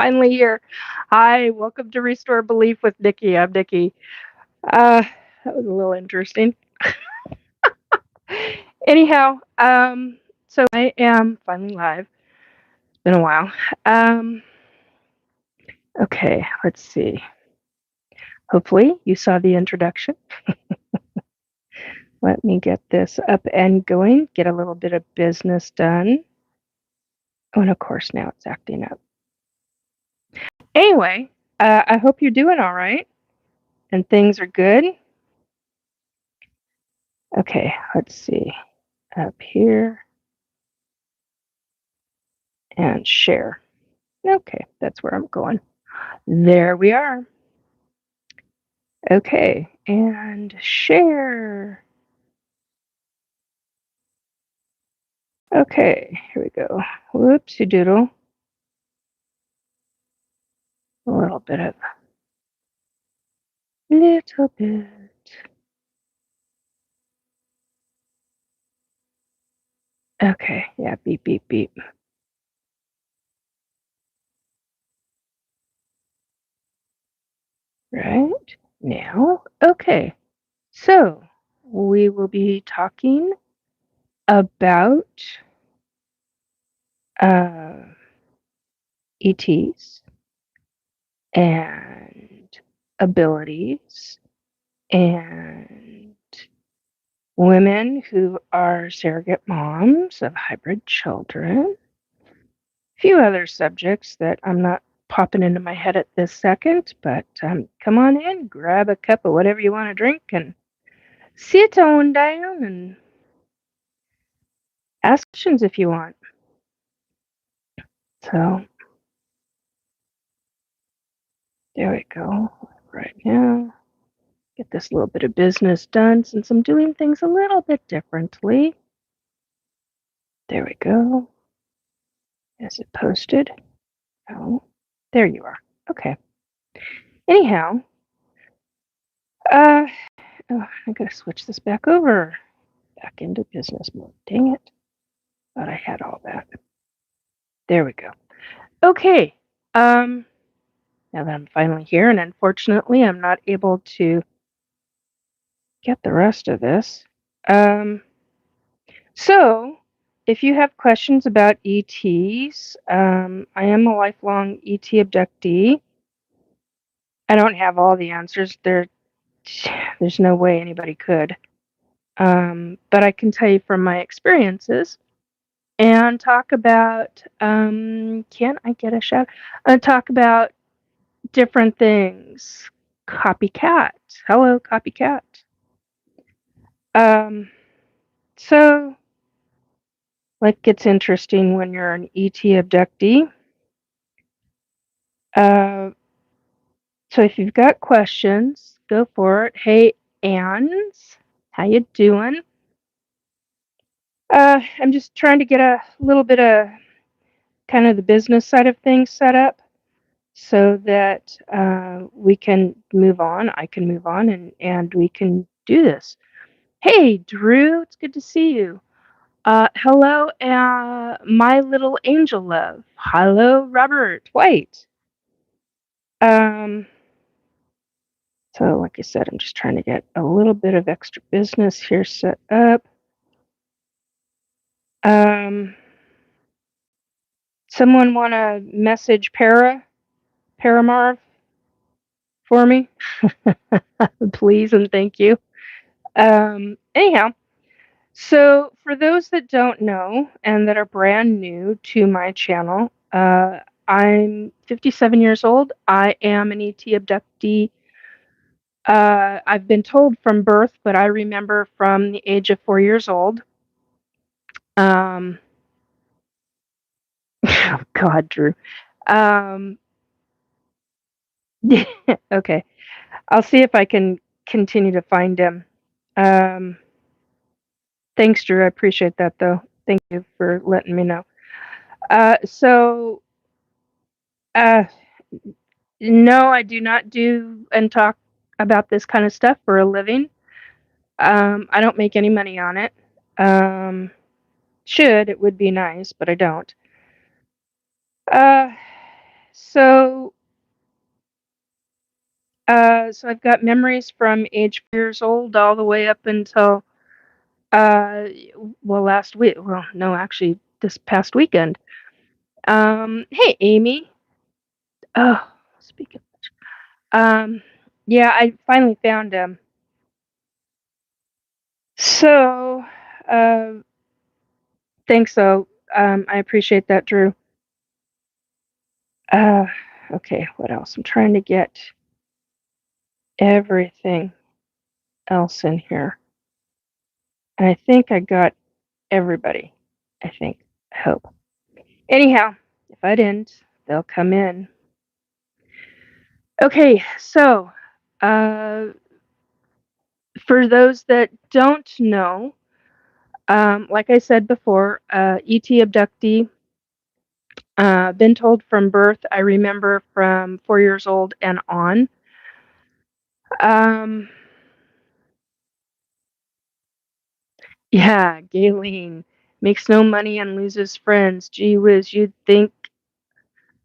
finally here. Hi, welcome to Restore Belief with Nikki. I'm Nikki. Uh, that was a little interesting. Anyhow, so I am finally live. It's been a while. Um, okay, let's see. Hopefully, you saw the introduction. Let me get this up and going, get a little bit of business done. Oh, and of course, now it's acting up. Anyway, I hope you're doing all right and things are good. Okay, let's see. Up here and share. Okay, that's where I'm going. There we are. Okay, and share. Okay, here we go. Whoopsie doodle. A little bit of. Little bit. Okay, yeah, beep, beep, beep. Right now. Okay, so we will be talking about uh, ETs and abilities and women who are surrogate moms of hybrid children. A few other subjects that I'm not popping into my head at this second, but come on in, grab a cup of whatever you want to drink, and sit on down and ask questions if you want. So, there we go. Right now, get this little bit of business done since I'm doing things a little bit differently. There we go. Is it posted? Oh, there you are. Okay. Anyhow, oh, I gotta switch this back over. Back into business mode. Dang it. Thought I had all that. There we go. Okay. Now that I'm finally here, and unfortunately I'm not able to get the rest of this. So if you have questions about ETs, I am a lifelong ET abductee. I don't have all the answers. There's no way anybody could. But I can tell you from my experiences and talk about, can I get a shout? Talk about different things. Copycat. Hello, copycat. Um, so, like, gets interesting when you're an ET abductee. Uh, so if you've got questions, go for it. Hey, Anns, how you doing? I'm just trying to get a little bit of kind of the business side of things set up so that we can move on. I can move on and we can do this. Hey, Drew, it's good to see you. Hello, my little angel love. Hello, Robert White. Um, so, like I said, I'm just trying to get a little bit of extra business here set up. Someone want to message Paramarv for me? Please and thank you. Anyhow, so for those that don't know and that are brand new to my channel, I'm 57 years old. I am an ET abductee. I've been told from birth, but I remember from the age of 4 years old. Oh God, Drew. Okay. I'll see if I can continue to find him. Thanks, Drew. I appreciate that, though. Thank you for letting me know. So, no, I do not do and talk about this kind of stuff for a living. I don't make any money on it. It would be nice, but I don't. Uh, So, so I've got memories from age 4 years old all the way up until, uh, well, last week. Well, no, actually, this past weekend. Hey, Amy. Oh, speaking. Um, yeah, I finally found him. So, uh, thanks, though. I appreciate that, Drew. Uh, okay, what else? I'm trying to get everything else in here. And I think I got everybody. I think. I hope. Anyhow, if I didn't, they'll come in. Okay, so uh, for those that don't know, like I said before, ET abductee, been told from birth. I remember from 4 years old and on. Um, yeah, Galen makes no money and loses friends. Gee whiz, you'd think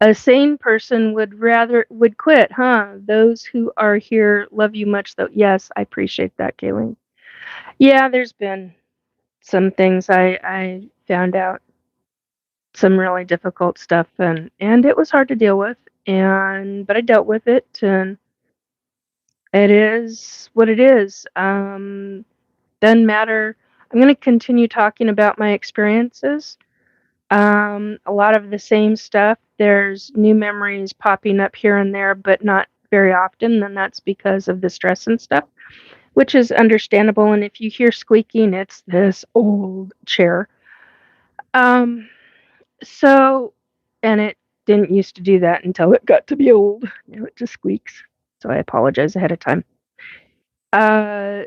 a sane person would quit, huh? Those who are here love you much, though. Yes, I appreciate that, Galen. Yeah, there's been some things I found out, some really difficult stuff, and it was hard to deal with, and but I dealt with it, and it is what it is. Doesn't matter. I'm going to continue talking about my experiences. A lot of the same stuff. There's new memories popping up here and there, but not very often, and that's because of the stress and stuff, which is understandable. And if you hear squeaking, it's this old chair. Um, so, and it didn't used to do that until it got to be old. Now it just squeaks. So I apologize ahead of time. Uh,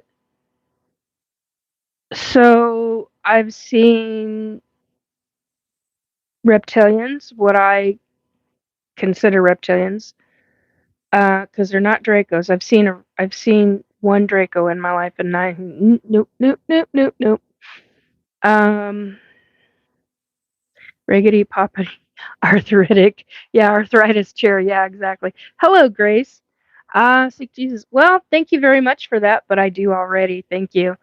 so I've seen reptilians, what I consider reptilians, because they're not Dracos. I've seen one Draco in my life, and nope, nope, nope, nope, nope. Um, Raggedy Poppity, arthritic, yeah, arthritis chair, yeah, exactly. Hello, Grace. Seek Jesus. Well, thank you very much for that, but I do already. Thank you.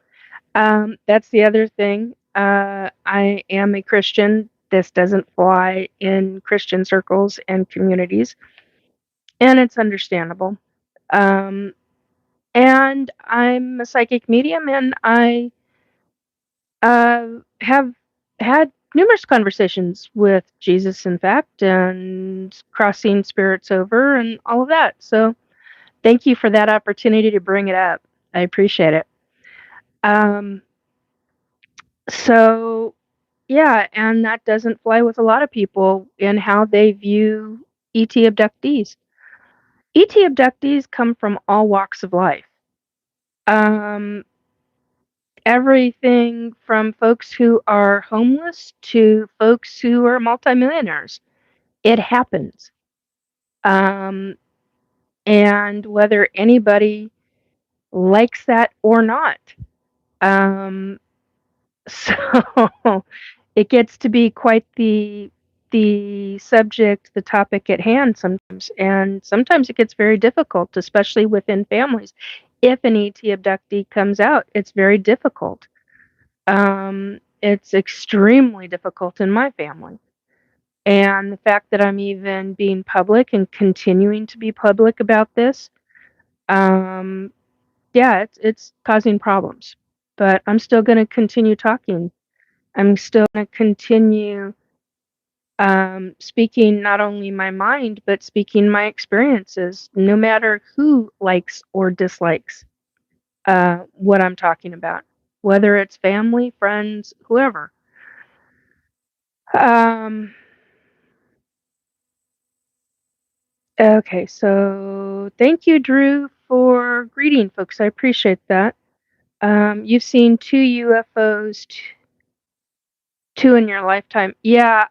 That's the other thing. I am a Christian. This doesn't fly in Christian circles and communities, and it's understandable. Um, and I'm a psychic medium, and I have had numerous conversations with Jesus, in fact, and crossing spirits over and all of that. So thank you for that opportunity to bring it up. I appreciate it. Um, so, yeah, and that doesn't fly with a lot of people in how they view ET abductees. ET abductees come from all walks of life. Um, Everything from folks who are homeless to folks who are multimillionaires. It happens. Um, and whether anybody likes that or not. Um, so it gets to be quite the subject, the topic at hand sometimes, and sometimes it gets very difficult, especially within families. If an ET abductee comes out, it's very difficult. It's extremely difficult in my family. And the fact that I'm even being public and continuing to be public about this, um, yeah, it's causing problems. But I'm still going to continue talking. I'm still going to continue speaking not only my mind, but speaking my experiences, no matter who likes or dislikes what I'm talking about, whether it's family, friends, whoever. Um, okay, so thank you, Drew, for greeting folks. I appreciate that. You've seen two UFOs, two in your lifetime. Yeah,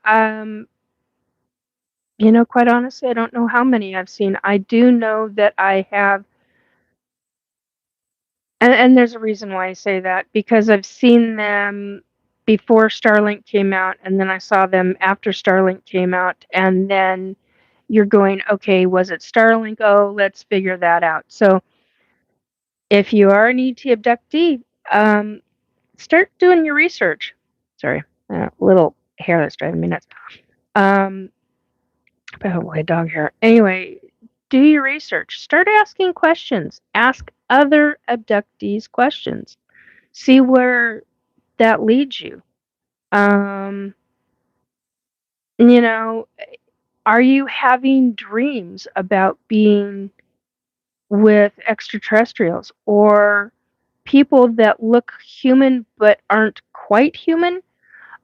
quite honestly, I don't know how many I've seen. I do know that I have, and there's a reason why I say that, because I've seen them before Starlink came out, and then I saw them after Starlink came out, and then you're going, okay, was it Starlink? Oh, let's figure that out. So if you are an ET abductee, start doing your research. Sorry, little hair that's driving me nuts. Oh, dog hair. Anyway, do your research. Start asking questions. Ask other abductees questions. See where that leads you. You know, are you having dreams about being with extraterrestrials or people that look human but aren't quite human?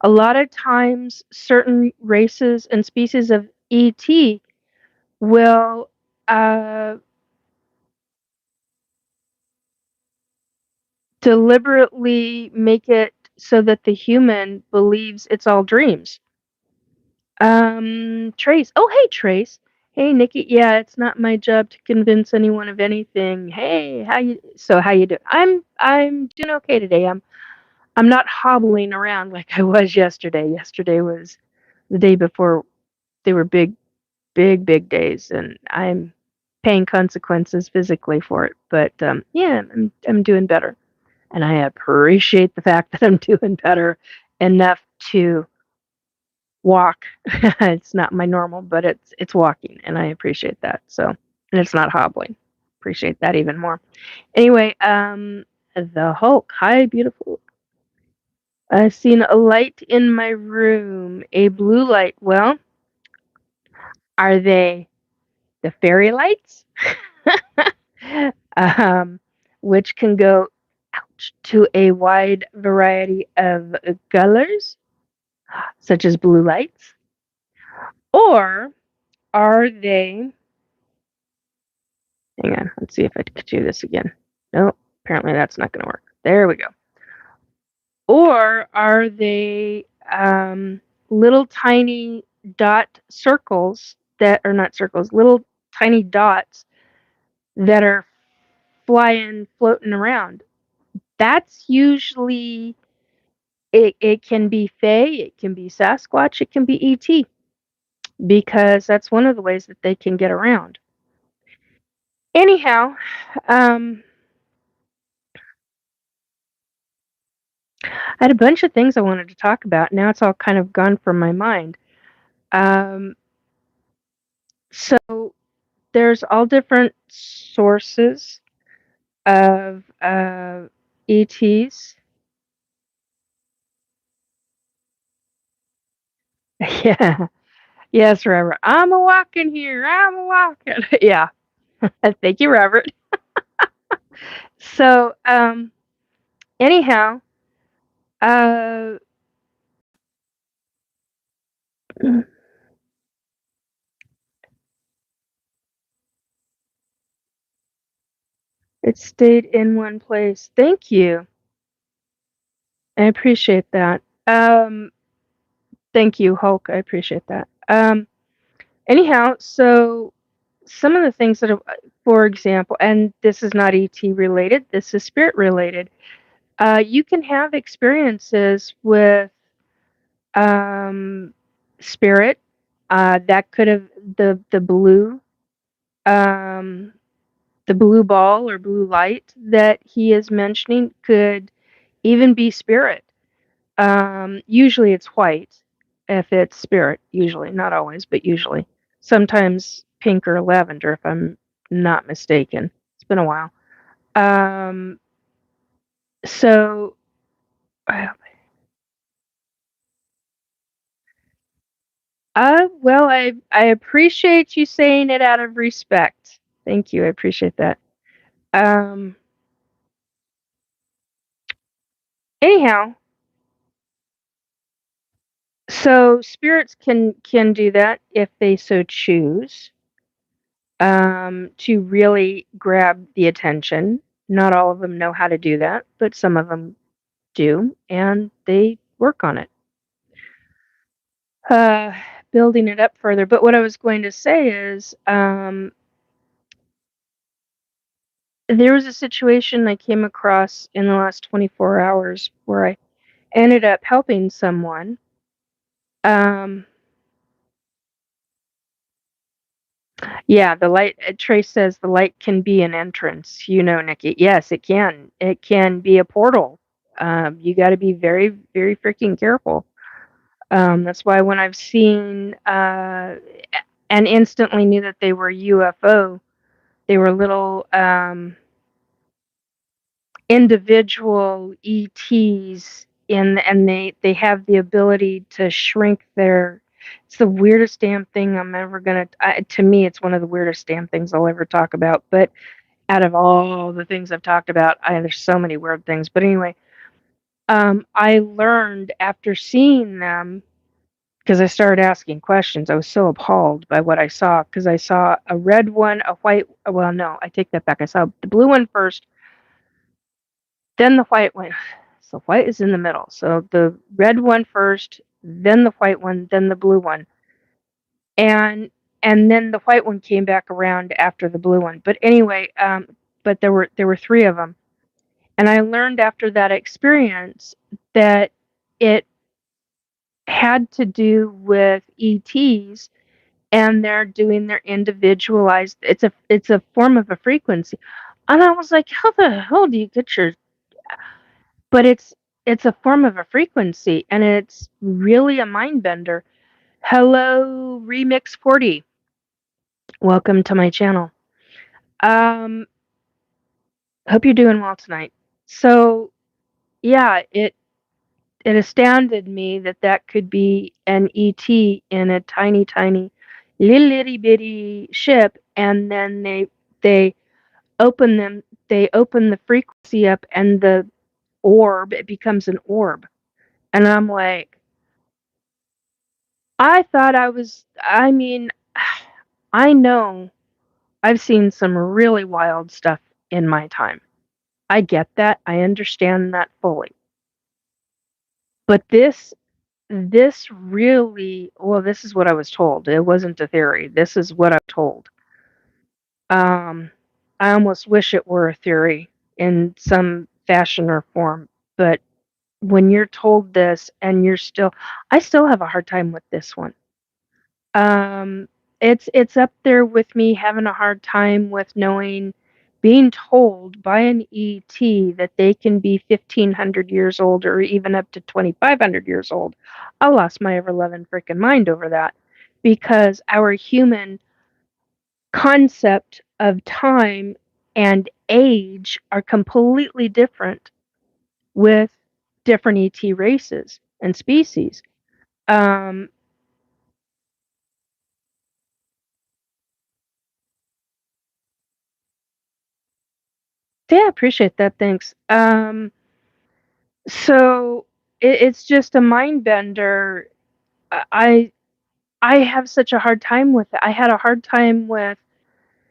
A lot of times, certain races and species of ET will deliberately make it so that the human believes it's all dreams. Trace. Oh, hey, Trace. Hey, Nikki. Yeah, it's not my job to convince anyone of anything. Hey, how you doing? I'm doing okay today. I'm not hobbling around like I was yesterday. Yesterday was the day before. They were big days, and I'm paying consequences physically for it. But yeah, I'm doing better, and I appreciate the fact that I'm doing better enough to walk. It's not my normal, but it's walking, and I appreciate that. So, and it's not hobbling. Appreciate that even more. Anyway, the Hulk. Hi, beautiful. I've seen a light in my room, a blue light. Well, are they the fairy lights? um, which can go out to a wide variety of colors, such as blue lights? Or are they, hang on, let's see if I could do this again. No, apparently that's not going to work. There we go. Or are they little tiny dot circles that are not circles, little tiny dots that are flying, floating around? That's usually it can be Fae, it can be Sasquatch, it can be ET, because that's one of the ways that they can get around. Anyhow, I had a bunch of things I wanted to talk about. Now it's all kind of gone from my mind. Um, so there's all different sources of ETs. Yeah. Yes, Robert. I'm a walking here. I'm a walking. Yeah. Thank you, Robert. So, anyhow, uh, it stayed in one place. Thank you. I appreciate that. Thank you, Hulk. I appreciate that. Anyhow, so some of the things that are, for example, and this is not ET related, this is spirit related. You can have experiences with spirit. That could have the blue, um, the blue ball or blue light that he is mentioning could even be spirit. Usually it's white if it's spirit, usually, not always, but usually. Sometimes pink or lavender if I'm not mistaken. It's been a while. Um, so, well, I appreciate you saying it out of respect. Thank you. I appreciate that. Um, anyhow, so spirits can do that if they so choose. To really grab the attention. Not all of them know how to do that, but some of them do, and they work on it. Uh, Building it up further. But what I was going to say is, there was a situation I came across in the last 24 hours where I ended up helping someone. Um, Yeah, the light, Trace says the light can be an entrance. You know, Nikki. Yes, it can. It can be a portal. You got to be very, very freaking careful. That's why when I've seen and instantly knew that they were UFO, they were little individual ETs and they have the ability to shrink their. It's the weirdest damn thing I'm ever gonna. To me, it's one of the weirdest damn things I'll ever talk about. But out of all the things I've talked about, there's so many weird things. But anyway, I learned after seeing them because I started asking questions. I was so appalled by what I saw because I saw a red one, a white. Well, no, I take that back. I saw the blue one first, then the white one. So white is in the middle. So the red one first, then the white one, then the blue one, and and then the white one came back around after the blue one. But anyway, but there were three of them, and I learned after that experience that it had to do with ETs and they're doing their individualized. It's a form of a frequency, and I was like, how the hell do you get your? But it's a form of a frequency, and it's really a mind bender. Hello, Remix 40. Welcome to my channel. Um, hope you're doing well tonight. So yeah, it astounded me that that could be an ET in a tiny, tiny, little itty bitty ship, and then they open them. They open the frequency up, and the orb it becomes an orb, and I'm like, I thought I was. I mean, I know I've seen some really wild stuff in my time. I get that. I understand that fully. But this really, well, this is what I was told. It wasn't a theory. This is what I'm told. Um, I almost wish it were a theory in some fashion or form, but when you're told this and I still have a hard time with this one. Um, it's up there with me having a hard time with being told by an ET that they can be 1,500 years old or even up to 2,500 years old. I lost my ever loving freaking mind over that because our human concept of time and age are completely different with different ET races and species. Um, yeah, I appreciate that. Thanks. So it's just a mind bender. I I have such a hard time with it. I had a hard time with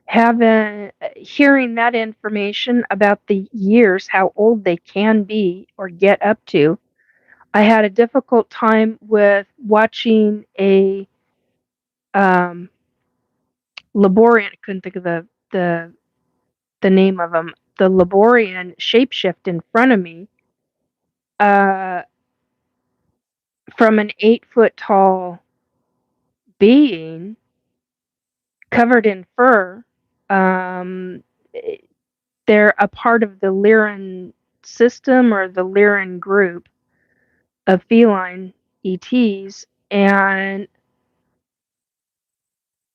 having hearing that information about the years, how old they can be or get up to. I had a difficult time with watching a um, Laborian. I couldn't think of the name of them. The Laborian shapeshift in front of me uh, from an 8 foot tall being covered in fur. Um, they're a part of the Lyran system or the Lyran group of feline ETs, and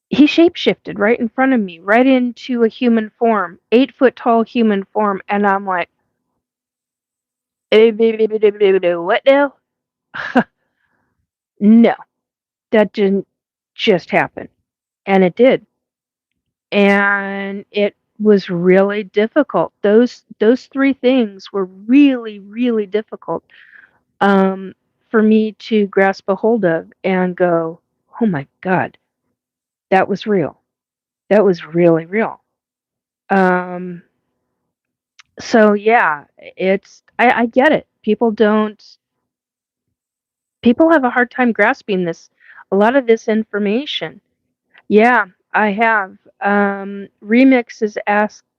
he shapeshifted right in front of me, right into a human form, 8 foot tall human form, and I'm like, what now? No, that didn't just happen, and it did. And it was really difficult. Those three things were really, really difficult um, for me to grasp a hold of and go, oh my God, that was real. That was really real. Um, so yeah, I get it. People have a hard time grasping a lot of this information. Yeah, I have. Remix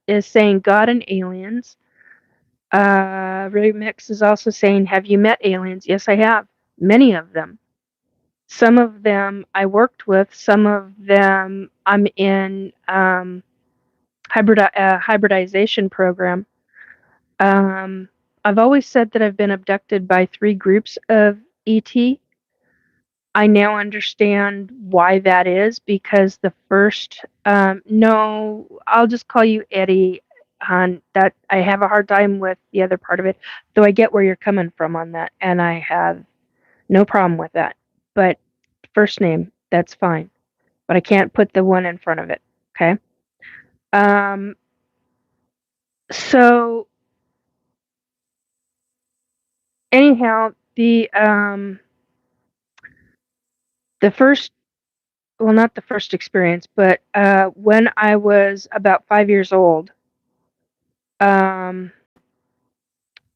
is saying God and aliens. Remix is also saying, have you met aliens? Yes, I have. Many of them. Some of them I worked with. Some of them I'm in hybridization program. Um, I've always said that I've been abducted by 3 groups of ET. I now understand why that is, because the first, no, I'll just call you Eddie, hon. That I have a hard time with the other part of it, though I get where you're coming from on that, and I have no problem with that. But first name, that's fine. But I can't put the one in front of it. Okay. Um, so anyhow, the first, well, not the first experience, but when I was about 5 years old, um,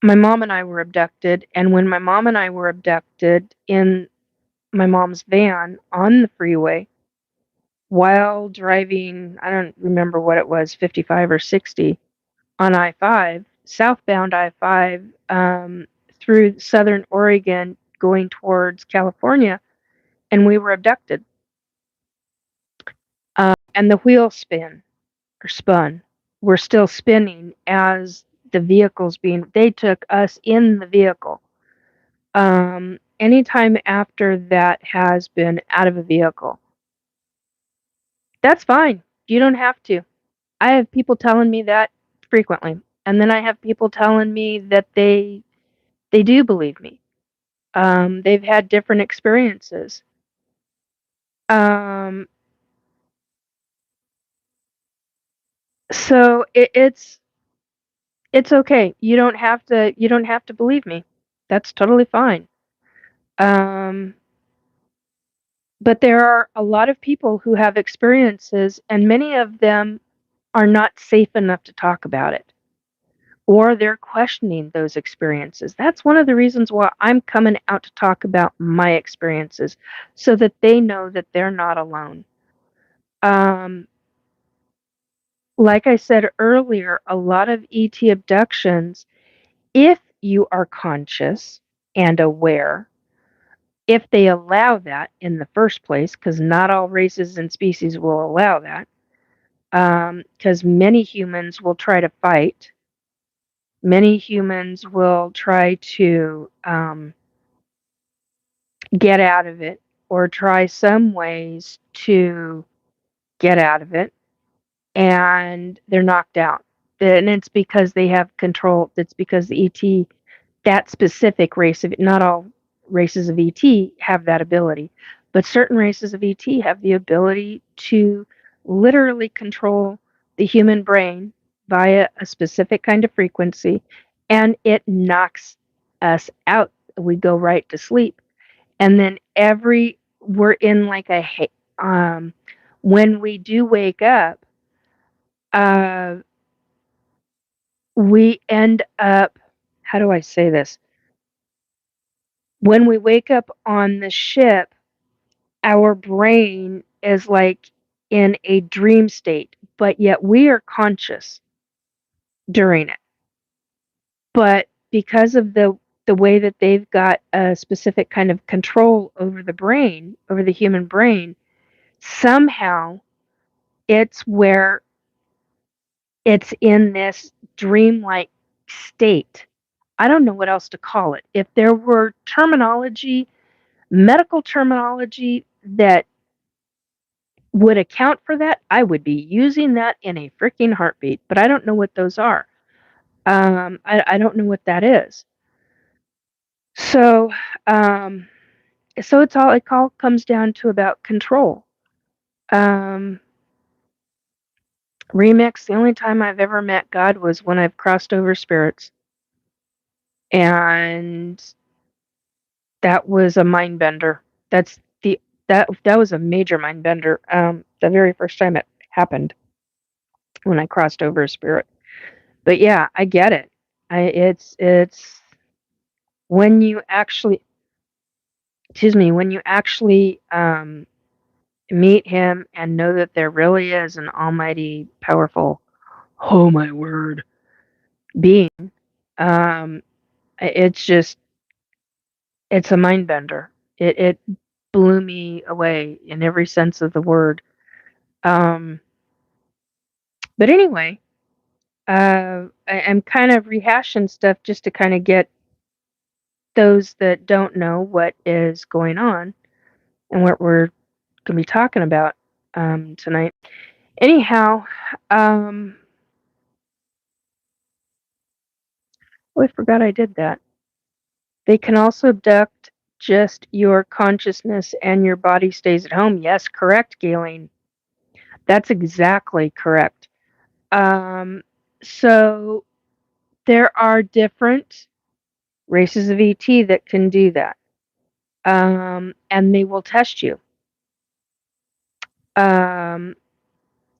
my mom and I were abducted. And when my mom and I were abducted in my mom's van on the freeway while driving, I don't remember what it was, 55 or 60 on I-5, southbound I-5, through southern Oregon going towards California, and we were abducted. And the wheel spun. We're still spinning as the vehicle's they took us in the vehicle. Anytime after that has been out of a vehicle, that's fine. You don't have to. I have people telling me that frequently. And then I have people telling me that they do believe me. They've had different experiences. Um, so it's okay. You don't have to believe me. That's totally fine. Um, but there are a lot of people who have experiences, and many of them are not safe enough to talk about it, or they're questioning those experiences. That's one of the reasons why I'm coming out to talk about my experiences, so that they know that they're not alone. Um, like I said earlier, a lot of ET abductions, if you are conscious and aware, if they allow that in the first place, because not all races and species will allow that, because many humans will try to fight. Many humans will try to get out of it, or try some ways to get out of it, and they're knocked out. And it's because they have control. It's because the ET, that specific race of, not all races of ET have that ability, but certain races of ET have the ability to literally control the human brain via a specific kind of frequency, and it knocks us out. We go right to sleep. And then we're in like when we do wake up, uh, we end up, how do I say this? When we wake up on the ship, our brain is like in a dream state, but yet we are conscious during it. But because of the way that they've got a specific kind of control over the brain, over the human brain, somehow it's where it's in this dreamlike state. I don't know what else to call it. If there were terminology, medical terminology, that would account for that, I would be using that in a freaking heartbeat. But I don't know what those are. I don't know what that is. So, um, it all comes down to about control. Um, Remix. The only time I've ever met God was when I've crossed over spirits, and that was a mind bender. That's the that was a major mind bender. The very first time it happened, when I crossed over a spirit. But yeah, I get it. It's when you actually, when you actually meet him and know that there really is an almighty, powerful, oh my word, being. Um, it's just, it's a mind bender. It blew me away in every sense of the word. But anyway, I'm kind of rehashing stuff just to kind of get those that don't know what is going on and what we're going to be talking about tonight. Anyhow, oh, I forgot I did that. They can also abduct just your consciousness and your body stays at home. Yes, correct, Galen. That's exactly correct. So there are different races of ET that can do that. And they will test you.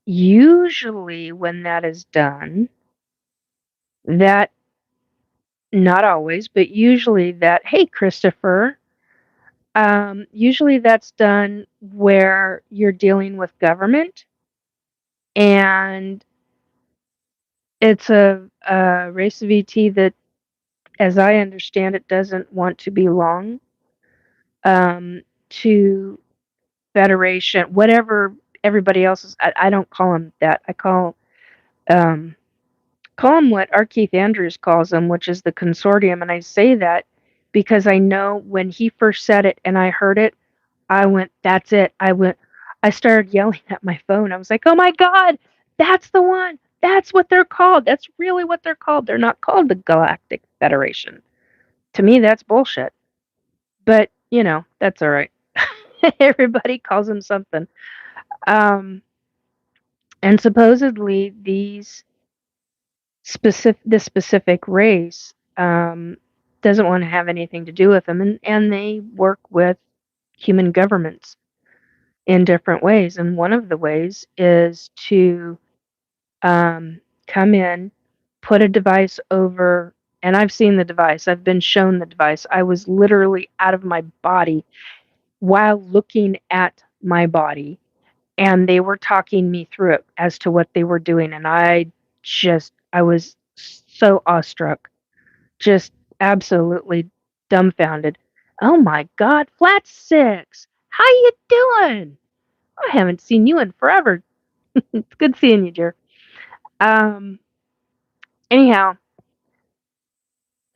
Usually when that is done, that not always, but usually that, hey, Christopher, usually that's done where you're dealing with government and it's a race of ET that, as I understand it, doesn't want to belong to Federation, whatever everybody else is. I don't call them that. I um, call them what R. Keith Andrews calls them, which is the consortium. And I say that because I know when he first said it and I heard it, I went, that's it. I started yelling at my phone. I was like, oh my God, that's the one. That's what they're called. That's really what they're called. They're not called the Galactic Federation. To me, that's bullshit. But, that's all right. Everybody calls them something. And supposedly this specific race doesn't want to have anything to do with them, and they work with human governments in different ways. And one of the ways is to come in, put a device over, and I've seen the device. I've been shown the device. I was literally out of my body while looking at my body, and they were talking me through it as to what they were doing. And I was so awestruck, just absolutely dumbfounded. Oh my God, Flat Six, how you doing? I haven't seen you in forever. It's good seeing you, dear. Um, Anyhow,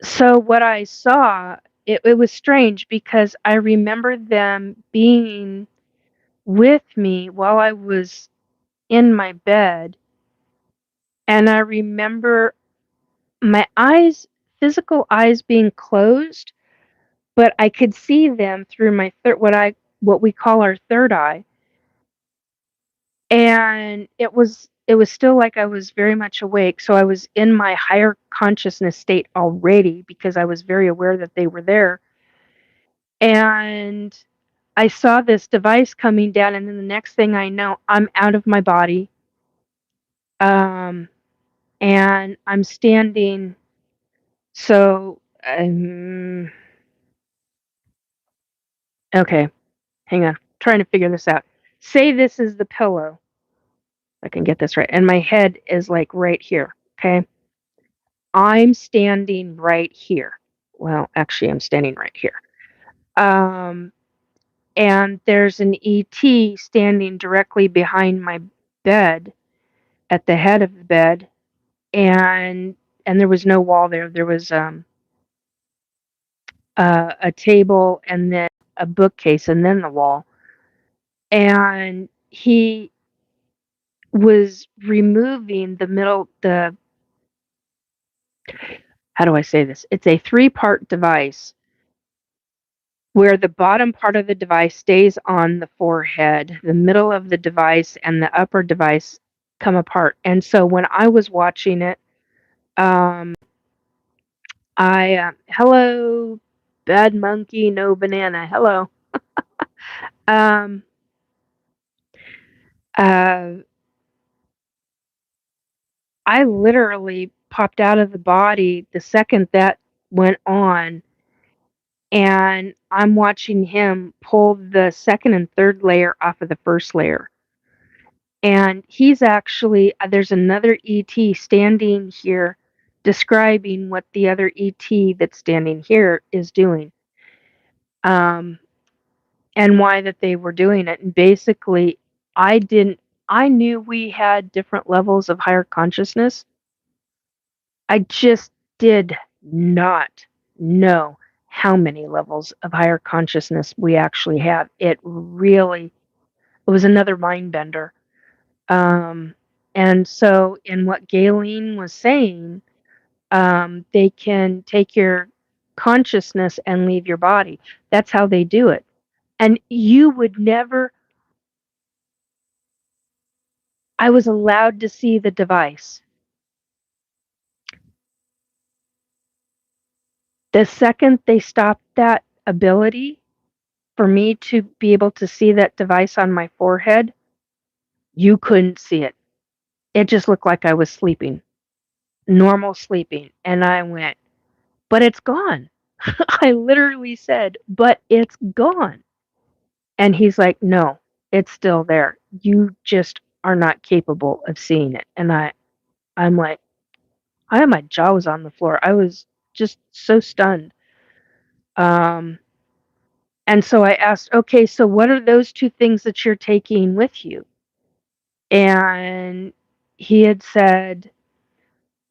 so what I saw, it was strange because I remember them being with me while I was in my bed, and I remember my eyes, physical eyes being closed, but I could see them through my what we call our third eye. And it was still like I was very much awake, so I was in my higher consciousness state already because I was very aware that they were there. And I saw this device coming down, and then the next thing I know, I'm out of my body. And I'm standing. So, okay, hang on. Trying to figure this out. Say this is the pillow. I can get this right. And my head is like right here. Okay. I'm standing right here. Well, actually, I'm standing right here. And there's an ET standing directly behind my bed at the head of the bed. And there was no wall there. There was a table and then a bookcase and then the wall. And he was removing how do I say this? It's a 3-part device where the bottom part of the device stays on the forehead, the middle of the device and the upper device come apart. And so when I was watching it, hello, bad monkey, no banana, hello. Um, uh, I literally popped out of the body the second that went on, and I'm watching him pull the second and third layer off of the first layer. And he's actually, there's another ET standing here describing what the other ET that's standing here is doing. And and why that they were doing it. And basically, I knew we had different levels of higher consciousness. I just did not know how many levels of higher consciousness we actually have. It was another mind bender. Um, and so, in what Galen was saying, they can take your consciousness and leave your body. That's how they do it. And you would never, I was allowed to see the device. The second they stopped that ability for me to be able to see that device on my forehead, you couldn't see it. It just looked like I was sleeping, normal sleeping. And I went, but it's gone. I literally said, but it's gone. And he's like, no, it's still there. You just are not capable of seeing it. And I'm like, I had my jaw was on the floor. I was just so stunned. Um, and so I asked, okay, so what are those two things that you're taking with you? And he had said,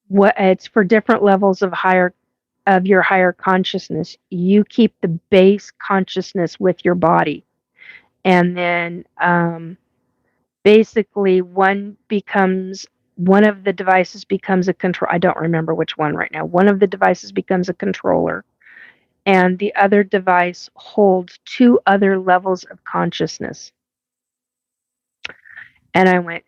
what it's for different levels of your higher consciousness. You keep the base consciousness with your body, and then basically one of the devices becomes a control. I don't remember which one right now. One of the devices becomes a controller, and the other device holds two other levels of consciousness. And I went,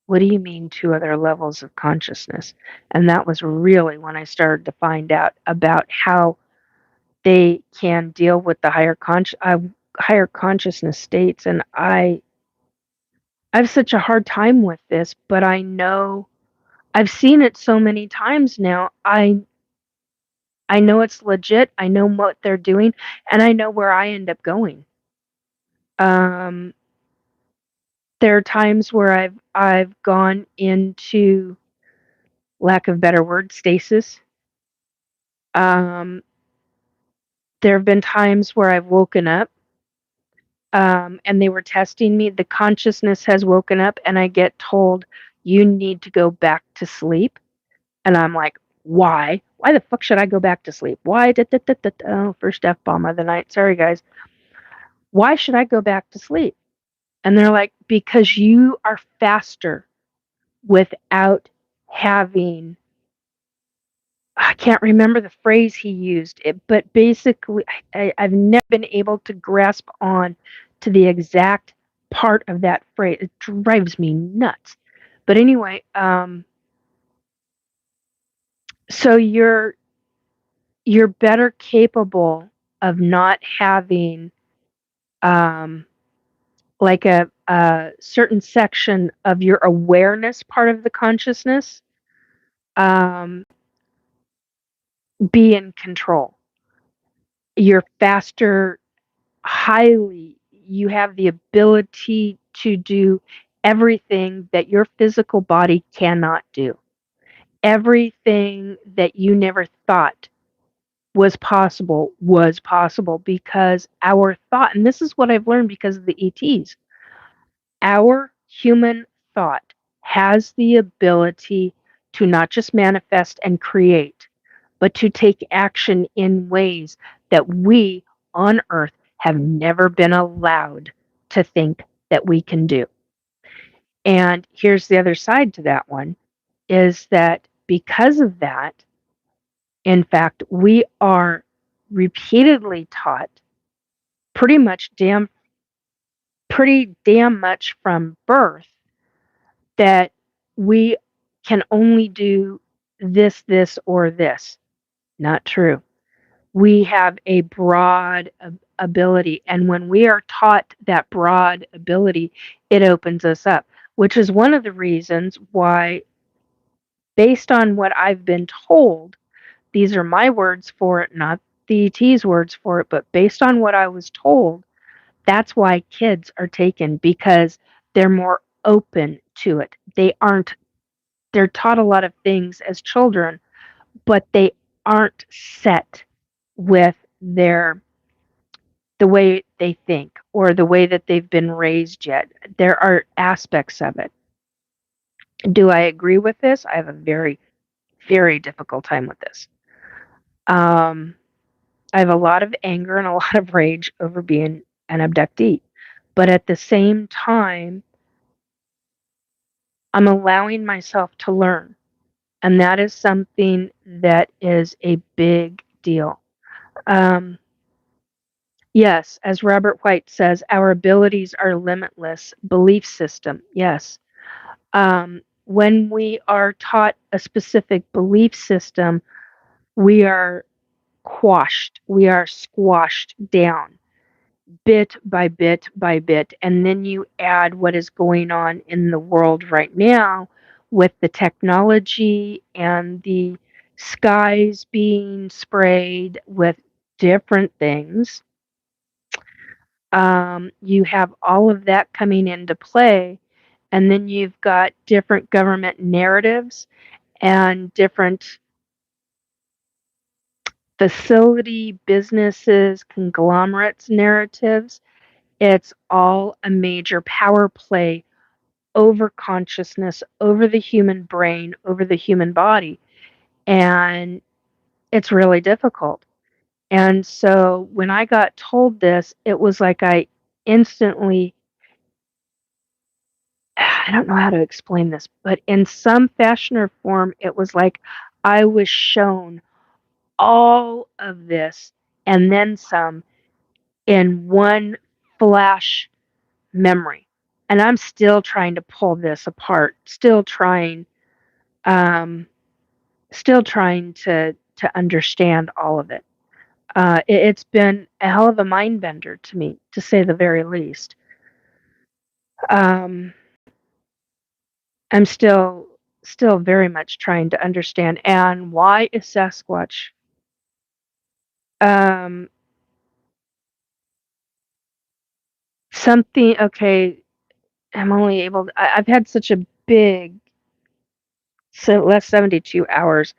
what do you mean two other levels of consciousness? And that was really when I started to find out about how they can deal with the higher consciousness states. And I have such a hard time with this, but I know I've seen it so many times now. I know it's legit. I know what they're doing, and I know where I end up going. Um, there are times where I've gone into, lack of better word, stasis. Um, there have been times where I've woken up, and they were testing me. The consciousness has woken up, and I get told, you need to go back to sleep. And I'm like, why? Why the fuck should I go back to sleep? Why? Oh, first F bomb of the night. Sorry, guys. Why should I go back to sleep? And they're like, because you are faster without having, I can't remember the phrase he used, but basically, I've never been able to grasp on to the exact part of that phrase. It drives me nuts. But anyway, so you're better capable of not having um, like a certain section of your awareness part of the consciousness um, be in control. You're faster, you have the ability to do everything that your physical body cannot do. Everything that you never thought was possible because our thought, and this is what I've learned because of the ETs, our human thought has the ability to not just manifest and create, but to take action in ways that we on Earth have never been allowed to think that we can do. And here's the other side to that one is that because of that, in fact, we are repeatedly taught pretty much pretty damn much from birth that we can only do this, or this. Not true. We have a broad ability, and when we are taught that broad ability, it opens us up, which is one of the reasons why, based on what I've been told, these are my words for it, not the ET's words for it, but based on what I was told, that's why kids are taken because they're more open to it. They're taught a lot of things as children, but they aren't set with their the way they think or the way that they've been raised yet. There are aspects of it. Do I agree with this? I have a very, very difficult time with this. Um, I have a lot of anger and a lot of rage over being an abductee. But at the same time, I'm allowing myself to learn. And that is something that is a big deal. Um, yes, as Robert White says, our abilities are limitless. Belief system, yes. When we are taught a specific belief system, we are quashed, we are squashed down bit by bit by bit. And then you add what is going on in the world right now with the technology and the skies being sprayed with different things. You have all of that coming into play. And then you've got different government narratives and different facility, businesses, conglomerates narratives. It's all a major power play over consciousness, over the human brain, over the human body. And it's really difficult. And so when I got told this, it was like I instantly, I don't know how to explain this, but in some fashion or form, it was like I was shown all of this and then some in one flash memory. And I'm still trying to pull this apart, um, still trying to understand all of it. It's been a hell of a mind bender to me, to say the very least. Um, I'm still very much trying to understand. And why is Sasquatch? Um, something. Okay, I'm only able. I've had such a big, so last 72 hours.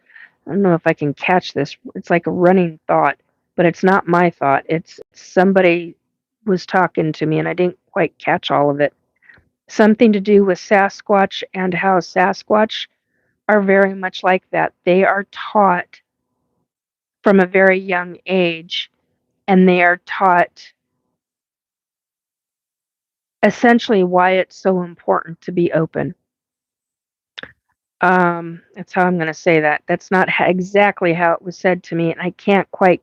I don't know if I can catch this. It's like a running thought, but it's not my thought. It's somebody was talking to me and I didn't quite catch all of it. Something to do with Sasquatch and how Sasquatch are very much like that. They are taught from a very young age and they are taught essentially why it's so important to be open. That's how I'm going to say that. That's not exactly how it was said to me, and I can't quite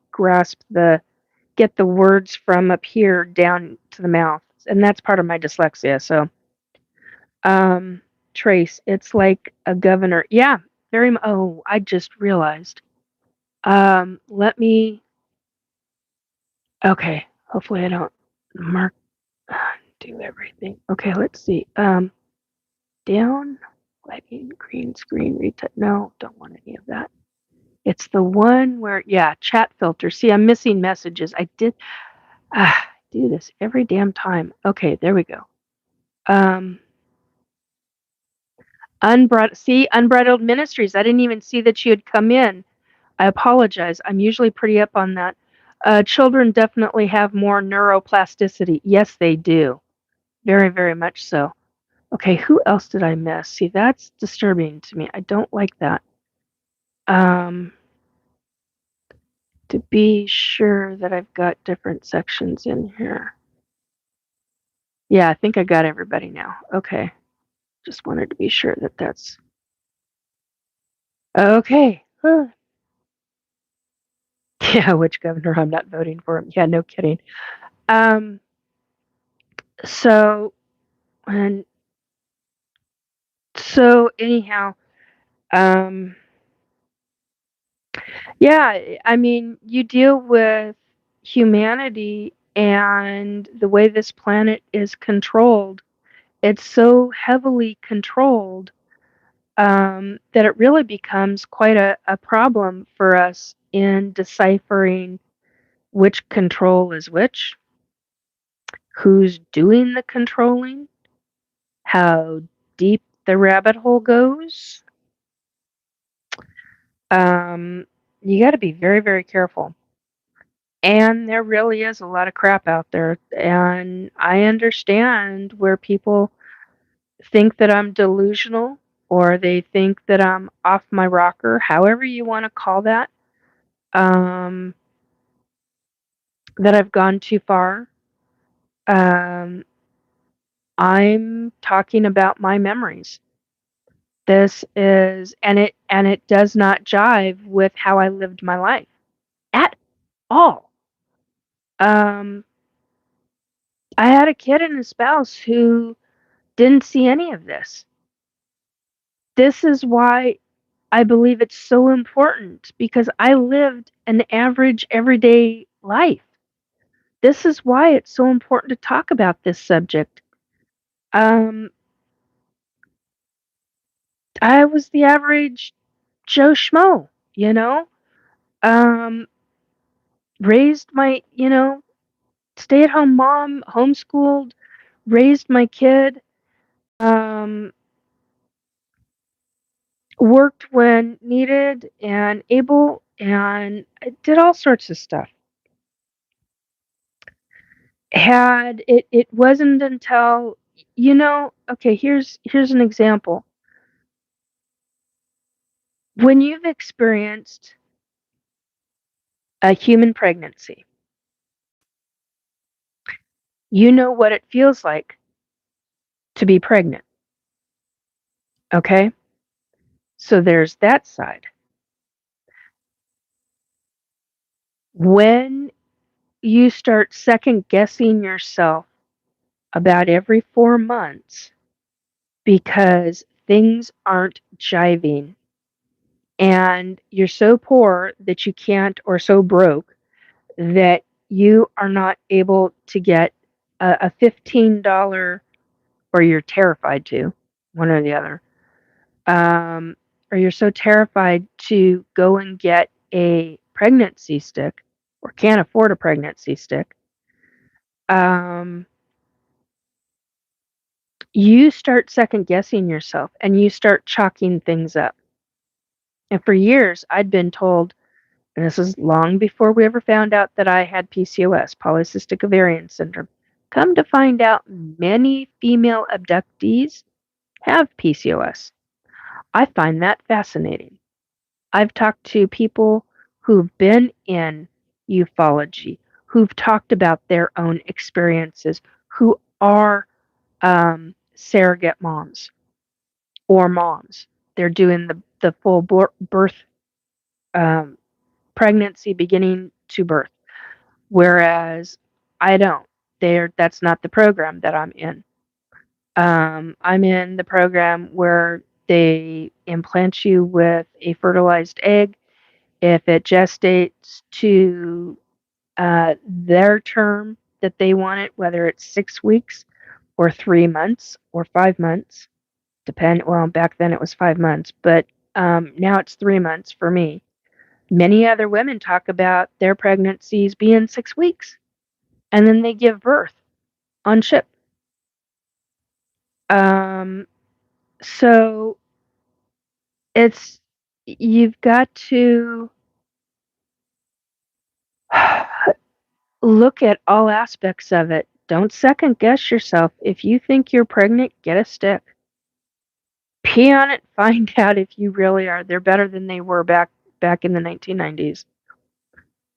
get the words from up here down to the mouth, and that's part of my dyslexia. So, um, trace, it's like a governor. Yeah, oh, I just realized. Let me. Okay, hopefully I don't mark do everything. Okay, let's see. Down, lighting, green screen, no, don't want any of that. It's the one where, yeah, chat filter. See, I'm missing messages. I did do this every damn time. Okay, there we go. Um, Unbridled Ministries. I didn't even see that you had come in. I apologize. I'm usually pretty up on that. Children definitely have more neuroplasticity. Yes, they do. Very, very much so. Okay, who else did I miss? See, that's disturbing to me. I don't like that. Um, to be sure that I've got different sections in here. Yeah, I think I got everybody now. Okay. Just wanted to be sure that that's okay. Yeah, which governor? I'm not voting for him. Yeah, no kidding. Um, so and so anyhow, um, yeah, I mean, you deal with humanity and the way this planet is controlled. It's so heavily controlled that it really becomes quite a problem for us in deciphering which control is which, who's doing the controlling, how deep the rabbit hole goes. Um, you got to be very, very careful. And there really is a lot of crap out there. And I understand where people think that I'm delusional or they think that I'm off my rocker, however you want to call that, um, that I've gone too far. Um, I'm talking about my memories. This is, and it does not jive with how I lived my life at all. Um, I had a kid and a spouse who didn't see any of this. This is why I believe it's so important because I lived an average everyday life. This is why it's so important to talk about this subject. Um, I was the average Joe Schmo, you know? Um, raised my, stay at home mom, homeschooled, raised my kid, um, worked when needed and able, and I did all sorts of stuff. It wasn't until, okay, here's an example. When you've experienced a human pregnancy, you know what it feels like to be pregnant, okay? So there's that side. When you start second guessing yourself about every 4 months because things aren't jiving and you're so poor that you can't, or so broke that you are not able to get a $15, or you're terrified to, one or the other, or you're so terrified to go and get a pregnancy stick or can't afford a pregnancy stick, um, you start second guessing yourself and you start chalking things up. And for years, I'd been told, and this is long before we ever found out that I had PCOS, polycystic ovarian syndrome. Come to find out, many female abductees have PCOS. I find that fascinating. I've talked to people who've been in ufology, who've talked about their own experiences, who are surrogate moms or moms. They're doing the full birth, um, pregnancy beginning to birth, whereas I don't. That's not the program that I'm in. I'm in the program where they implant you with a fertilized egg. If it gestates to their term that they want it, whether it's 6 weeks or 3 months or 5 months, well, back then it was 5 months, but now it's 3 months for me. Many other women talk about their pregnancies being 6 weeks, and then they give birth on ship. Um, so it's you've got to look at all aspects of it. Don't second guess yourself. If you think you're pregnant, get a stick. Pee on it, find out if you really are. They're better than they were back in the 1990s.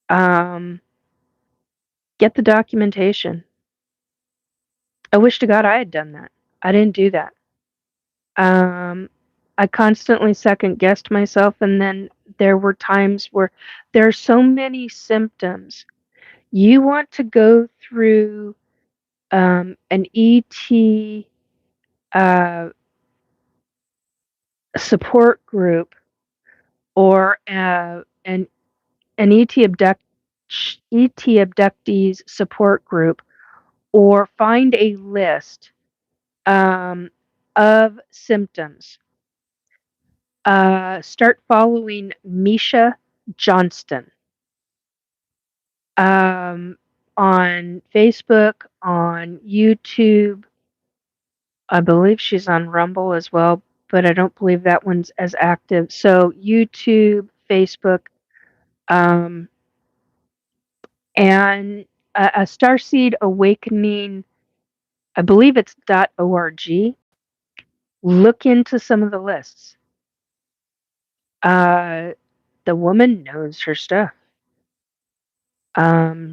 Um, get the documentation. I wish to God I had done that. I didn't do that. Um, I constantly second guessed myself, and then there were times where there are so many symptoms. You want to go through an ET support group or an ET abductees support group, or find a list um, of symptoms. Start following Misha Johnston on Facebook, on YouTube. I believe she's on Rumble as well, but I don't believe that one's as active. So YouTube, Facebook, um, And a Starseed Awakening, I believe it's .org. Look into some of the lists. The woman knows her stuff.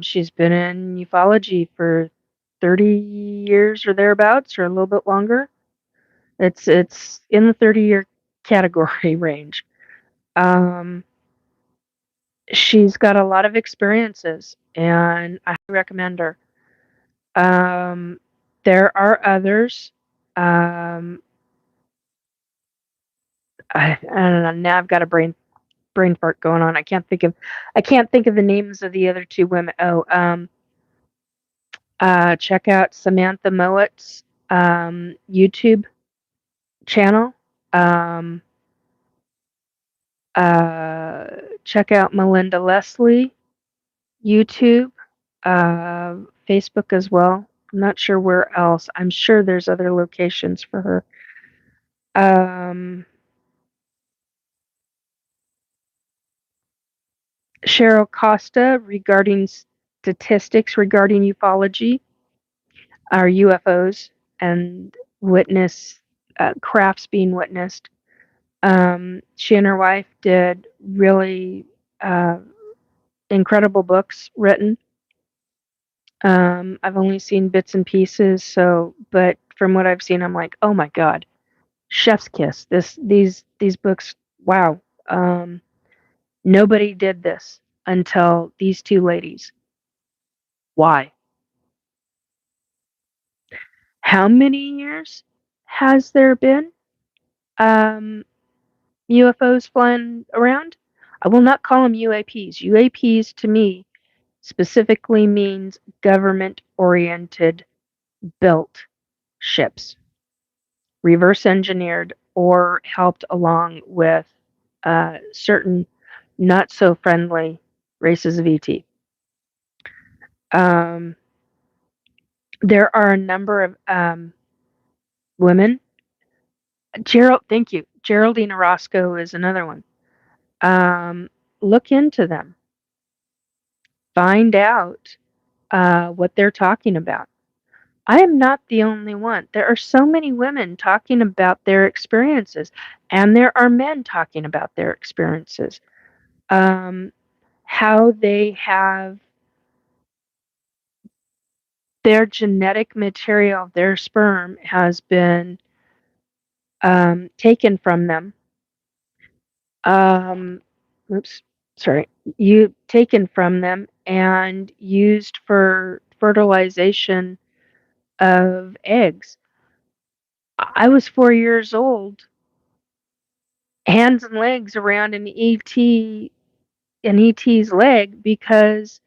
She's been in ufology for 30 years or thereabouts, or a little bit longer. It's in the 30-year category range. She's got a lot of experiences, and I recommend her. There are others. Um, I don't know. Now I've got a brain fart going on. I can't think of the names of the other two women. Check out Samantha Mowatt's YouTube channel. Um, uh, Check out Melinda Leslie YouTube, uh, Facebook as well. I'm not sure where else. I'm sure there's other locations for her. Cheryl Costa regarding statistics regarding ufology, or UFOs, and witness crafts being witnessed. She and her wife did really incredible books written. I've only seen bits and pieces, but from what I've seen, I'm like, oh my god, chef's kiss. These books, wow. Nobody did this until these two ladies. Why? How many years has there been UFOs flying around? I will not call them UAPs. UAPs to me specifically means government-oriented built ships, reverse engineered or helped along with certain not so friendly races of ET. There are a number of women. Thank you. Geraldine Orozco is another one. Look into them. Find out what they're talking about. I am not the only one. There are so many women talking about their experiences, and there are men talking about their experiences. How they have their genetic material, their sperm has been taken from them. Oops, sorry. Taken from them and used for fertilization of eggs. I was 4 years old, hands and legs around an ET's leg because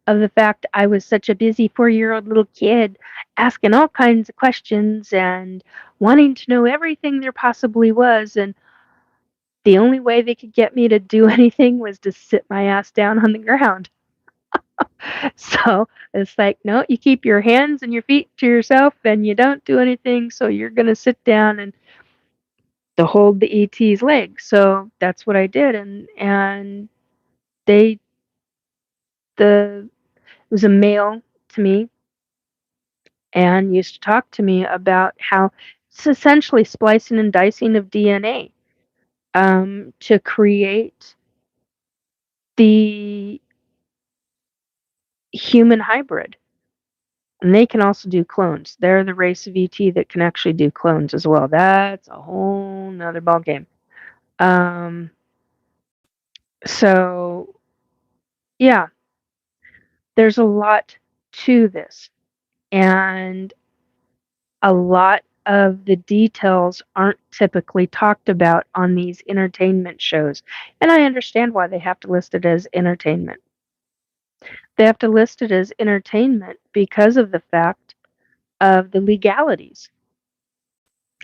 of the fact I was such a busy 4-year-old little kid asking all kinds of questions and wanting to know everything there possibly was. And the only way they could get me to do anything was to sit my ass down on the ground. So it's like, no, you keep your hands and your feet to yourself and you don't do anything. So you're going to sit down and to hold the ET's leg. So that's what I did. And they, it was a male to me and used to talk to me about how it's essentially splicing and dicing of DNA to create the human hybrid. And they can also do clones. They're the race of ET that can actually do clones as well. That's a whole nother ballgame. So, yeah, there's a lot to this. And a lot of the details aren't typically talked about on these entertainment shows. And I understand why they have to list it as entertainment. They have to list it as entertainment because of the fact of the legalities.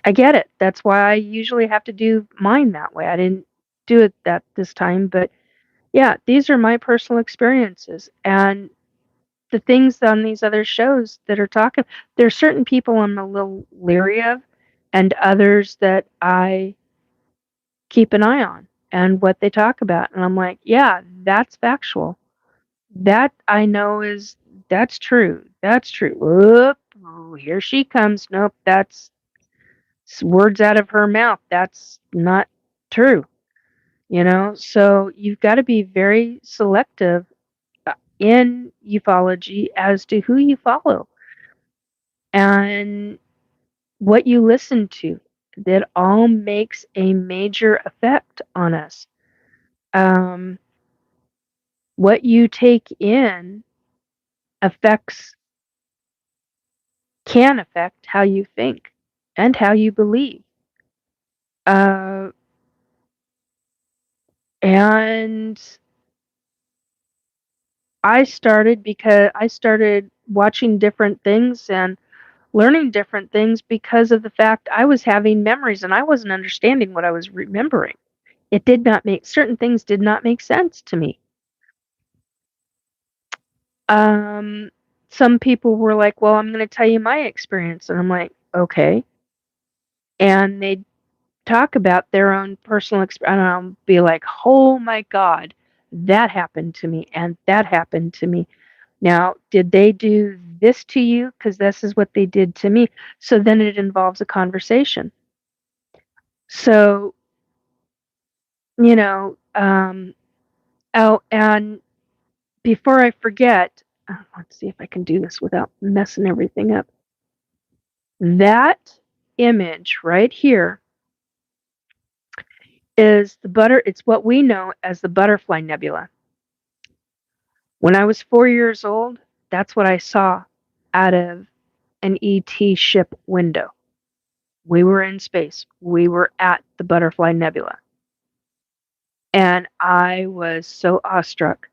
I get it. That's why I usually have to do mine that way. I didn't do it that this time, but yeah, these are my personal experiences. And the things on these other shows that are talking, there's certain people I'm a little leery of, and others that I keep an eye on and what they talk about. And I'm like, yeah, that's factual. That I know is that's true. That's true. Whoop, here she comes. Nope, that's words out of her mouth. That's not true. So you've got to be very selective in ufology as to who you follow and what you listen to. That all makes a major effect on us. Um, what you take in affects can affect how you think and how you believe. Uh, and I started watching different things and learning different things because of the fact I was having memories and I wasn't understanding what I was remembering. It did not make certain things did not make sense to me. Um, some people were like, "Well, I'm going to tell you my experience," and I'm like, "Okay." And they talk about their own personal experience, and I'll be like, "Oh my God, that happened to me, and that happened to me." Now, did they do this to you? Because this is what they did to me. So then it involves a conversation. So, you know, oh, and before I forget, let's see if I can do this without messing everything up. That image right here is it's what we know as the butterfly nebula. When I was 4 years old, that's what I saw out of an ET ship window. We were in space. We were at the Butterfly Nebula. And I was so awestruck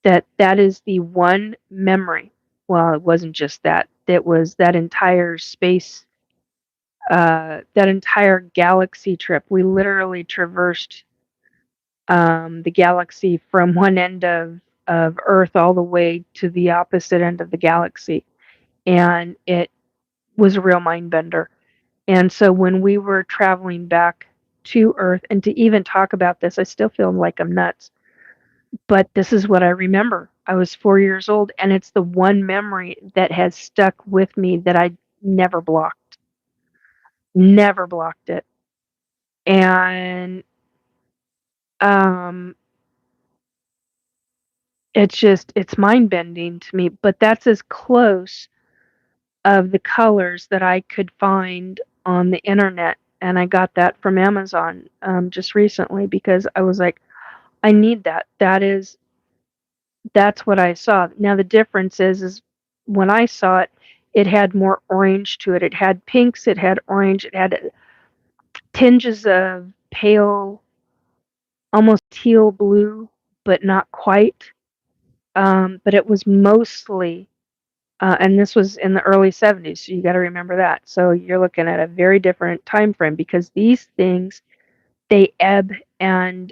that that is the one memory. Well, it wasn't just that. It was that entire space, that entire galaxy trip. We literally traversed the galaxy from one end of Earth all the way to the opposite end of the galaxy. And it was a real mind bender. And so when we were traveling back to Earth, and to even talk about this, I still feel like I'm nuts. But this is what I remember. I was 4 years old, and it's the one memory that has stuck with me that I never blocked. Never blocked it. And um, it's mind bending to me, but that's as close of the colors that I could find on the internet. And I got that from Amazon just recently because I was like, I need that. That's what I saw. Now the difference is when I saw it, it had more orange to it. It had pinks, it had orange, it had tinges of pale, almost teal blue, but not quite. But it was mostly, and this was in the early 70s, so you got to remember that. So you're looking at a very different time frame because these things they ebb and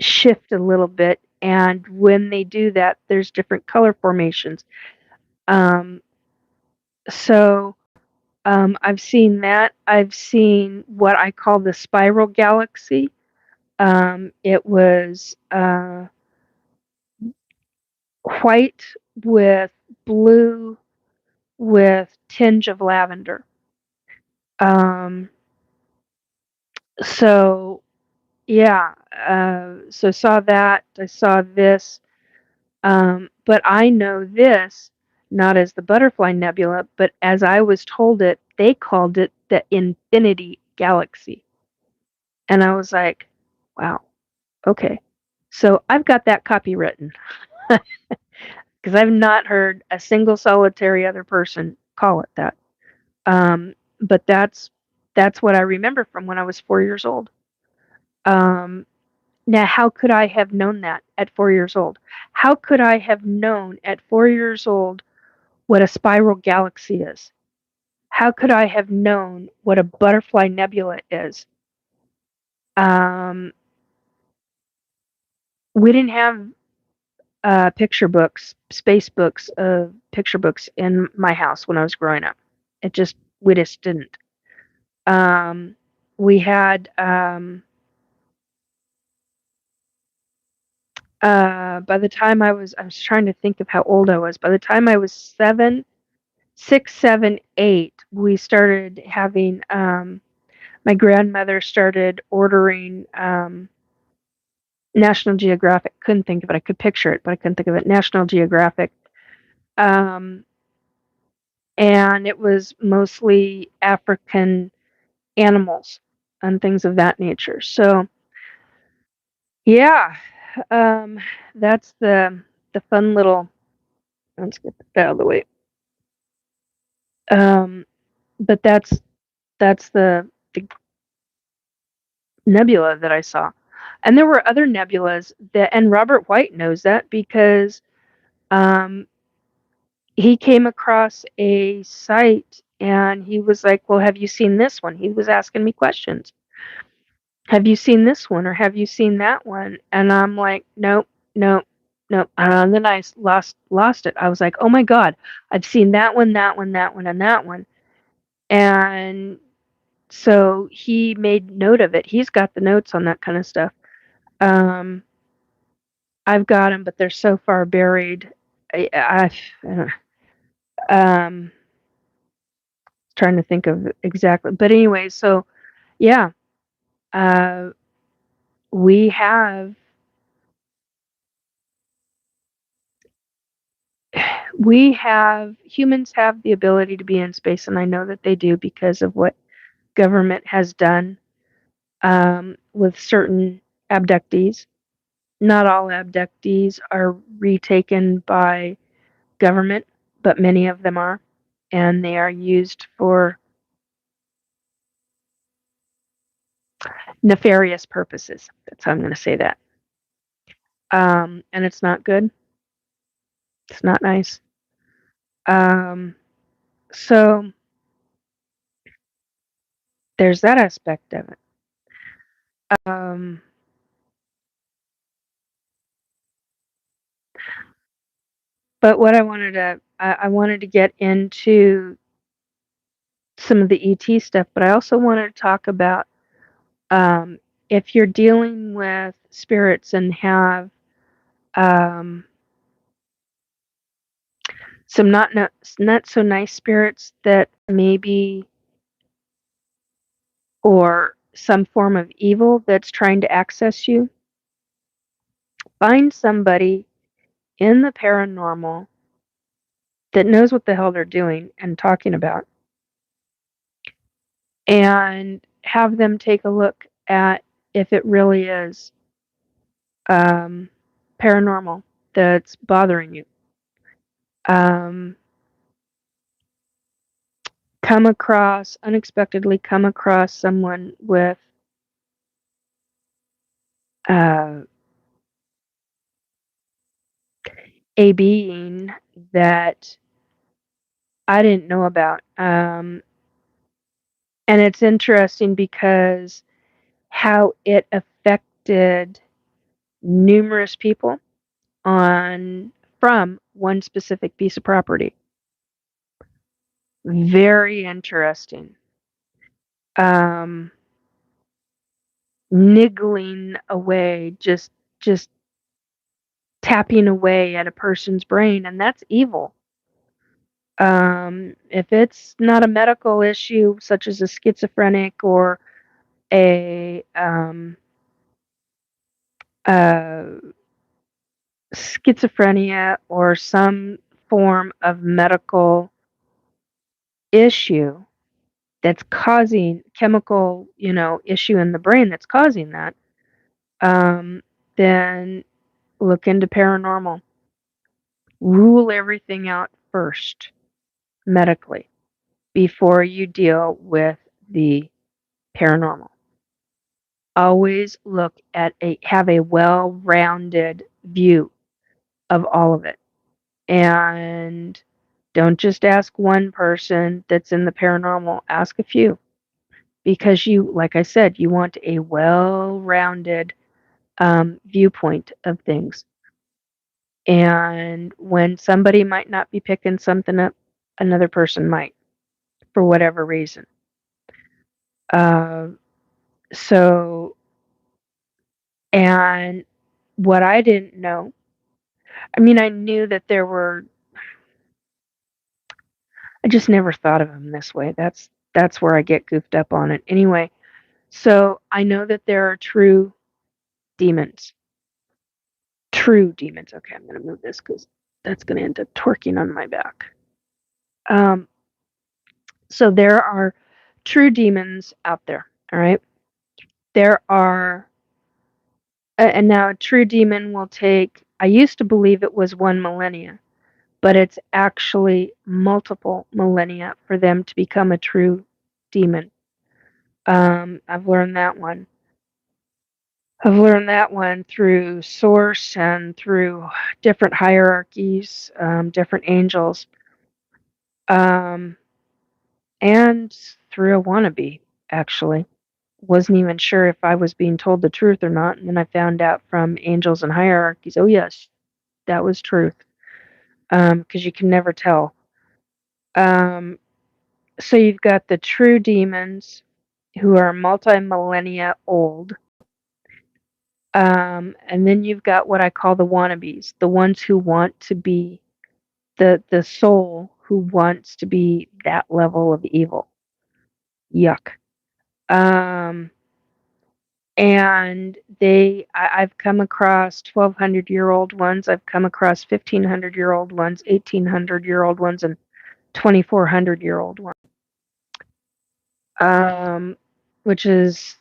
shift a little bit, and when they do that, there's different color formations. Um, so I've seen that. I've seen what I call the spiral galaxy. It was white with blue with tinge of lavender. Um, so yeah, so saw that. I saw this. But I know this not as the Butterfly Nebula, but as I was told it, they called it the Infinity Galaxy. And I was like, wow, okay. So I've got that copywritten because I've not heard a single solitary other person call it that. But that's what I remember from when I was 4 years old. Um, Now, how could I have known that at 4 years old? How could I have known at 4 years old what a spiral galaxy is? How could I have known what a butterfly nebula is? Um, we didn't have picture books, space books, picture books in my house when I was growing up. We just didn't. Um, we had By the time I was trying to think of how old I was. By the time I was 7, 6, 7, 8, we started having, my grandmother started ordering, National Geographic. Couldn't think of it. I could picture it, but I couldn't think of it. National Geographic. Um, and it was mostly African animals and things of that nature. So, yeah, um, that's the fun little. Let's get that out of the way. Um, but that's the nebula that I saw, and there were other nebulas that, and Robert White knows that because um, he came across a site and he was like, "Well, have you seen this one?" He was asking me questions. Have you seen this one or have you seen that one? And I'm like, nope, nope, nope. And then I lost it. I was like, oh my god, I've seen that one, that one, that one, and that one. And so he made note of it. He's got the notes on that kind of stuff. Um, I've got them, but they're so far buried. Um, trying to think of exactly. But anyway, so yeah, uh, we have humans have the ability to be in space, and I know that they do because of what government has done with certain abductees. Not all abductees are retaken by government, but many of them are, and they are used for nefarious purposes. That's how I'm going to say that. And it's not good. It's not nice. Um, so there's that aspect of it. Um, but what I wanted to get into some of the ET stuff, but I also wanted to talk about um, if you're dealing with spirits and have um, some not so nice spirits that maybe, or some form of evil that's trying to access you, find somebody in the paranormal that knows what the hell they're doing and talking about, and have them take a look at if it really is um, paranormal that's bothering you. Um, Unexpectedly come across someone with uh, a being that I didn't know about. And it's interesting because how it affected numerous people on from one specific piece of property. Very interesting. Um, Niggling away, just tapping away at a person's brain, and that's evil. If it's not a medical issue, such as a schizophrenic or a uh, schizophrenia or some form of medical issue that's causing chemical, issue in the brain that's causing that, um, then look into paranormal. Rule everything out first medically before you deal with the paranormal. Always have a well-rounded view of all of it. And don't just ask one person that's in the paranormal, ask a few. Because like I said, you want a well-rounded viewpoint of things. And when somebody might not be picking something up, another person might, for whatever reason. Uh, so, and what I didn't know, I mean, I knew that there were, I just never thought of them this way. That's where I get goofed up on it. Anyway, so I know that there are true demons. True demons. Okay, I'm going to move this because that's going to end up torquing on my back. Um, so there are true demons out there. All right. There are, and now a true demon will take, I used to believe it was 1 millennia, but it's actually multiple millennia for them to become a true demon. I've learned that one. I've learned that one through source and through different hierarchies, different angels, um, and through a wannabe, actually. Wasn't even sure if I was being told the truth or not, and then I found out from angels and hierarchies, oh yes, that was truth, because you can never tell. Um, so you've got the true demons who are multi-millennia old, and then you've got what I call the wannabes, the ones who want to be the soul who wants to be that level of evil. Yuck. Um, and I've come across 1200-year-old ones. I've come across 1500-year-old ones, 1800-year-old ones, and 2400-year-old ones. Which is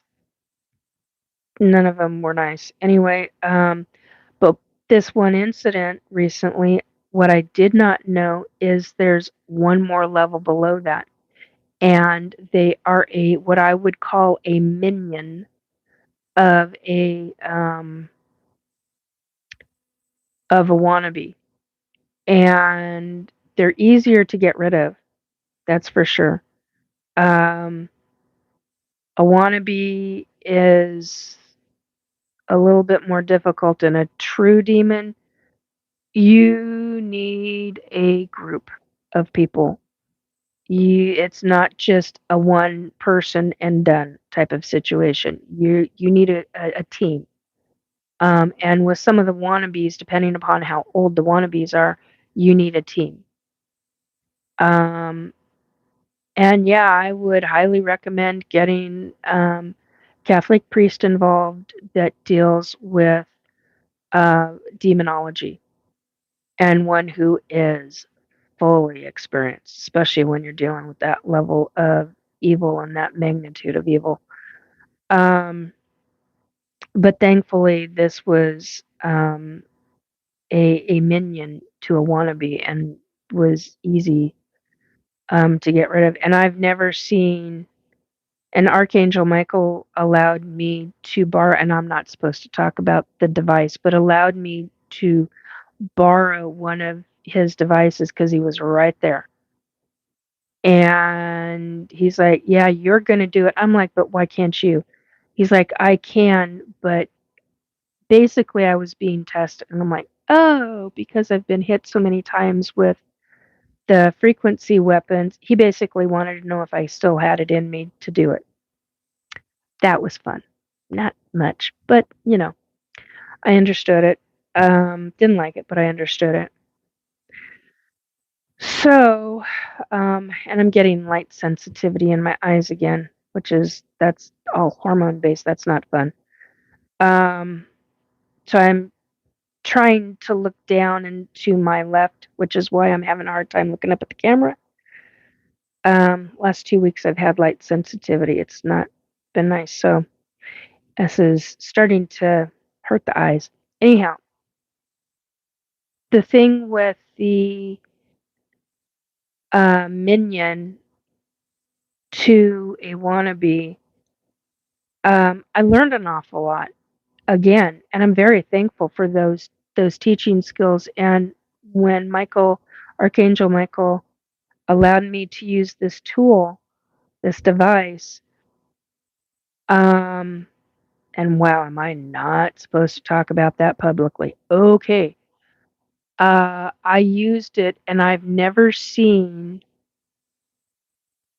none of them were nice. Anyway, but this one incident recently, what I did not know is there's one more level below that. And they are what I would call a minion of a wannabe. And they're easier to get rid of, that's for sure. A wannabe is a little bit more difficult than a true demon. You need a group of people. It's not just a one person and done type of situation. You need a team. And with some of the wannabes, depending upon how old the wannabes are, you need a team. And yeah, I would highly recommend getting Catholic priest involved that deals with demonology, and one who is fully experienced, especially when you're dealing with that level of evil and that magnitude of evil. But thankfully, this was a minion to a wannabe and was easy to get rid of. And I've never seen an Archangel Michael allowed me to borrow, and I'm not supposed to talk about the device, but allowed me to borrow one of his devices because he was right there. And he's like, yeah, you're going to do it. I'm like, but why can't you? He's like, I can, but basically I was being tested. And I'm like, oh, because I've been hit so many times with the frequency weapons. He basically wanted to know if I still had it in me to do it. That was fun. Not much, but I understood it. Didn't like it, but I understood it. So, and I'm getting light sensitivity in my eyes again, that's all hormone based. That's not fun. So I'm trying to look down and to my left, which is why I'm having a hard time looking up at the camera. Last 2 weeks I've had light sensitivity. It's not been nice. So this is starting to hurt the eyes. Anyhow, the thing with the minion to a wannabe, I learned an awful lot again, and I'm very thankful for those teaching skills. And when Archangel Michael, allowed me to use this tool, this device, and wow, am I not supposed to talk about that publicly? Okay. I used it, and I've never seen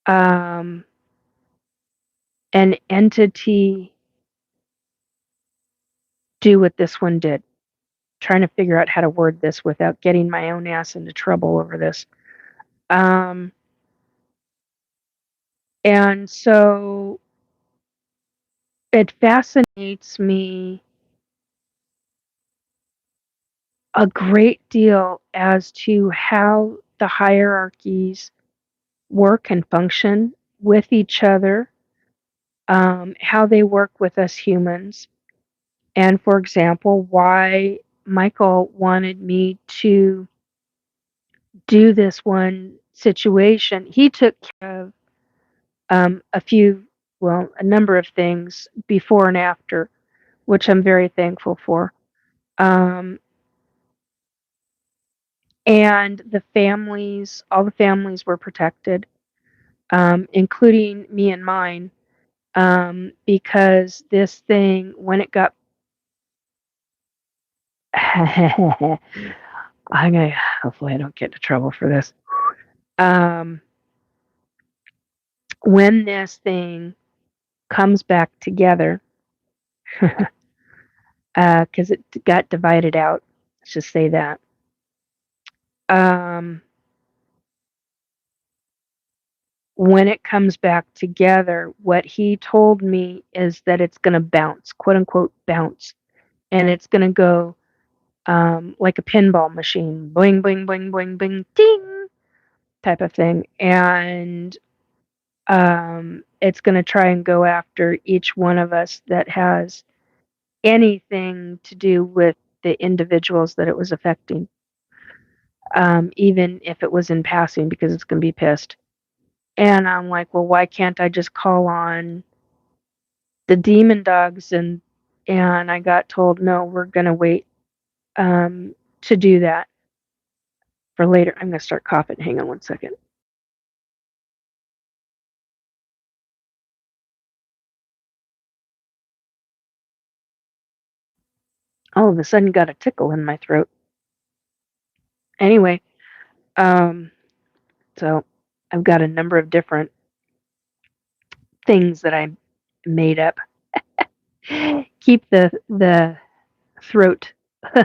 an entity do what this one did. trying to figure out how to word this without getting my own ass into trouble over this. Um, and so it fascinates me a great deal as to how the hierarchies work and function with each other, how they work with us humans, and for example, why Michael wanted me to do this one situation. He took care of a number of things before and after, which I'm very thankful for. Um, and all the families were protected, including me and mine, because this thing, when it got, I'm gonna, hopefully I don't get into trouble for this. Um, when this thing comes back together, because it got divided out, let's just say that. Um, when it comes back together, what he told me is that it's going to bounce, quote unquote, bounce, and it's going to go like a pinball machine, boing, boing, boing, boing, boing, ding, type of thing. And it's going to try and go after each one of us that has anything to do with the individuals that it was affecting, even if it was in passing, because it's going to be pissed. And I'm like, well, why can't I just call on the demon dogs? And I got told, no, we're going to wait to do that for later. I'm going to start coughing. Hang on one second. All of a sudden got a tickle in my throat. Anyway, so I've got a number of different things that I made up. Keep the throat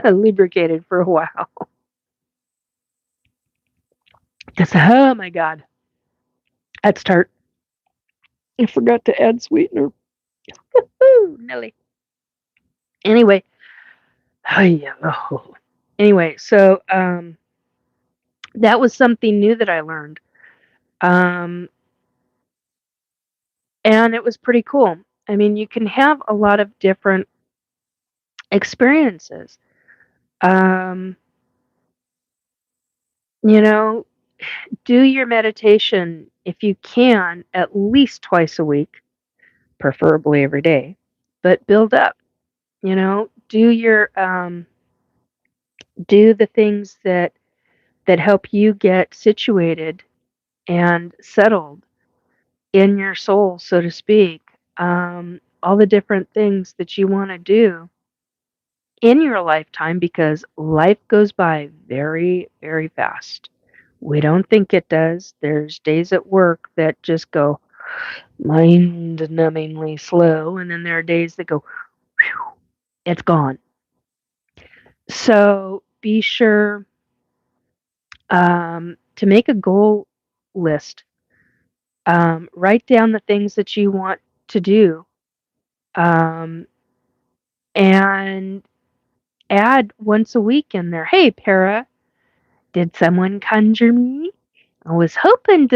lubricated for a while. Because, oh my God, at start, I forgot to add sweetener. Woo, Nelly. Anyway, anyway, so that was something new that I learned. Um, and it was pretty cool. I mean, you can have a lot of different experiences. Um, you know, do your meditation if you can at least twice a week, preferably every day, but build up. Do the things that help you get situated and settled in your soul, so to speak. All the different things that you want to do in your lifetime, because life goes by very, very fast. We don't think it does. There's days at work that just go mind-numbingly slow, and then there are days that go, whew, it's gone. So be sure to make a goal list. Write down the things that you want to do, um, and add once a week in there. Hey, Para, did someone conjure me? I was hoping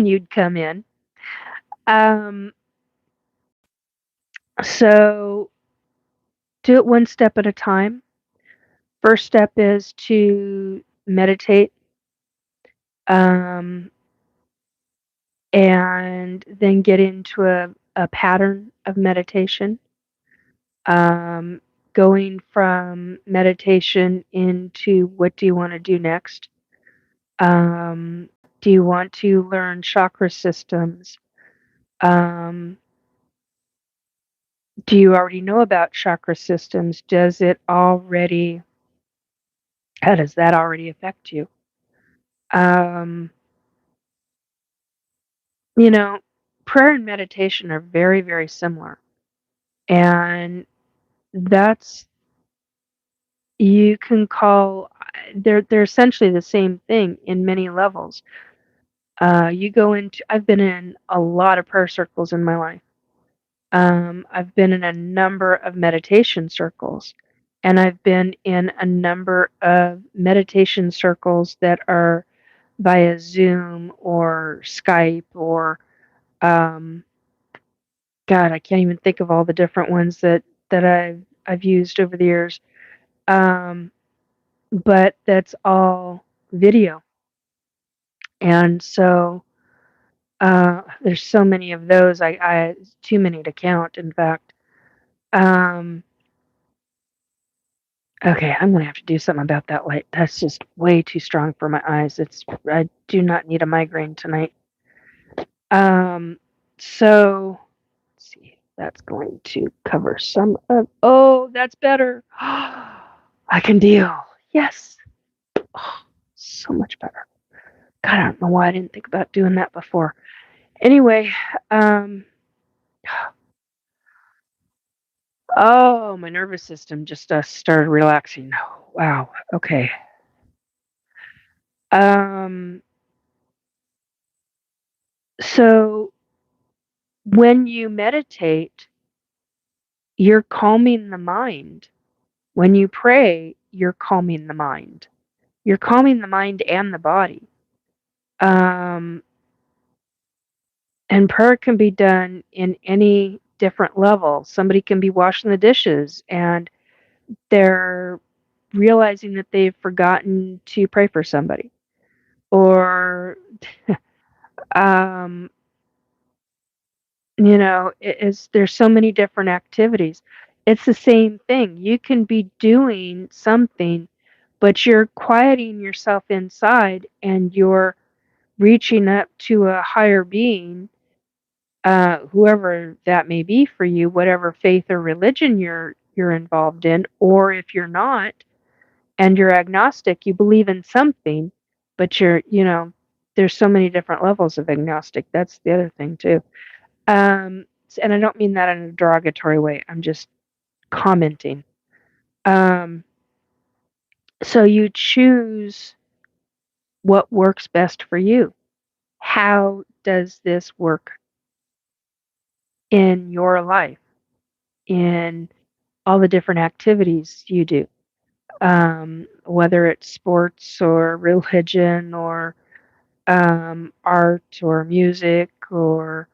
you'd come in. Um, so do it one step at a time. First step is to meditate, um, and then get into a pattern of meditation. Um, Going from meditation into what do you want to do next? Um, do you want to learn chakra systems? Um, do you already know about chakra systems? How does that already affect you? Um, you know, prayer and meditation are very, very similar. And that's You can call they're essentially the same thing in many levels. You go into I've been in a lot of prayer circles in my life. I've been in a number of meditation circles, and I've been in a number of meditation circles that are via Zoom or Skype or um, God, I can't even think of all the different ones that I've used over the years. Um, but that's all video, and so there's so many of those. I too many to count. In fact, um, okay, I'm gonna have to do something about that light. That's just way too strong for my eyes. I do not need a migraine tonight. Um, so let's see. That's going to cover some of. Oh, that's better. I can deal. Yes. Oh, so much better. God, I don't know why I didn't think about doing that before. Anyway, um, oh, my nervous system just started relaxing. Wow. Okay. Um, so when you meditate, you're calming the mind. When you pray, you're calming the mind. You're calming the mind and the body. Um, and prayer can be done in any different level. Somebody can be washing the dishes and they're realizing that they've forgotten to pray for somebody. Or, um, there's so many different activities. It's the same thing. You can be doing something, but you're quieting yourself inside and you're reaching up to a higher being, whoever that may be for you, whatever faith or religion you're involved in, or if you're not and you're agnostic, you believe in something, but there's so many different levels of agnostic. That's the other thing too. And I don't mean that in a derogatory way. I'm just commenting. Um, so you choose what works best for you. How does this work in your life, in all the different activities you do? Whether it's sports or religion or art or music or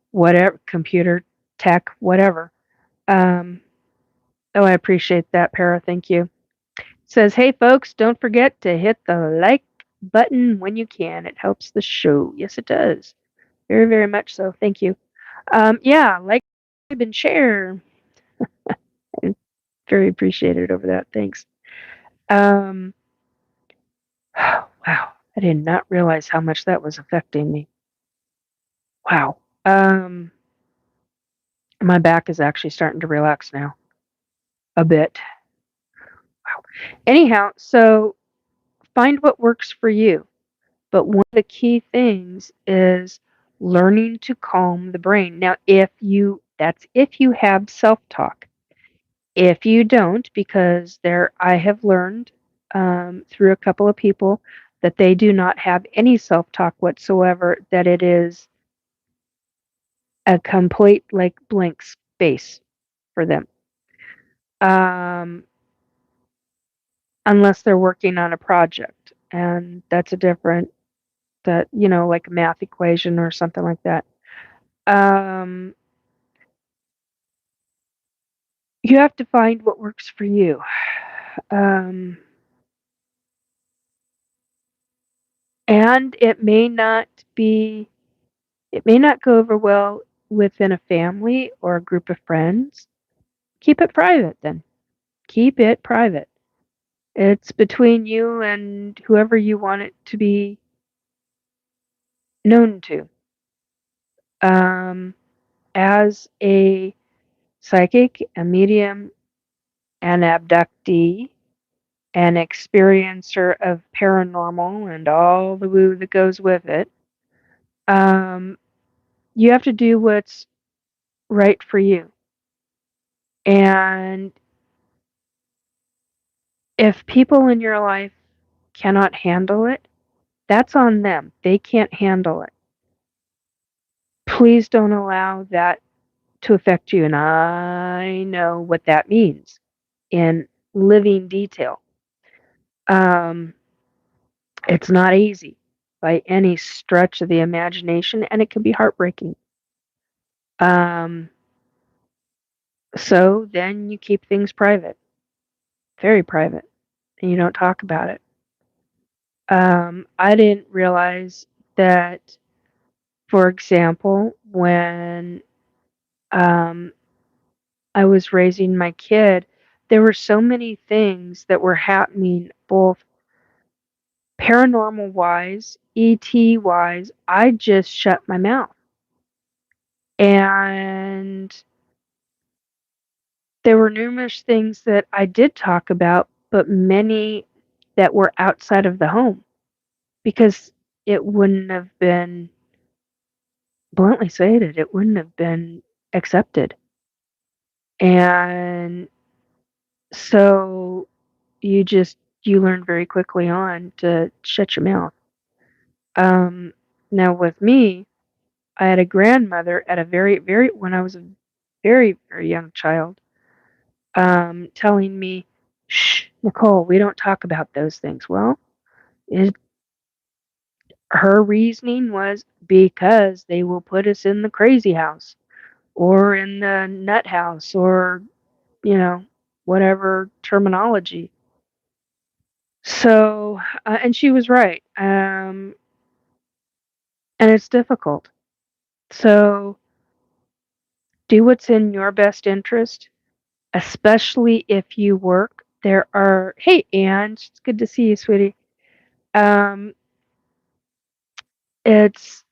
whatever, computer tech, whatever. Um, oh, I appreciate that, Para. Thank you. Says, hey, folks, don't forget to hit the like button when you can. It helps the show. Yes, it does. Very, very much so. Thank you. Yeah, like and share. I'm very appreciated over that. Thanks. Um, wow. I did not realize how much that was affecting me. Wow. My back is actually starting to relax now a bit. Wow. Anyhow, so find what works for you. But one of the key things is learning to calm the brain. Now, if you have self-talk. If you don't, because I have learned through a couple of people that they do not have any self-talk whatsoever, that it is a complete like blank space for them. Um, unless they're working on a project, and that's a different like a math equation or something like that. Um, you have to find what works for you. Um, and it may not go over well within a family or a group of friends. Keep it private then. Keep it private. It's between you and whoever you want it to be known to. Um, as a psychic, a medium, an abductee, an experiencer of paranormal and all the woo that goes with it, um, you have to do what's right for you. And If people in your life cannot handle it, that's on them. They can't handle it. Please don't allow that to affect you. And I know what that means in living detail. Um, it's not easy by any stretch of the imagination, and it can be heartbreaking. Um, so then you keep things private, very private, and you don't talk about it. I didn't realize that, for example, when um, I was raising my kid, there were so many things that were happening, both paranormal wise, ET wise. I just shut my mouth. And there were numerous things that I did talk about, but many that were outside of the home because it wouldn't have been, bluntly stated, it wouldn't have been accepted. And so you learn very quickly on to shut your mouth. Um, Now with me, I had a grandmother at a when I was a very young child, telling me, "Shh, Nicole, we don't talk about those things." Well, it, her reasoning was because they will put us in the crazy house or in the nut house or, you know, whatever terminology. So, and she was right. And it's difficult. So, do what's in your best interest, especially if you work. There are, hey, Anne, it's good to see you, sweetie. Um, it's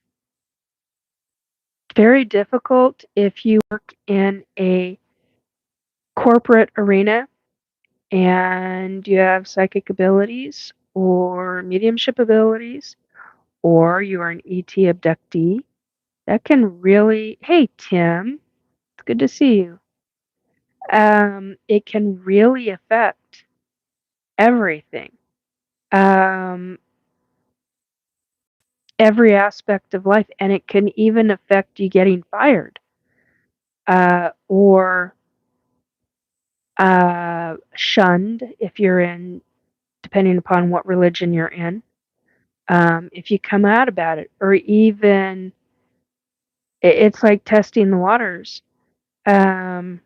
very difficult if you work in a corporate arena and you have psychic abilities or mediumship abilities, or you are an ET abductee. That can really, hey, Tim, it's good to see you. It can really affect everything, um, every aspect of life, and it can even affect you getting fired or shunned if you're in, depending upon what religion you're in. If you come out about it, or even it's like testing the waters. Um,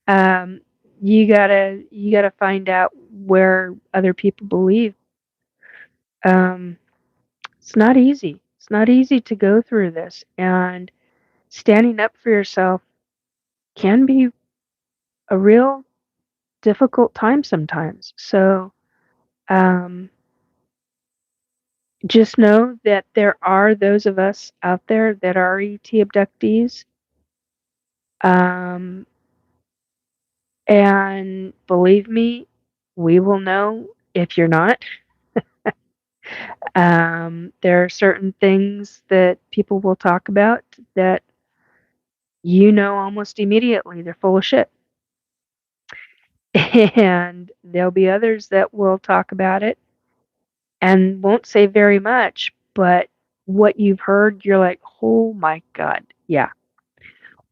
um, you gotta find out where other people believe. Um, it's not easy. It's not easy to go through this, and standing up for yourself can be a real difficult time sometimes. So um, just know that there are those of us out there that are ET abductees. Um, and believe me, we will know if you're not. There are certain things that people will talk about that you know almost immediately they're full of shit. And there'll be others that will talk about it and won't say very much, but what you've heard, you're like, oh my God, yeah.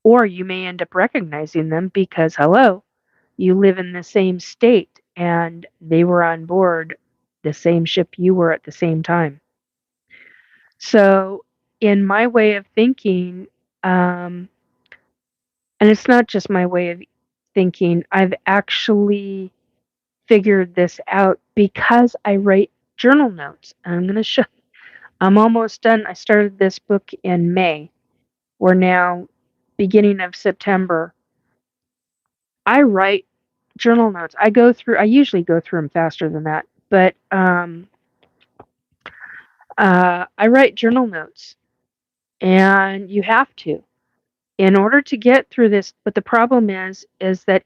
Or you may end up recognizing them because, hello, you live in the same state and they were on board the same ship you were at the same time. So, in my way of thinking, um, and it's not just my way of thinking, I've actually figured this out because I write journal notes. And I'm going to show, I'm almost done. I started this book in May. We're now beginning of September. I write journal notes. I usually go through them faster than that, but I write journal notes, and you have to in order to get through this. But the problem is that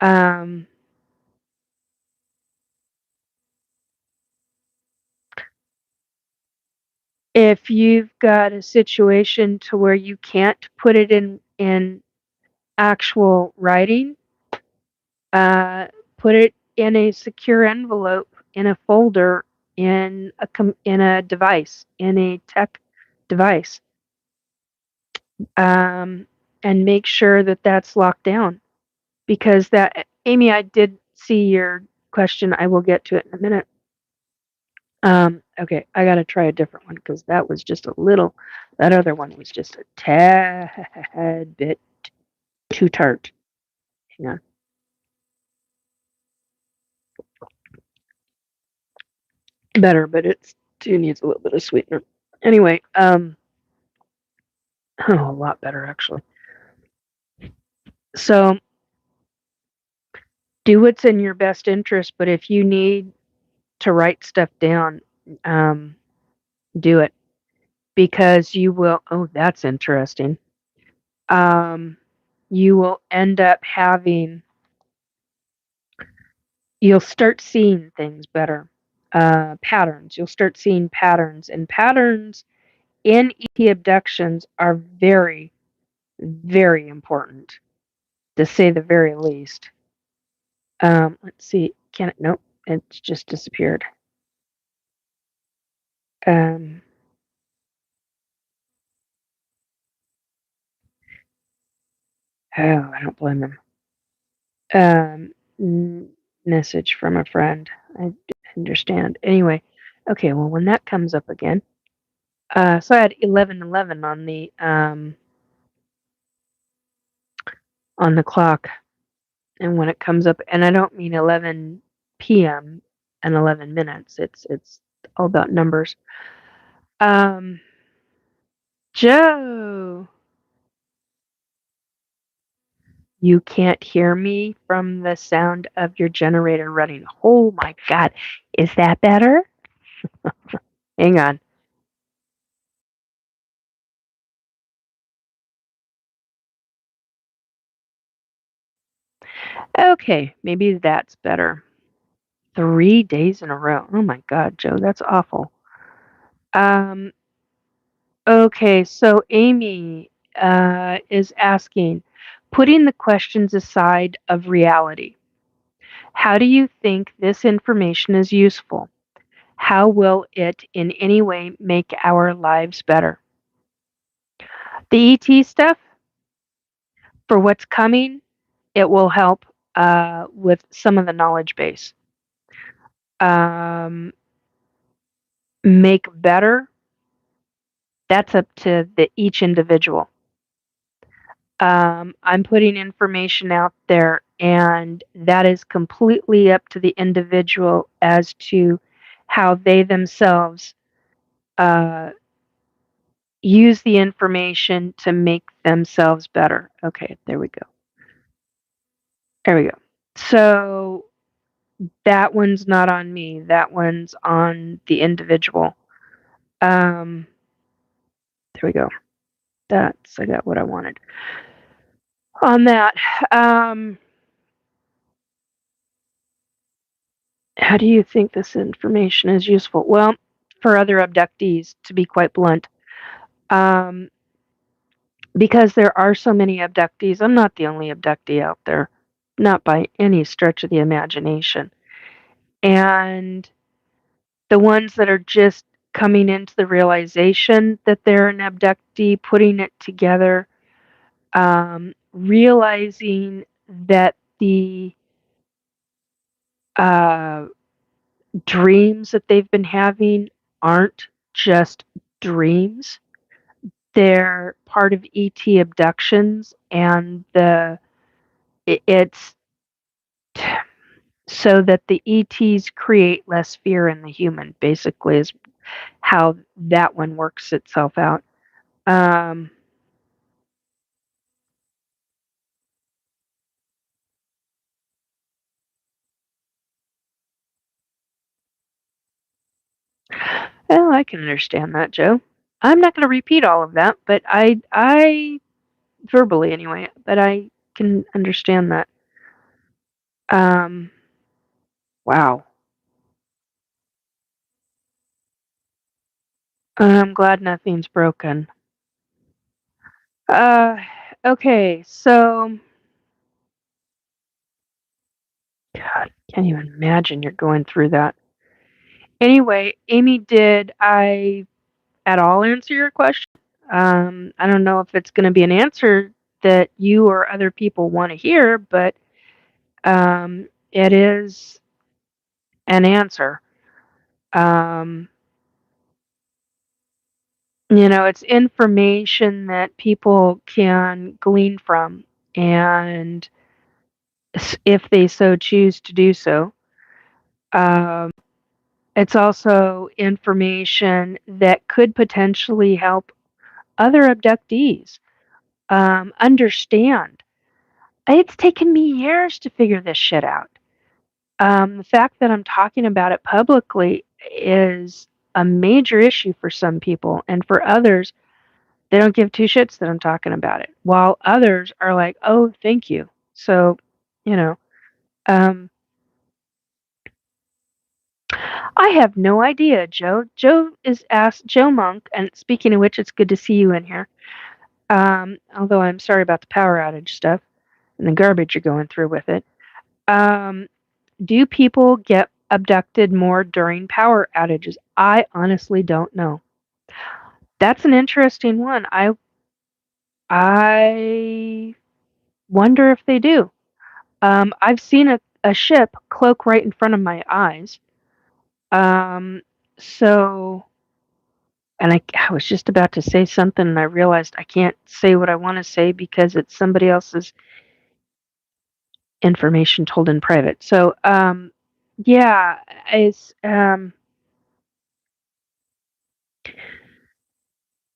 um, if you've got a situation to where you can't put it in actual writing, Uh, put it in a secure envelope in a folder in a device, in a tech device, um, and make sure that that's locked down. Because that, Amy, I did see your question. I will get to it in a minute. Okay, I gotta try a different one because that was just a little. That other one was just a tad bit too tart. Hang on. Better, but it too needs a little bit of sweetener. Anyway, oh, a lot better actually. So do what's in your best interest, but if you need to write stuff down, um, do it because you will. Oh, that's interesting. Um, you will end up having. You'll start seeing things better. Patterns. You'll start seeing patterns, and patterns in ET abductions are very, very important, to say the very least. Let's see. Can it? Nope. It's just disappeared. Um, oh, I don't blame him. Message from a friend. I understand. Anyway, okay. Well, when that comes up again, so I had 11:11 on the clock, and when it comes up, and I don't mean 11 p.m. and 11 minutes. It's all about numbers. Um, Joe, you can't hear me from the sound of your generator running. Oh my God, is that better? Hang on. Okay, maybe that's better. 3 days in a row. Oh my God, Joe, that's awful. Um, okay, so Amy is asking, putting the questions aside of reality, how do you think this information is useful? How will it in any way make our lives better? The ET stuff, for what's coming, it will help with some of the knowledge base. Um, make better, that's up to each individual. I'm putting information out there, and that is completely up to the individual as to how they themselves uh, use the information to make themselves better. Okay, there we go. There we go. So that one's not on me. That one's on the individual. Um, there we go. I got what I wanted on that. Um, how do you think this information is useful? Well, for other abductees, to be quite blunt, um, because there are so many abductees. I'm not the only abductee out there, not by any stretch of the imagination. And the ones that are just coming into the realization that they're an abductee, putting it together, realizing that the uh, dreams that they've been having aren't just dreams. They're part of ET abductions, and it's so that the ETs create less fear in the human. Basically, is how that one works itself out. Um, well, I can understand that, Joe. I'm not going to repeat all of that, but I verbally anyway, but I can understand that. Um, wow. I'm glad nothing's broken. Uh, okay, so God, can't even imagine you're going through that. Anyway, Amy, did I at all answer your question? I don't know if it's going to be an answer that you or other people want to hear, but it is an answer. Um, it's information that people can glean from, and if they so choose to do so. Um, it's also information that could potentially help other abductees understand. It's taken me years to figure this shit out. The fact that I'm talking about it publicly is a major issue for some people, and for others, they don't give two shits that I'm talking about it, while others are like, "Oh, thank you." So, you know, um, I have no idea, Joe. Joe is asked Joe Monk, and speaking of which, it's good to see you in here. Although I'm sorry about the power outage stuff and the garbage you're going through with it. Um, do people get abducted more during power outages? I honestly don't know. That's an interesting one. I wonder if they do. I've seen a ship cloak right in front of my eyes. Um, so, and I was just about to say something and I realized I can't say what I want to say because it's somebody else's information told in private. So, yeah, it's,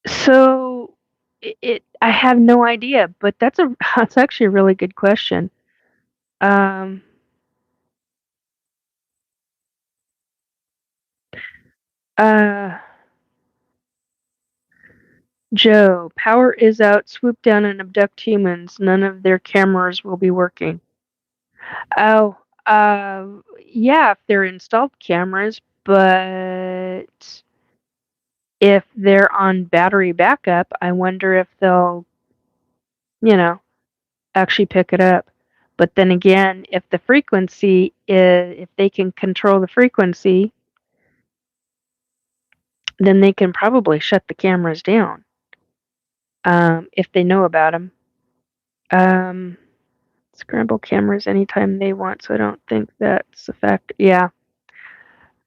so I have no idea, but that's actually a really good question. Um, uh, Joe, power is out, swoop down and abduct humans. None of their cameras will be working. Oh, uh, yeah, if they're installed cameras, but if they're on battery backup, I wonder if they'll, you know, actually pick it up. But then again, if the frequency is, if they can control the frequency, then they can probably shut the cameras down if they know about them. Um, scramble cameras anytime they want, so I don't think that's a factor. Yeah.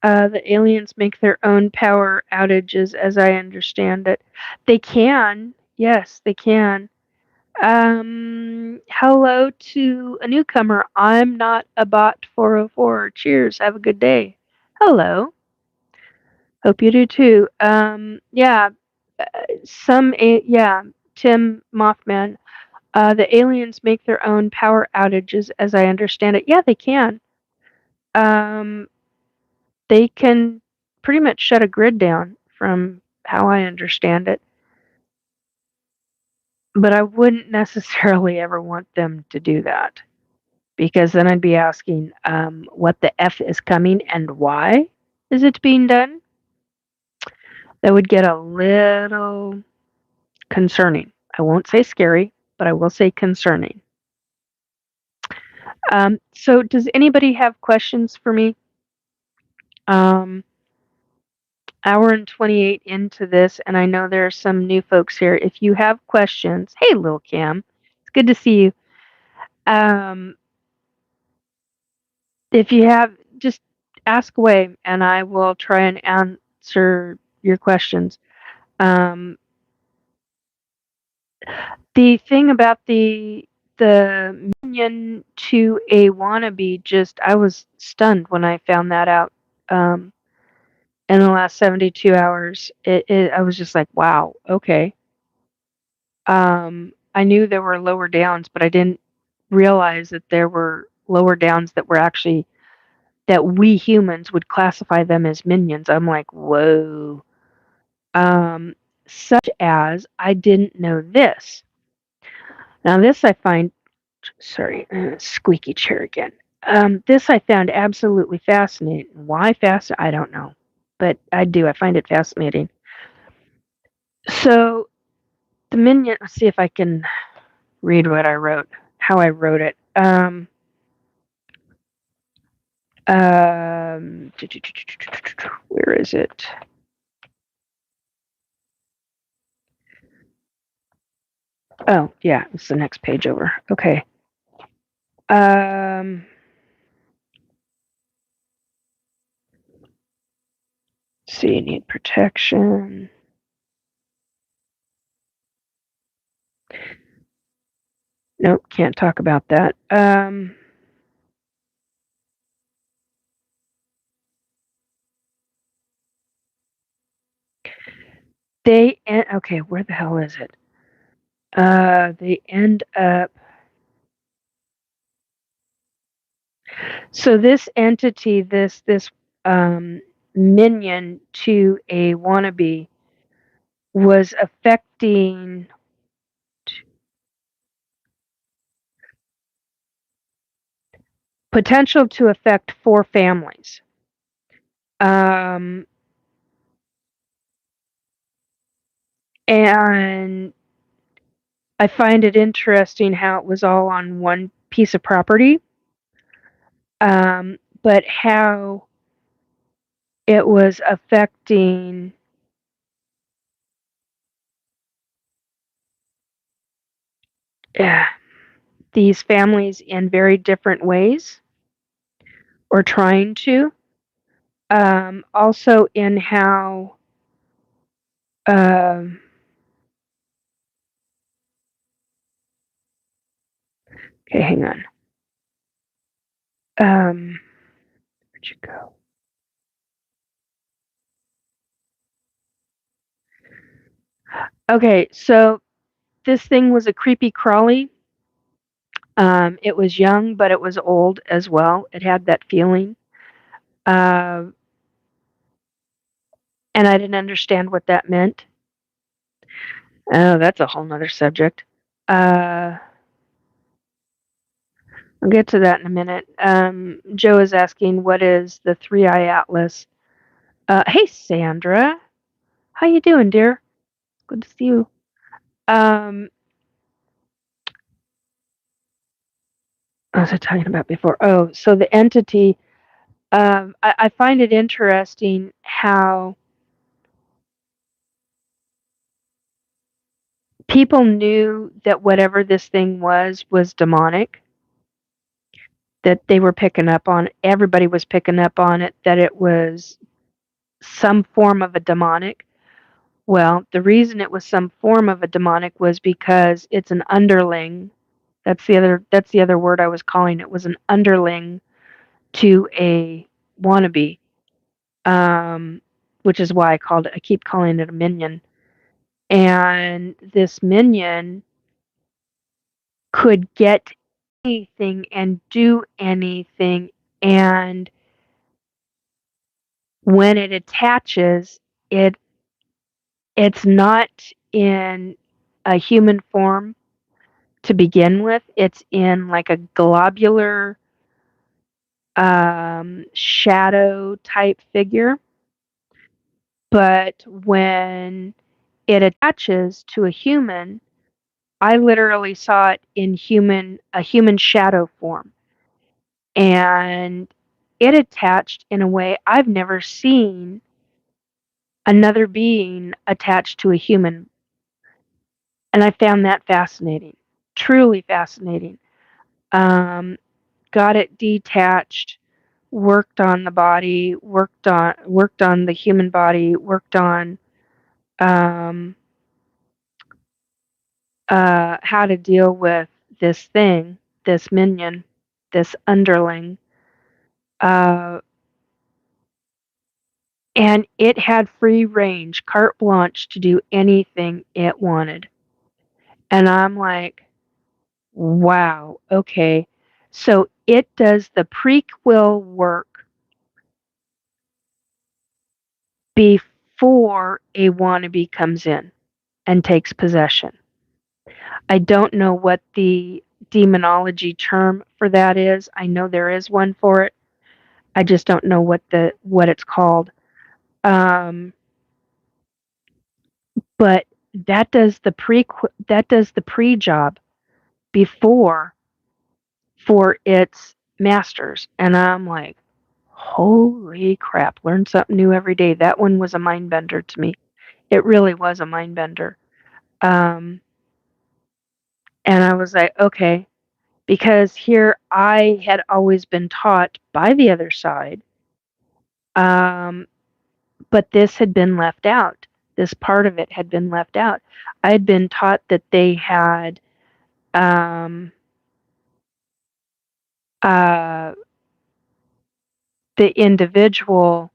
The aliens make their own power outages, as I understand it. They can. Yes, they can. Hello to a newcomer. I'm not a bot 404. Cheers. Have a good day. Hello. Hope you do too. Yeah, yeah, Tim Mothman. The aliens make their own power outages, as I understand it. Yeah, they can. Um, they can pretty much shut a grid down, from how I understand it. But I wouldn't necessarily ever want them to do that, because then I'd be asking, what the F is coming and why is it being done? That would get a little concerning. I won't say scary, but I will say concerning. So does anybody have questions for me? Um, hour and 28 into this, and I know there are some new folks here. If you have questions, hey, Lil Cam, it's good to see you. Um, if you have, just ask away, and I will try and answer your questions. Um, the thing about the minion to a wannabe, just I was stunned when I found that out. Um, in the last 72 hours, I was just like, wow, okay. I knew there were lower downs, but I didn't realize that there were lower downs that were actually, that we humans would classify them as minions. I'm like, whoa. Such as, I didn't know this. Now, this I find, sorry, squeaky chair again. This I found absolutely fascinating. Why fascinating? I don't know, but I do. I find it fascinating. So, the minion, let's see if I can read what I wrote, how I wrote it. Where is it? Oh, yeah, it's the next page over. Okay. See, you need protection. Nope, can't talk about that. Okay, where the hell is it? They end up. So this entity, this minion to a wannabe, was affecting potential to affect 4 families. And I find it interesting how it was all on one piece of property, but how it was affecting these families in very different ways, or trying to. Also, in how okay, hang on. Where'd you go? Okay, so this thing was a creepy crawly. It was young, but it was old as well. It had that feeling. And I didn't understand what that meant. Oh, that's a whole nother subject. I'll get to that in a minute. Joe is asking, what is the 3-eye atlas? Hey, Sandra. How you doing, dear? Good to see you. What was I talking about before? Oh, so the entity, I find it interesting how people knew that whatever this thing was demonic, that they were picking up on it. Everybody was picking up on it, that it was some form of a demonic. Well, the reason it was some form of a demonic was because it's an underling. That's the other word I was calling it, was an underling to a wannabe. Which is why I keep calling it a minion. And this minion could get anything and do anything, and when it attaches, it's not in a human form to begin with. It's in like a globular shadow type figure. But when it attaches to a human, I literally saw it in a human shadow form. And it attached in a way I've never seen another being attached to a human. And I found that fascinating, truly fascinating. Got it detached, worked on the body, worked on the human body, worked on how to deal with this thing, this minion, this underling. And it had free range, carte blanche to do anything it wanted. And I'm like, wow, okay. So it does the prequel work before a wannabe comes in and takes possession. I don't know what the demonology term for that is. I know there is one for it. I just don't know what it's called. But that does the pre job before for its masters, and I'm like, Holy crap, learn something new every day. That one was a mind bender to me. It really was a mind bender. Um, and I was like, okay, because here I had always been taught by the other side, um, but this had been left out. This part of it had been left out. I had been taught that they had um, uh, the individual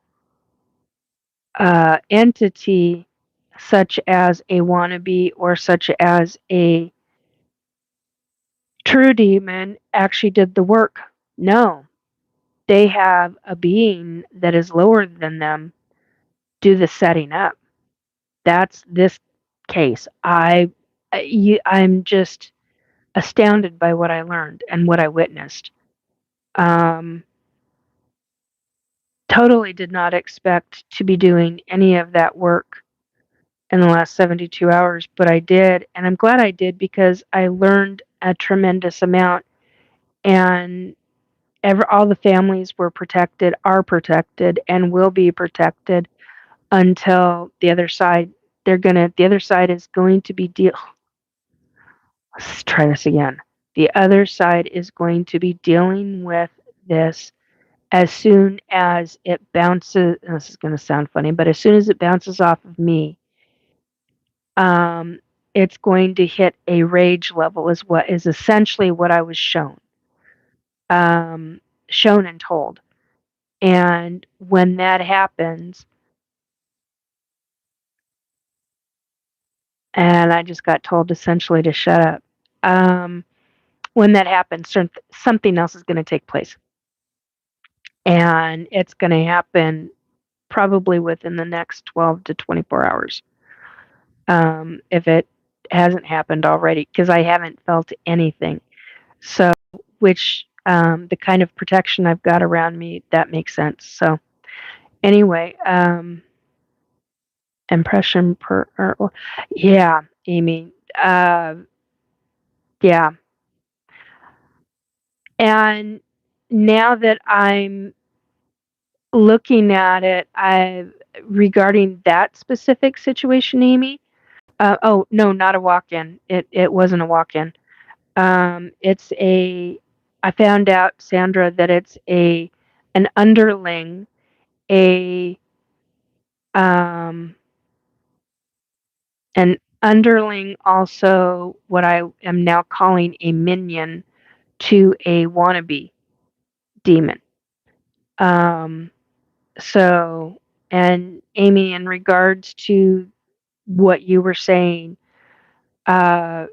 entity, such as a wannabe or such as a true demon, actually did the work. No, they have a being that is lower than them do the setting up. That's this case. I'm just astounded by what I learned and what I witnessed. Um, totally did not expect to be doing any of that work in the last 72 hours, but I did. And I'm glad I did because I learned a tremendous amount. And all the families were protected, are protected, and will be protected until the other side. The other side is going to be let's try this again. The other side is going to be dealing with this as soon as it bounces. This is going to sound funny, but as soon as it bounces off of me, um, it's going to hit a rage level, is what is essentially what I was um, shown and told. And when that happens, and I just got told essentially to shut up. When that happens, something else is going to take place. And it's going to happen probably within the next 12 to 24 hours. If it hasn't happened already, because I haven't felt anything. So, which the kind of protection I've got around me, that makes sense. So, anyway, impression yeah, Amy. Yeah. And now that I'm looking at it, regarding that specific situation, Amy. Oh no, not a walk-in. It wasn't a walk-in. It's a. I found out, Sandra, that it's an underling, a um, an underling, also what I am now calling a minion to a wannabe demon. Um, so, and Amy, in regards to what you were saying, uh,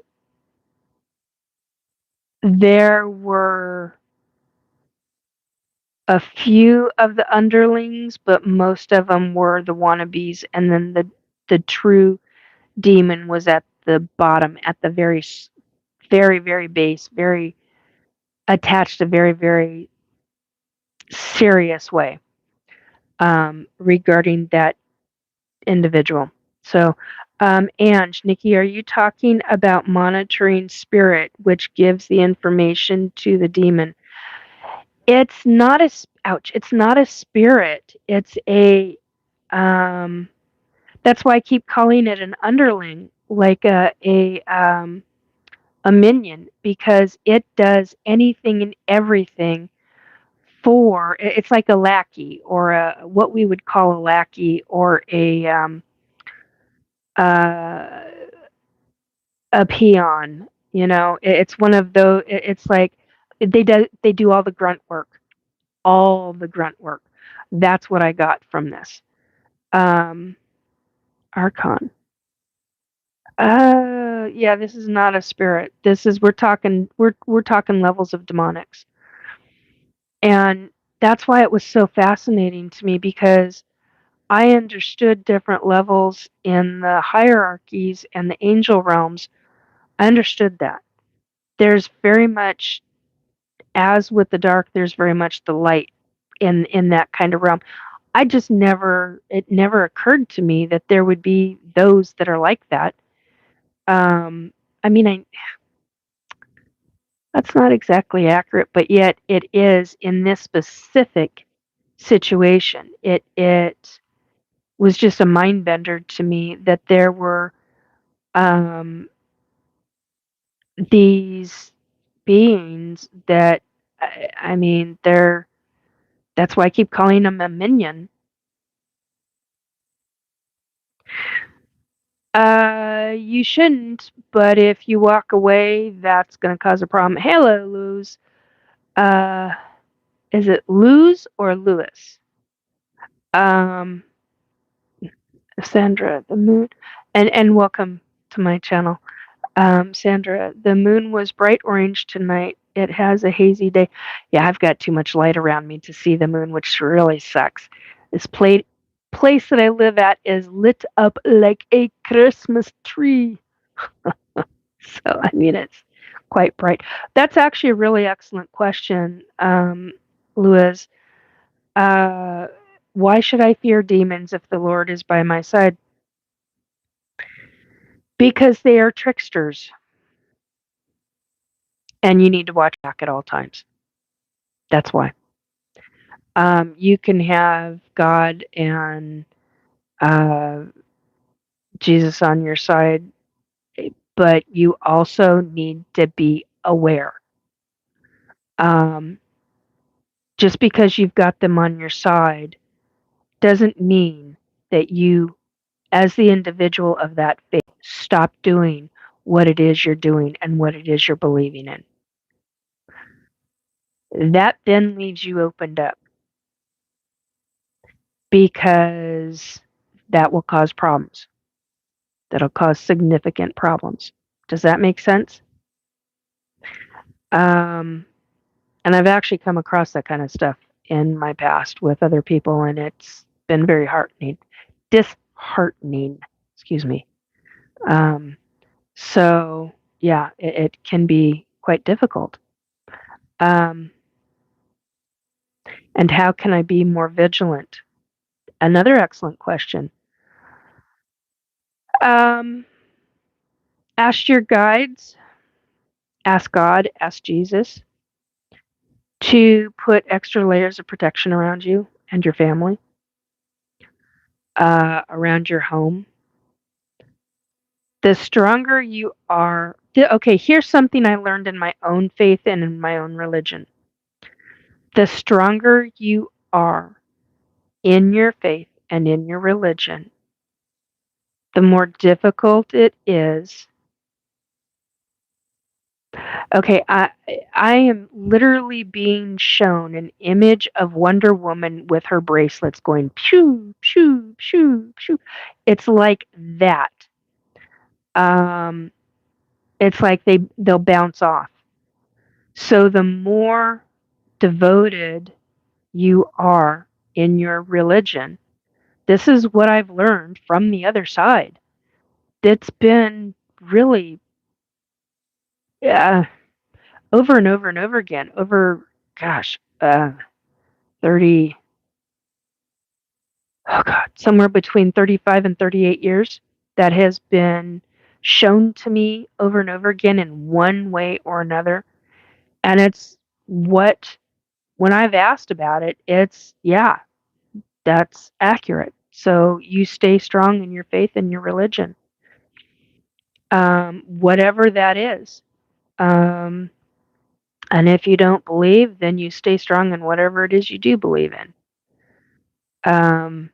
there were a few of the underlings, but most of them were the wannabes, and then the true demon was at the bottom, at the very, very, very base, very attached, a very, very serious way regarding that individual. So, Ange, Nikki, are you talking about monitoring spirit, which gives the information to the demon? It's not a ouch. It's not a spirit. It's um. That's why I keep calling it an underling, like a minion, because it does anything and everything for. It's like a lackey, or what we would call a lackey, or uh, a peon. You know, it's one of those. It's like they do all the grunt work, all the grunt work. That's what I got from this. Um, Archon. Yeah, this is not a spirit. This is we're talking levels of demonics. And that's why it was so fascinating to me, because I understood different levels in the hierarchies and the angel realms. I understood that. There's very much, as with the dark, there's very much the light in that kind of realm. It never occurred to me that there would be those that are like that. I mean, that's not exactly accurate, but yet it is in this specific situation. It was just a mind bender to me that there were um, these beings that I mean they're that's why I keep calling them a minion. You shouldn't, but if you walk away, that's going to cause a problem. Hello, Luz. Uh, is it Luz or Lewis? Um, Sandra, the moon, and welcome to my channel. Sandra, the moon was bright orange tonight. It has a hazy day. Yeah, I've got too much light around me to see the moon, which really sucks. This place that I live at is lit up like a Christmas tree. So, I mean, it's quite bright. That's actually a really excellent question, Louis. Uh, why should I fear demons if the Lord is by my side? Because they are tricksters, and you need to watch back at all times. That's why. You can have God and uh, Jesus on your side, but you also need to be aware. Um, just because you've got them on your side doesn't mean that you, as the individual of that faith, stop doing what it is you're doing and what it is you're believing in. That then leaves you opened up because that will cause problems. That'll cause significant problems. Does that make sense? Um, and I've actually come across that kind of stuff in my past with other people, and it's been very disheartening. Excuse me. Um, so yeah, it can be quite difficult. Um, and how can I be more vigilant? Another excellent question. Um, ask your guides, ask God, ask Jesus to put extra layers of protection around you and your family, around your home. The stronger you are, okay, here's something I learned in my own faith and in my own religion. The stronger you are in your faith and in your religion, the more difficult it is. Okay, I am literally being shown an image of Wonder Woman with her bracelets going pew pew pew pew. It's like that. Um, it's like they'll bounce off. So the more devoted you are in your religion, this is what I've learned from the other side. It's been really uh, over and over and over again, over, gosh, 30, oh God, somewhere between 35 and 38 years, that has been shown to me over and over again in one way or another. And it's what, when I've asked about it, it's, yeah, that's accurate. So you stay strong in your faith and your religion, whatever that is. Um, and if you don't believe, then you stay strong in whatever it is you do believe in. Um,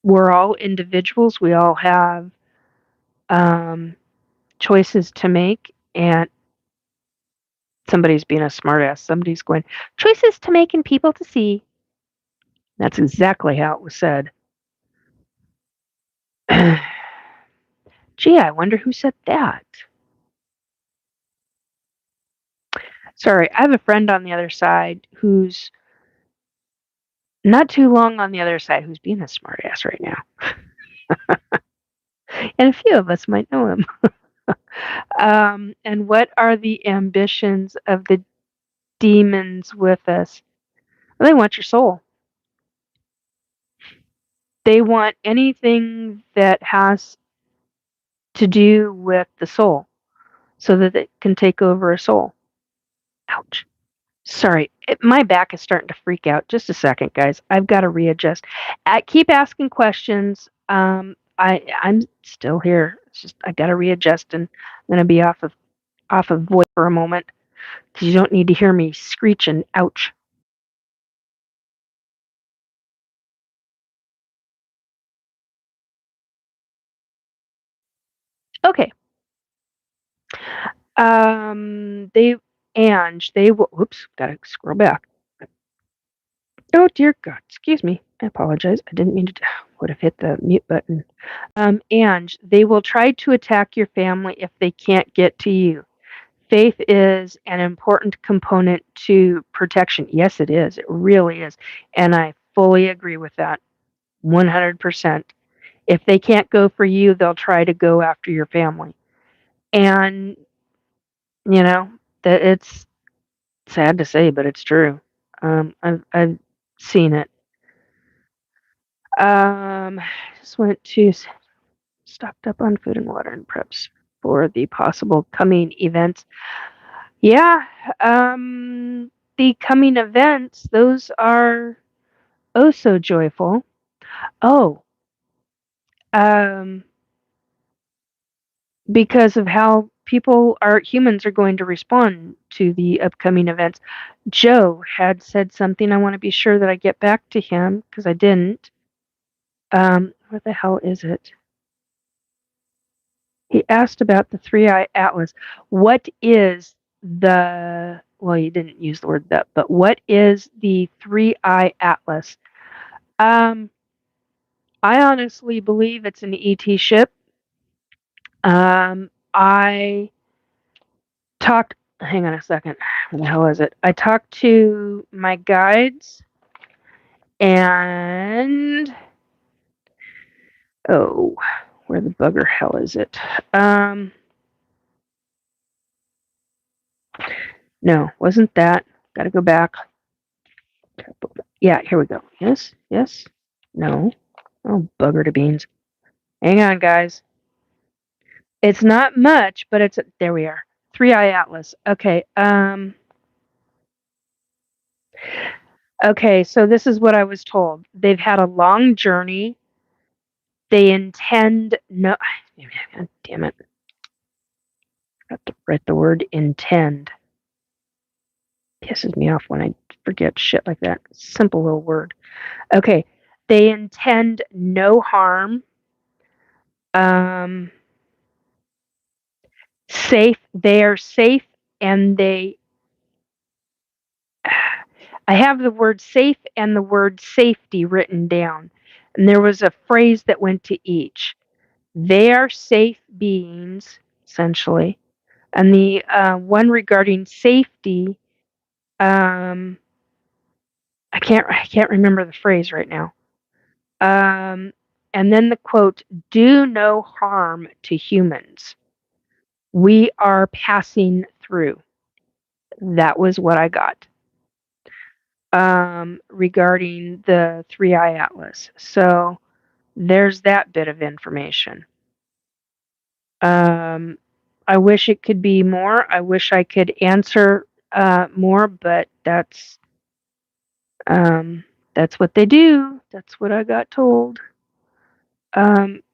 we're all individuals. We all have um, choices to make. And somebody's being a smartass. Somebody's going, choices to make and people to see. That's exactly how it was said. Gee, I wonder who said that. Sorry, I have a friend on the other side who's not too long on the other side who's being a smartass right now. And a few of us might know him. And what are the ambitions of the demons with us? Well, they want your soul. They want anything that has to do with the soul so that it can take over a soul. Ouch. Sorry, my back is starting to freak out. Just a second, guys. I've got to readjust. Keep asking questions. I'm still here. It's just I got to readjust, and I'm gonna be off of voice for a moment because you don't need to hear me screeching. Ouch. Okay. They they will. Whoops. Gotta scroll back. Oh dear God. Excuse me. I apologize. I didn't mean to. Would have hit the mute button. And they will try to attack your family if they can't get to you. Faith is an important component to protection. Yes, it is. It really is. And I fully agree with that. 100%. If they can't go for you, they'll try to go after your family. And, you know, that it's sad to say, but it's true. I've seen it. Just went to stocked up on food and water and preps for the possible coming events. Yeah, the coming events, those are oh so joyful. Oh, um, because of how humans are going to respond to the upcoming events. Joe had said something. I want to be sure that I get back to him because I didn't. What the hell is it? He asked about the three-eye atlas. What is well, you didn't use the word that, but what is the three-eye atlas? Um, I honestly believe it's an ET ship. I talked, hang on a second. What the hell is it? I talked to my guides and, oh, where the bugger hell is it? No, wasn't that. Gotta go back. Yeah, here we go. Yes, yes, no. Oh, bugger to beans. Hang on, guys. It's not much, but there we are. Three-eye atlas. Okay. Okay, so this is what I was told. They've had a long journey. They intend no God damn it. I have to write the word intend. Pisses me off when I forget shit like that. Simple little word. Okay. They intend no harm. Um Safe. They are safe and I have the word safe and the word safety written down. And there was a phrase that went to each. They are safe beings, essentially. And the one regarding safety, I can't remember the phrase right now. And then the quote, "Do no harm to humans. We are passing through." That was what I got regarding the three-eye atlas. So there's that bit of information. I wish it could be more. I wish I could answer more, but that's what they do. That's what I got told.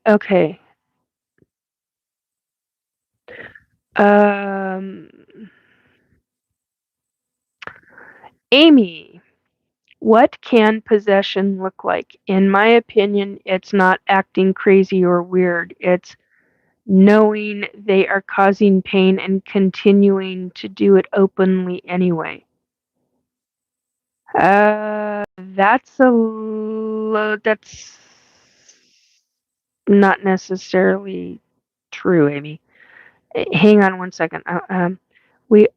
Okay. Um, Amy, what can possession look like? In my opinion, it's not acting crazy or weird. It's knowing they are causing pain and continuing to do it openly anyway. That's not necessarily true, Amy. Hang on one second. We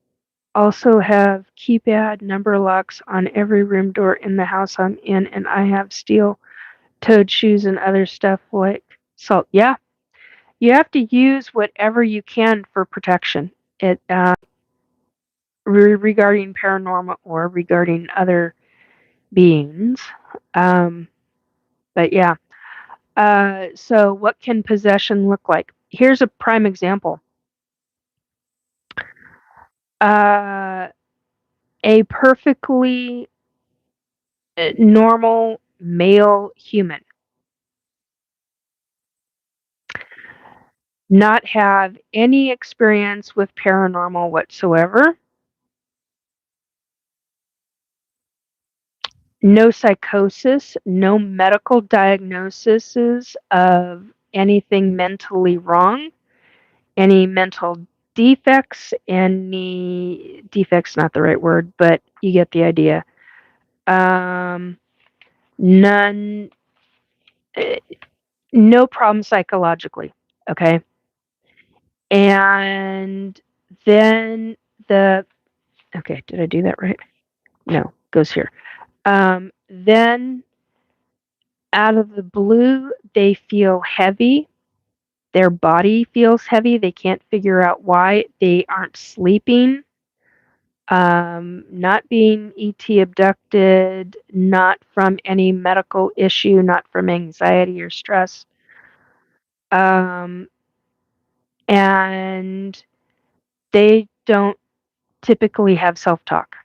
also have keypad number locks on every room door in the house I'm in, and I have steel-toed shoes and other stuff like salt. Yeah, you have to use whatever you can for protection. It regarding paranormal or regarding other beings. But yeah. So what can possession look like? Here's a prime example. Uh, a perfectly normal male human, not have any experience with paranormal whatsoever, no psychosis, no medical diagnoses of anything mentally wrong, any mental defects, any defects, not the right word, but you get the idea. None, eh, no problem psychologically. Okay. And then the, okay, did I do that right? No, goes here. Then out of the blue, they feel heavy. Their body feels heavy. They can't figure out why. They aren't sleeping. Not being ET abducted, not from any medical issue, not from anxiety or stress. Um, and they don't typically have self talk.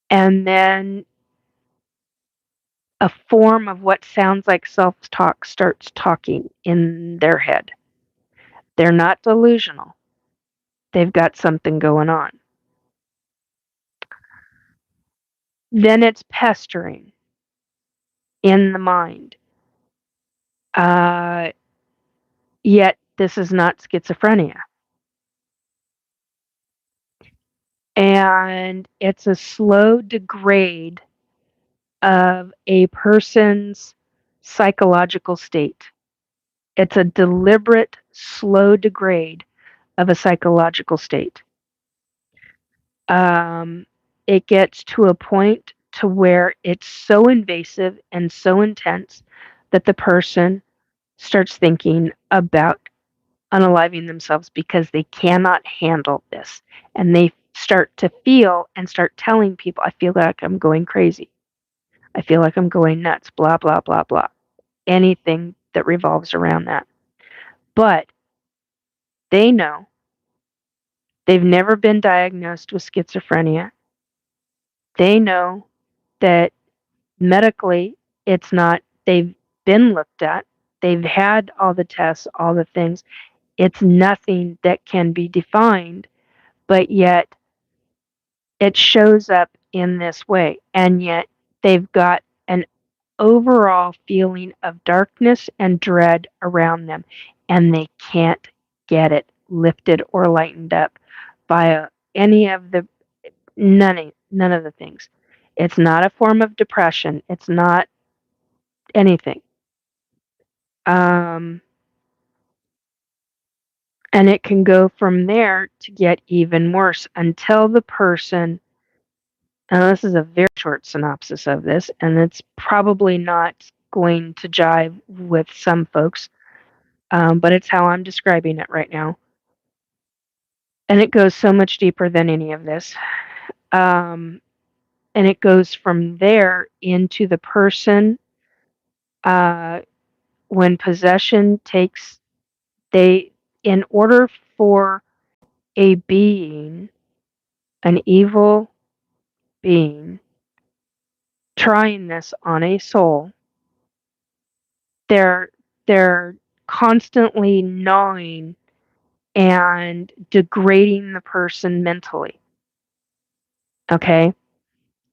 And then a form of what sounds like self talk starts talking in their head. They're not delusional, they've got something going on. Then it's pestering in the mind. Uh, Yet, this is not schizophrenia. And it's a slow degrade of a person's psychological state. It's a deliberate, slow degrade of a psychological state. Um, it gets to a point to where it's so invasive and so intense that the person starts thinking about unaliving themselves because they cannot handle this. And they start to feel and start telling people, I feel like I'm going crazy. I feel like I'm going nuts, blah, blah, blah, blah. Anything that revolves around that. But they know they've never been diagnosed with schizophrenia. They know that medically it's not, they've been looked at, they've had all the tests, all the things. It's nothing that can be defined, but yet it shows up in this way. And yet they've got an overall feeling of darkness and dread around them, and they can't get it lifted or lightened up by any of the none of the things. It's not a form of depression. It's not anything. Um, and it can go from there to get even worse until the person. Now, this is a very short synopsis of this, and it's probably not going to jive with some folks, but it's how I'm describing it right now. And it goes so much deeper than any of this. Um, and it goes from there into the person. Uh, when possession takes, in order for a being, an evil being, trying this on a soul, they're they're constantly gnawing and degrading the person mentally. Okay?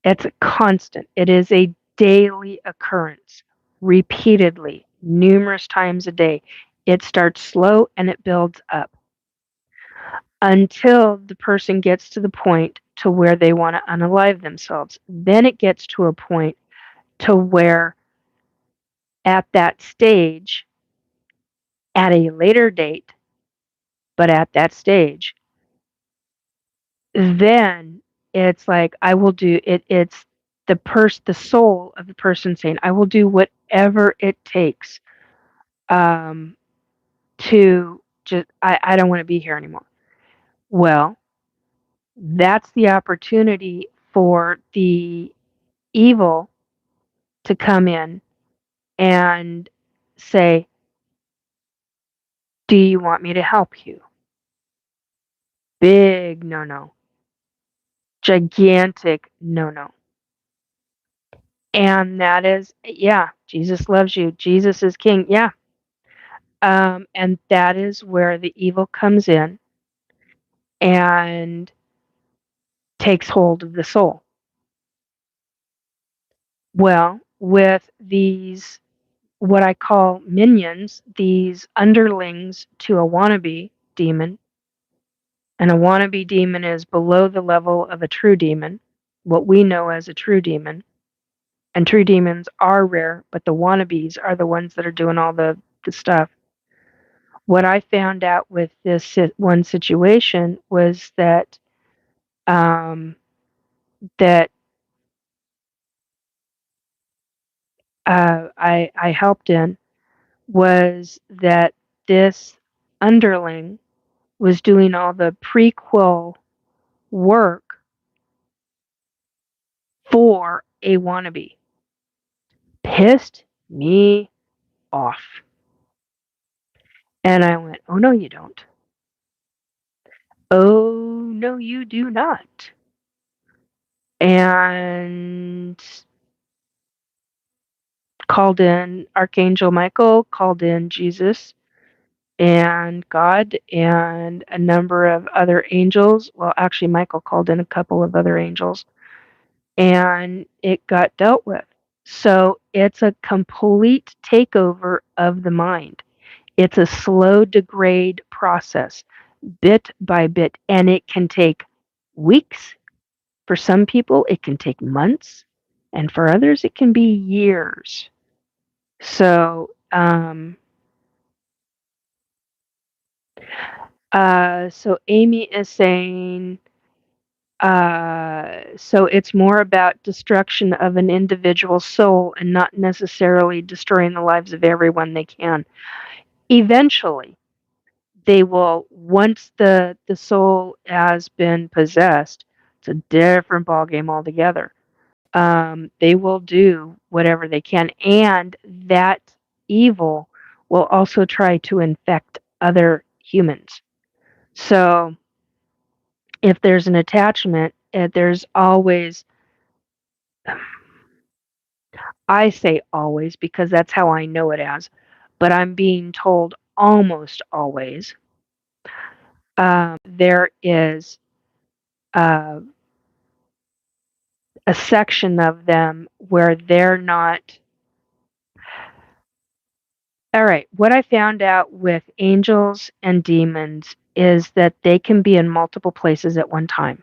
It's a constant. It is a daily occurrence, repeatedly, numerous times a day. It starts slow and it builds up until the person gets to the point to where they want to unalive themselves. Then it gets to a point to where at that stage, at a later date, but at that stage, then it's like I will do it. It's the soul of the person saying, I will do whatever it takes um, to just, I don't want to be here anymore. Well, that's the opportunity for the evil to come in and say, do you want me to help you? Big no no. Gigantic no. And that is, yeah, Jesus loves you. Jesus is king. Yeah. And that is where the evil comes in and takes hold of the soul. Well, with these, what I call minions, these underlings to a wannabe demon, and a wannabe demon is below the level of a true demon, what we know as a true demon. And true demons are rare, but the wannabes are the ones that are doing all the stuff. What I found out with this one situation was that that I helped in was that this underling was doing all the prequel work for a wannabe. Pissed me off. And I went, oh, no, you don't. Oh, no, you do not. And called in Archangel Michael, called in Jesus and God and a number of other angels. Well, actually, Michael called in a couple of other angels, and it got dealt with. So it's a complete takeover of the mind. It's a slow degrade process, bit by bit, and it can take weeks. For some people, it can take months, and for others, it can be years. So, so Amy is saying, so it's more about destruction of an individual soul and not necessarily destroying the lives of everyone they can. Eventually, they will, once the soul has been possessed, it's a different ballgame altogether. They will do whatever they can, and that evil will also try to infect other humans. So if there's an attachment, there's always, I say always because that's how I know it as, but I'm being told almost always, there is uh, a section of them where they're not. All right, what I found out with angels and demons is that they can be in multiple places at one time.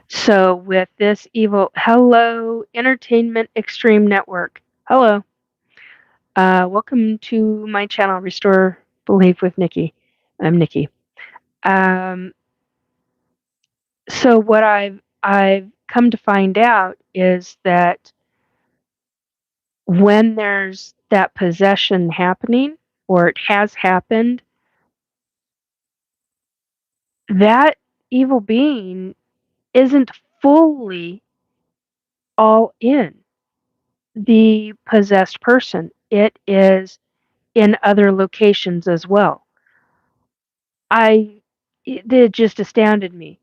So with this evil, hello, Entertainment Extreme Network. Hello. Welcome to my channel, Restore Belief with Nikki. I'm Nikki. Um, so what I've come to find out is that when there's that possession happening, or it has happened, that evil being isn't fully all in the possessed person. It is in other locations as well. It just astounded me.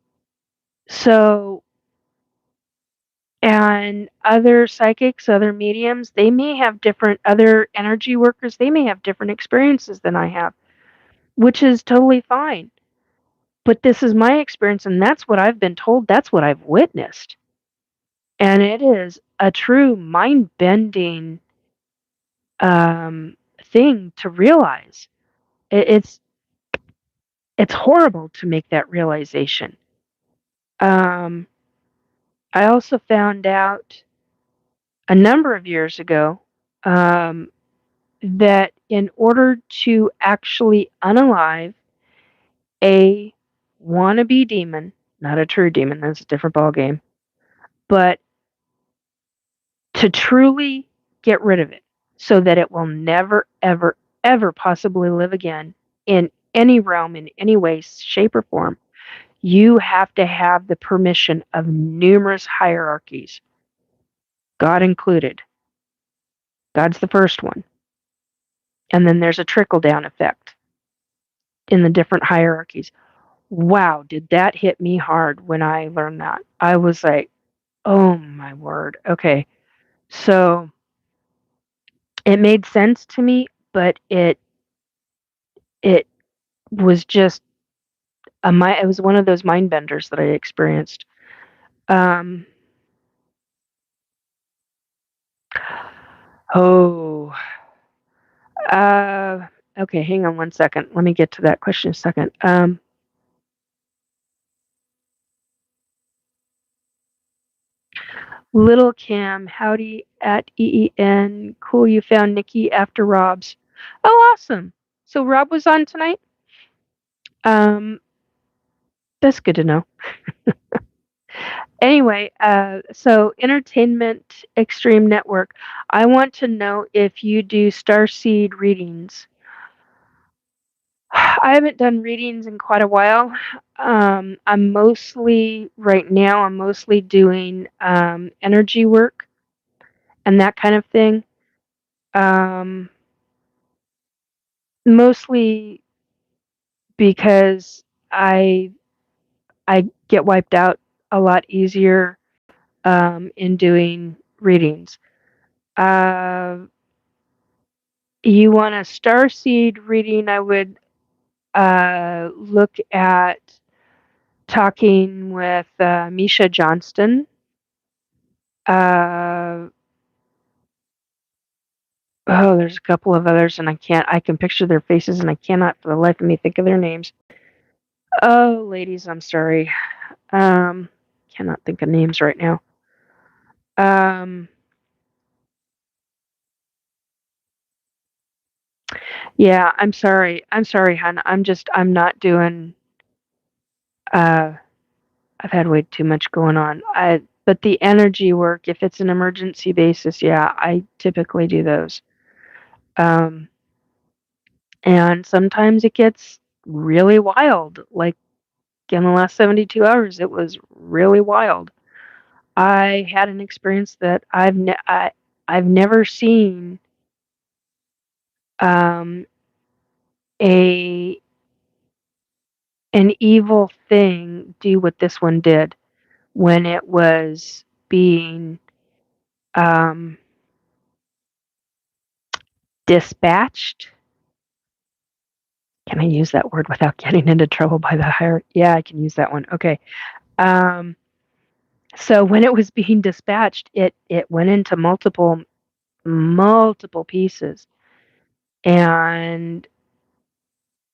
So, and other psychics, other mediums, they may have different, other energy workers, they may have different experiences than I have, which is totally fine. But this is my experience, and that's what I've been told, that's what I've witnessed. And it is a true mind bending thing to realize. It's horrible to make that realization. Um, I also found out a number of years ago that in order to actually unalive a wannabe demon, not a true demon, that's a different ballgame, but to truly get rid of it so that it will never, ever, ever possibly live again in any realm, in any way, shape, or form, you have to have the permission of numerous hierarchies, God included. God's the first one. And then there's a trickle down effect in the different hierarchies. Wow, did that hit me hard when I learned that. I was like, "Oh my word. Okay." So, it made sense to me, but it was just it was one of those mind benders that I experienced. Um, oh, uh, okay, hang on one second. Let me get to that question a second. Little Kim, howdy at EEN. Cool, you found Nikki after Rob's. Oh, awesome. So Rob was on tonight? Um, that's good to know. Anyway, so Entertainment Extreme Network, I want to know if you do starseed readings. I haven't done readings in quite a while. Right now, I'm mostly doing energy work and that kind of thing. Um, Mostly because I get wiped out a lot easier in doing readings. Uh, you want a starseed reading? I would look at talking with Misha Johnston. Uh, oh, there's a couple of others, and I can picture their faces, and I cannot for the life of me think of their names. Oh, ladies, I'm sorry. Um, cannot think of names right now. Um, yeah, I'm sorry. I'm sorry, hon. I'm not doing, uh, I've had way too much going on. But the energy work, if it's an emergency basis, yeah, I typically do those. Um, and sometimes it gets really wild. Like in the last 72 hours, it was really wild. I had an experience that I've never seen um, a an evil thing do what this one did when it was being um, dispatched. Can I use that word without getting into trouble by the higher? Yeah, I can use that one. Okay. Um, so when it was being dispatched, it went into multiple pieces, and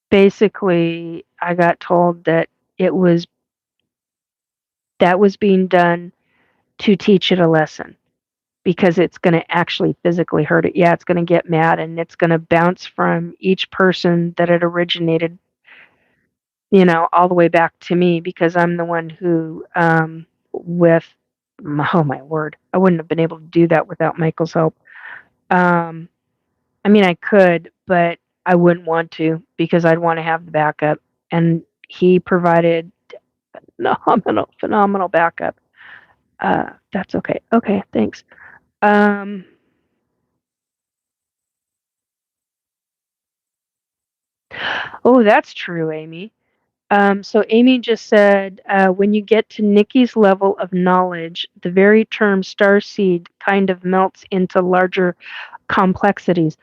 basically I got told that it was that was being done to teach it a lesson because it's going to actually physically hurt it. Yeah, it's going to get mad and it's going to bounce from each person that it originated, all the way back to me because I'm the one who, with, oh my word, I wouldn't have been able to do that without Michael's help. Um, I mean, I could, but I wouldn't want to because I'd want to have the backup. And he provided phenomenal backup. That's okay. Okay, thanks. Um, oh, that's true, Amy. So Amy just said, when you get to Nikki's level of knowledge, the very term starseed kind of melts into larger complexities.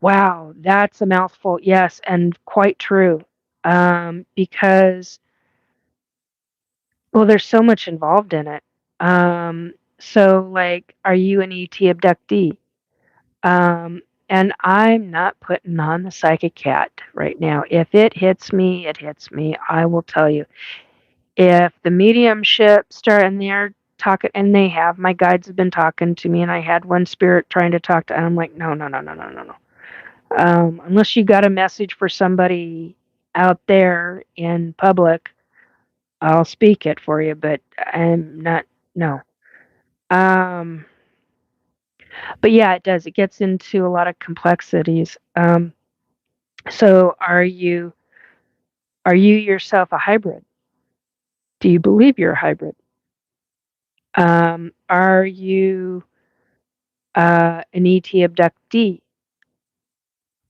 Wow, that's a mouthful. Yes, and quite true. Because, well, there's so much involved in it. So, like, are you an ET abductee? And I'm not putting on the psychic cat right now. If it hits me, it hits me. I will tell you. If the mediumship start and they're talking, and they have, my guides have been talking to me, and I had one spirit trying to talk to, and I'm like, no, no, no, no, no, no, no. Unless you got a message for somebody out there in public, I'll speak it for you, but I'm not, no. Um, but yeah, it does. It gets into a lot of complexities. So are you yourself a hybrid? Do you believe you're a hybrid? Are you an ET abductee,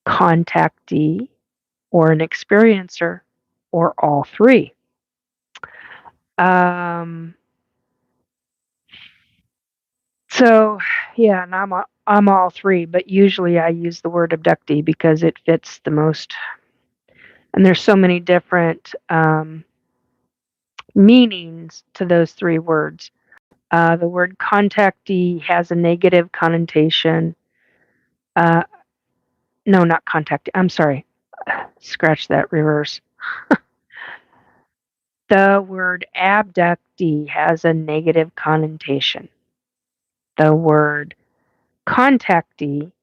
contactee, or an experiencer? or all three. Um, so, yeah, and I'm all three, but usually I use the word abductee because it fits the most. And there's so many different meanings to those three words. The word contactee has a negative connotation. Uh, no, not contactee. I'm sorry. Scratch that, reverse. The word abductee has a negative connotation. The word contactee,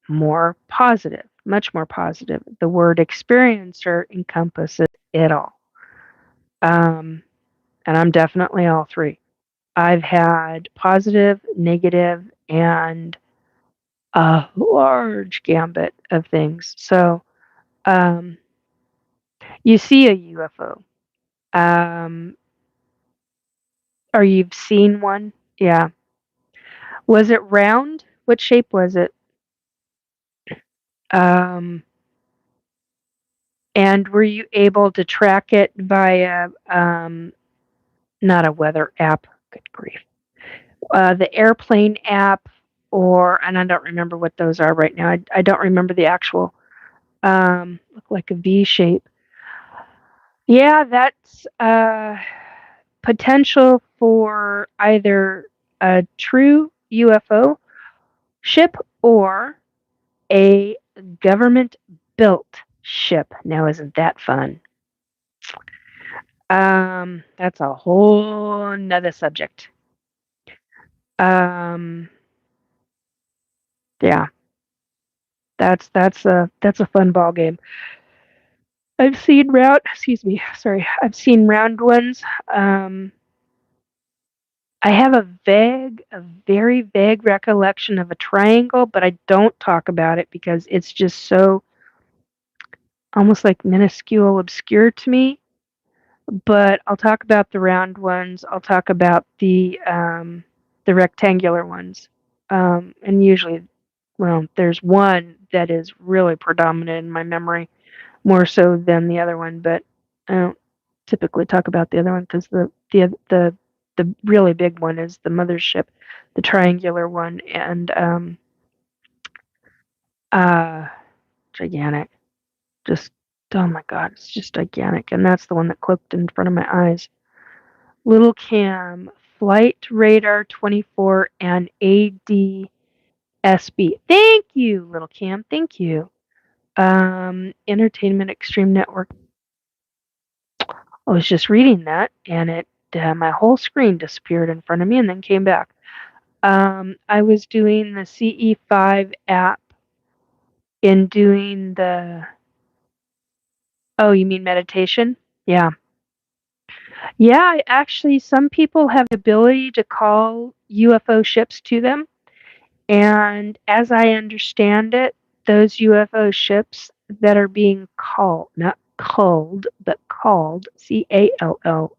more positive, much more positive. The word experiencer encompasses it all. And I'm definitely all three. I've had positive, negative, and a large gambit of things. So, um, you see a UFO, um, or you've seen one. Yeah. Was it round? What shape was it? Um, and were you able to track it via, not a weather app? Good grief. The airplane app, and I don't remember what those are right now. I don't remember the actual, look like a V shape. Yeah, that's potential for either a true UFO ship or a government built ship. Now, isn't that fun? That's a whole nother subject. Um, yeah, that's a fun ball game. I've seen round. Excuse me. Sorry, I've seen round ones. Um, I have a very vague recollection of a triangle, but I don't talk about it because it's just so almost like minuscule, obscure to me. But I'll talk about the round ones. I'll talk about the rectangular ones, and usually, well, there's one that is really predominant in my memory, more so than the other one. But I don't typically talk about the other one because the really big one is the mothership, the triangular one, and uh, gigantic. Just oh my god, it's just gigantic, and that's the one that cloaked in front of my eyes. Little Cam, Flight Radar 24, and ADSB. Thank you, Little Cam. Thank you. Entertainment Extreme Network. I was just reading that, and my whole screen disappeared in front of me and then came back. I was doing the CE5 app in doing the. Oh, you mean meditation? Yeah. Yeah, actually, some people have the ability to call UFO ships to them. And as I understand it, those UFO ships that are being called, not culled, but called, CALLED,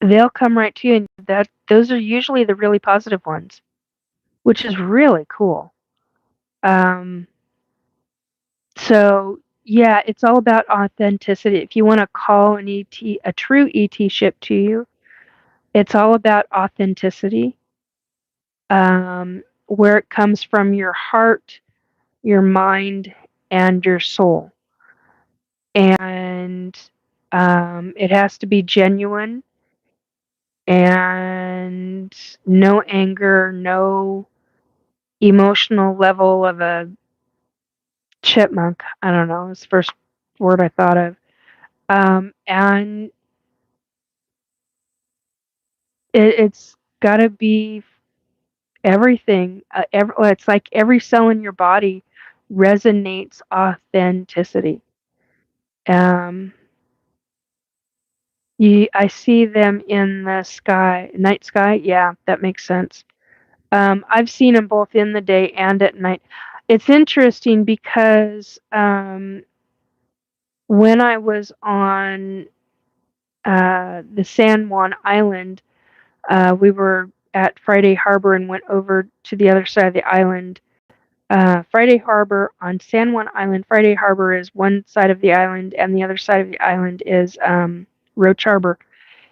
they'll come right to you, and those are usually the really positive ones, which is really cool. Um, so yeah, it's all about authenticity. If you want to call an ET, a true ET ship to you, it's all about authenticity, where it comes from your heart, your mind, and your soul. And it has to be genuine and no anger, no emotional level of a chipmunk. I don't know, it's the first word I thought of. And it's got to be everything. Well, it's like every cell in your body resonates authenticity. Um, I see them in the sky, night sky. Yeah, that makes sense. I've seen them both in the day and at night. It's interesting because when I was on the San Juan Island, we were at Friday Harbor and went over to the other side of the island Friday Harbor on San Juan Island. Friday Harbor is one side of the island, and the other side of the island is Roach Harbor.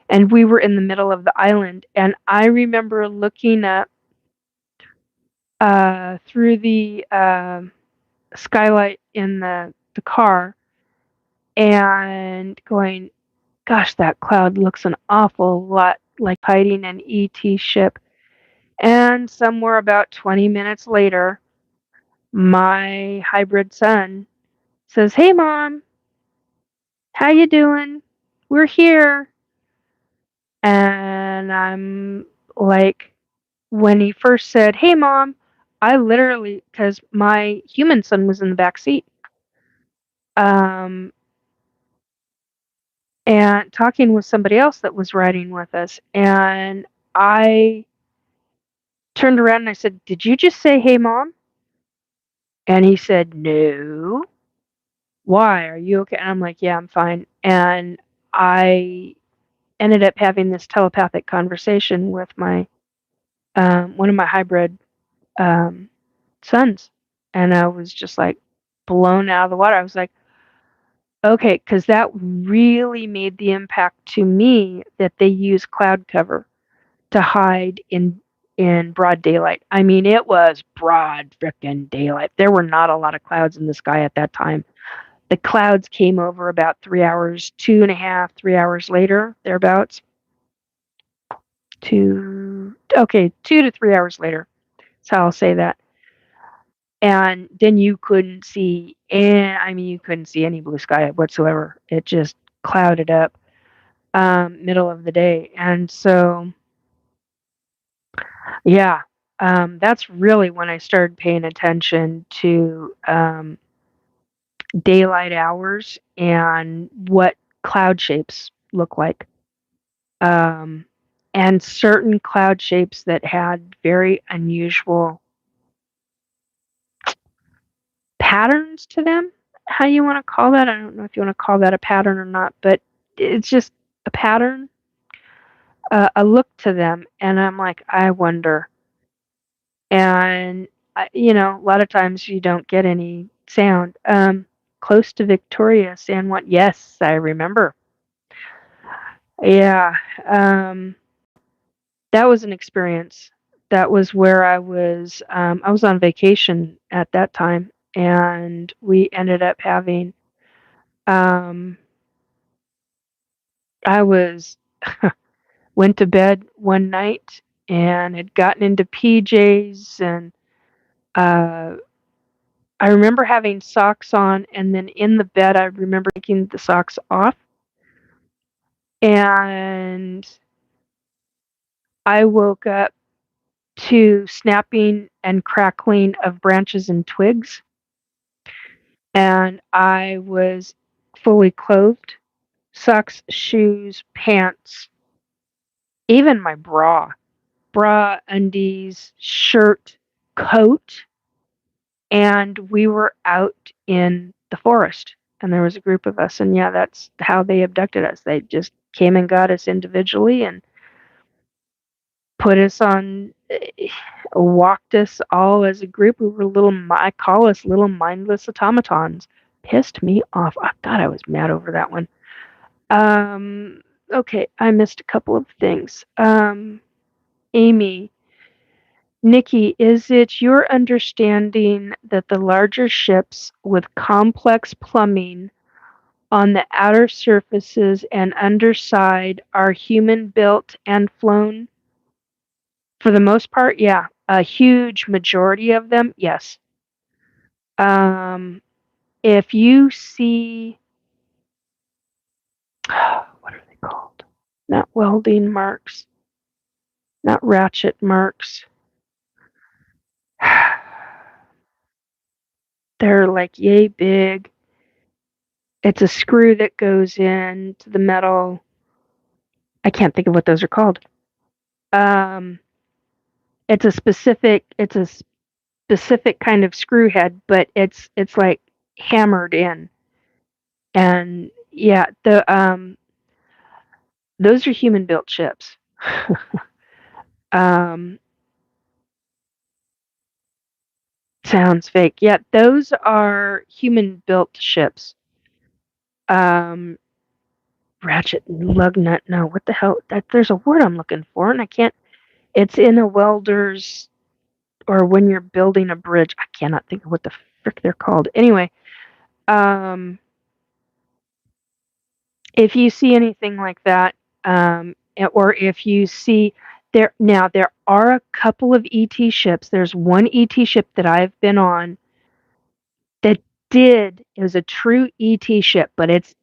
And we were in the middle of the island, and I remember looking up through the skylight in the car and going, gosh, that cloud looks an awful lot like hiding an ET ship. And somewhere about 20 minutes later, my hybrid son says, "Hey, Mom, how you doing? We're here." And I'm like, when he first said, "Hey, Mom," I literally, because my human son was in the back seat, um, and talking with somebody else that was riding with us, and I turned around and I said, "Did you just say, 'Hey, Mom?'" And he said, "No. Why? Are you okay?" And I'm like, "Yeah, I'm fine." And I ended up having this telepathic conversation with my one of my hybrid um, sons, and I was just like blown out of the water. I was like, okay, because that really made the impact to me that they use cloud cover to hide in broad daylight. I mean, it was broad frickin' daylight. There were not a lot of clouds in the sky at that time. The clouds came over about 3 hours, 2.5, 3 hours later, thereabouts. 2 to 3 hours later. That's how I'll say that. And then you couldn't see, you couldn't see any blue sky whatsoever. It just clouded up, middle of the day. And so, yeah, that's really when I started paying attention to daylight hours and what cloud shapes look like. Um, and certain cloud shapes that had very unusual patterns to them. How you want to call that? I don't know if you want to call that a pattern or not, but it's just a pattern, a look to them. And I'm like, I wonder. And, a lot of times you don't get any sound. Close to Victoria, San Juan. Yes, I remember. Yeah. That was an experience. That was where I was on vacation at that time, and we ended up having, um, I was went to bed one night and had gotten into PJs, and uh, I remember having socks on, and then in the bed I remember taking the socks off, and I woke up to snapping and crackling of branches and twigs, and I was fully clothed, socks, shoes, pants, even my bra, undies, shirt, coat, and we were out in the forest. And there was a group of us, and yeah, that's how they abducted us. They just came and got us individually and put us on, walked us all as a group. We were I call us little mindless automatons. Pissed me off. Oh, God, I was mad over that one. Um, okay, I missed a couple of things. Amy, Nikki, is it your understanding that the larger ships with complex plumbing on the outer surfaces and underside are human built and flown? For the most part, yeah. A huge majority of them, yes. Um, if you see, what are they called? Not welding marks, not ratchet marks. They're like yay big. It's a screw that goes into the metal. I can't think of what those are called. Um, it's a specific kind of screw head, but it's like hammered in. And yeah, those are human built ships. um, Sounds fake. Yeah, those are human-built ships. Ratchet lug nut. No, what the hell? There's a word I'm looking for, and I can't. It's in a welder's, or when you're building a bridge. I cannot think of what the frick they're called. Anyway, if you see anything like that, or if you see there are a couple of ET ships. There's one ET ship that I've been on that it was a true ET ship, but it's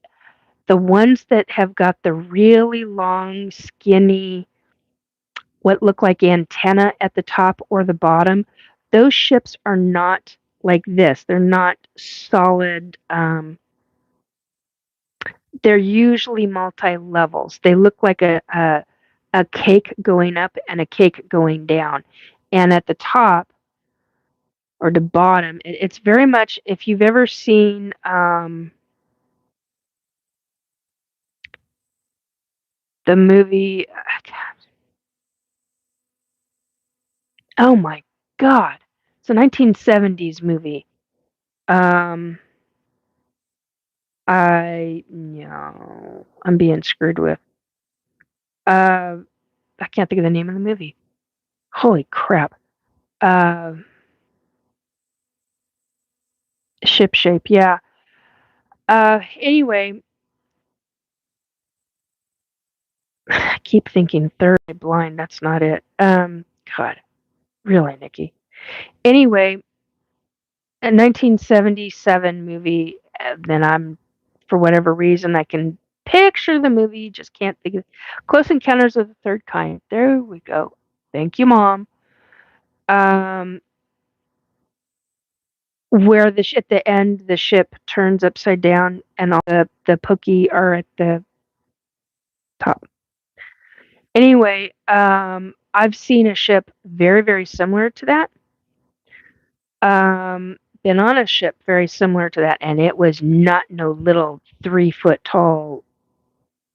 the ones that have got the really long, skinny, what look like antenna at the top or the bottom. Those ships are not like this. They're not solid. They're usually multi-levels. They look like a cake going up and a cake going down. And at the top or the bottom, it's very much, if you've ever seen the movie, oh my God, it's a 1970s movie. No, I'm being screwed with. I can't think of the name of the movie. Holy crap. Uh, Ship Shape, yeah. Anyway, I keep thinking Third Eye Blind. That's not it. God, really, Nikki. Anyway, a 1977 movie. Then for whatever reason, I can picture the movie. Just can't think of Close Encounters of the Third Kind. There we go. Thank you, Mom. Where at the end the ship turns upside down and all the Pookie are at the top. Anyway, I've seen a ship very, very similar to that. Been on a ship very similar to that, and it was not no little 3-foot tall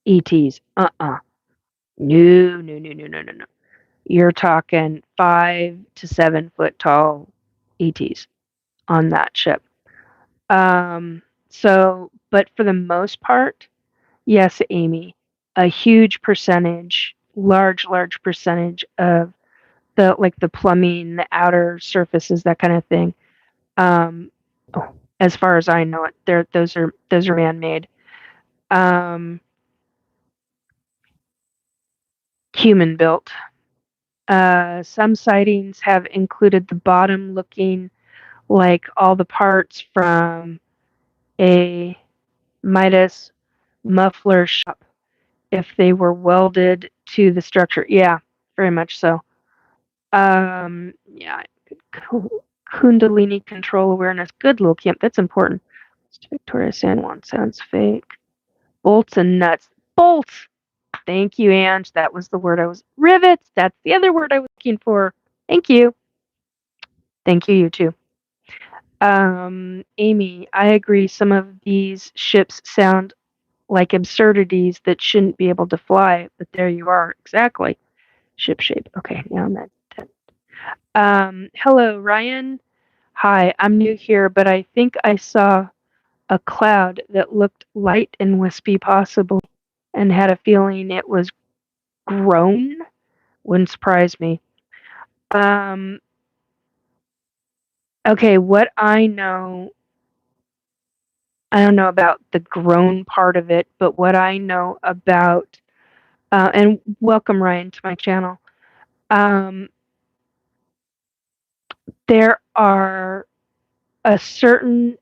ETs. No, no, no, no, no, no, no. You're talking 5 to 7 foot tall ETs on that ship. But for the most part, yes, Amy, a huge percentage, large percentage of the plumbing, the outer surfaces, that kind of thing. As far as I know it, those are man-made. Human built. Some sightings have included the bottom looking like all the parts from a Midas muffler shop if they were welded to the structure. Yeah, very much so. Yeah, Kundalini control awareness. Good little camp. That's important. Victoria San Juan sounds fake. Bolts and nuts. Bolts. Thank you, Ange. That was the word I was. Rivets. That's the other word I was looking for. Thank you. Thank you, you too. Amy, I agree. Some of these ships sound like absurdities that shouldn't be able to fly, but there you are. Exactly. Ship shape. Okay, now I'm at 10. Hello, Ryan. Hi, I'm new here, but I think I saw a cloud that looked light and wispy, possibly, and had a feeling it was grown. Wouldn't surprise me. Okay, what I know, I don't know about the grown part of it, but what I know about, and welcome, Ryan, to my channel. There are a certain,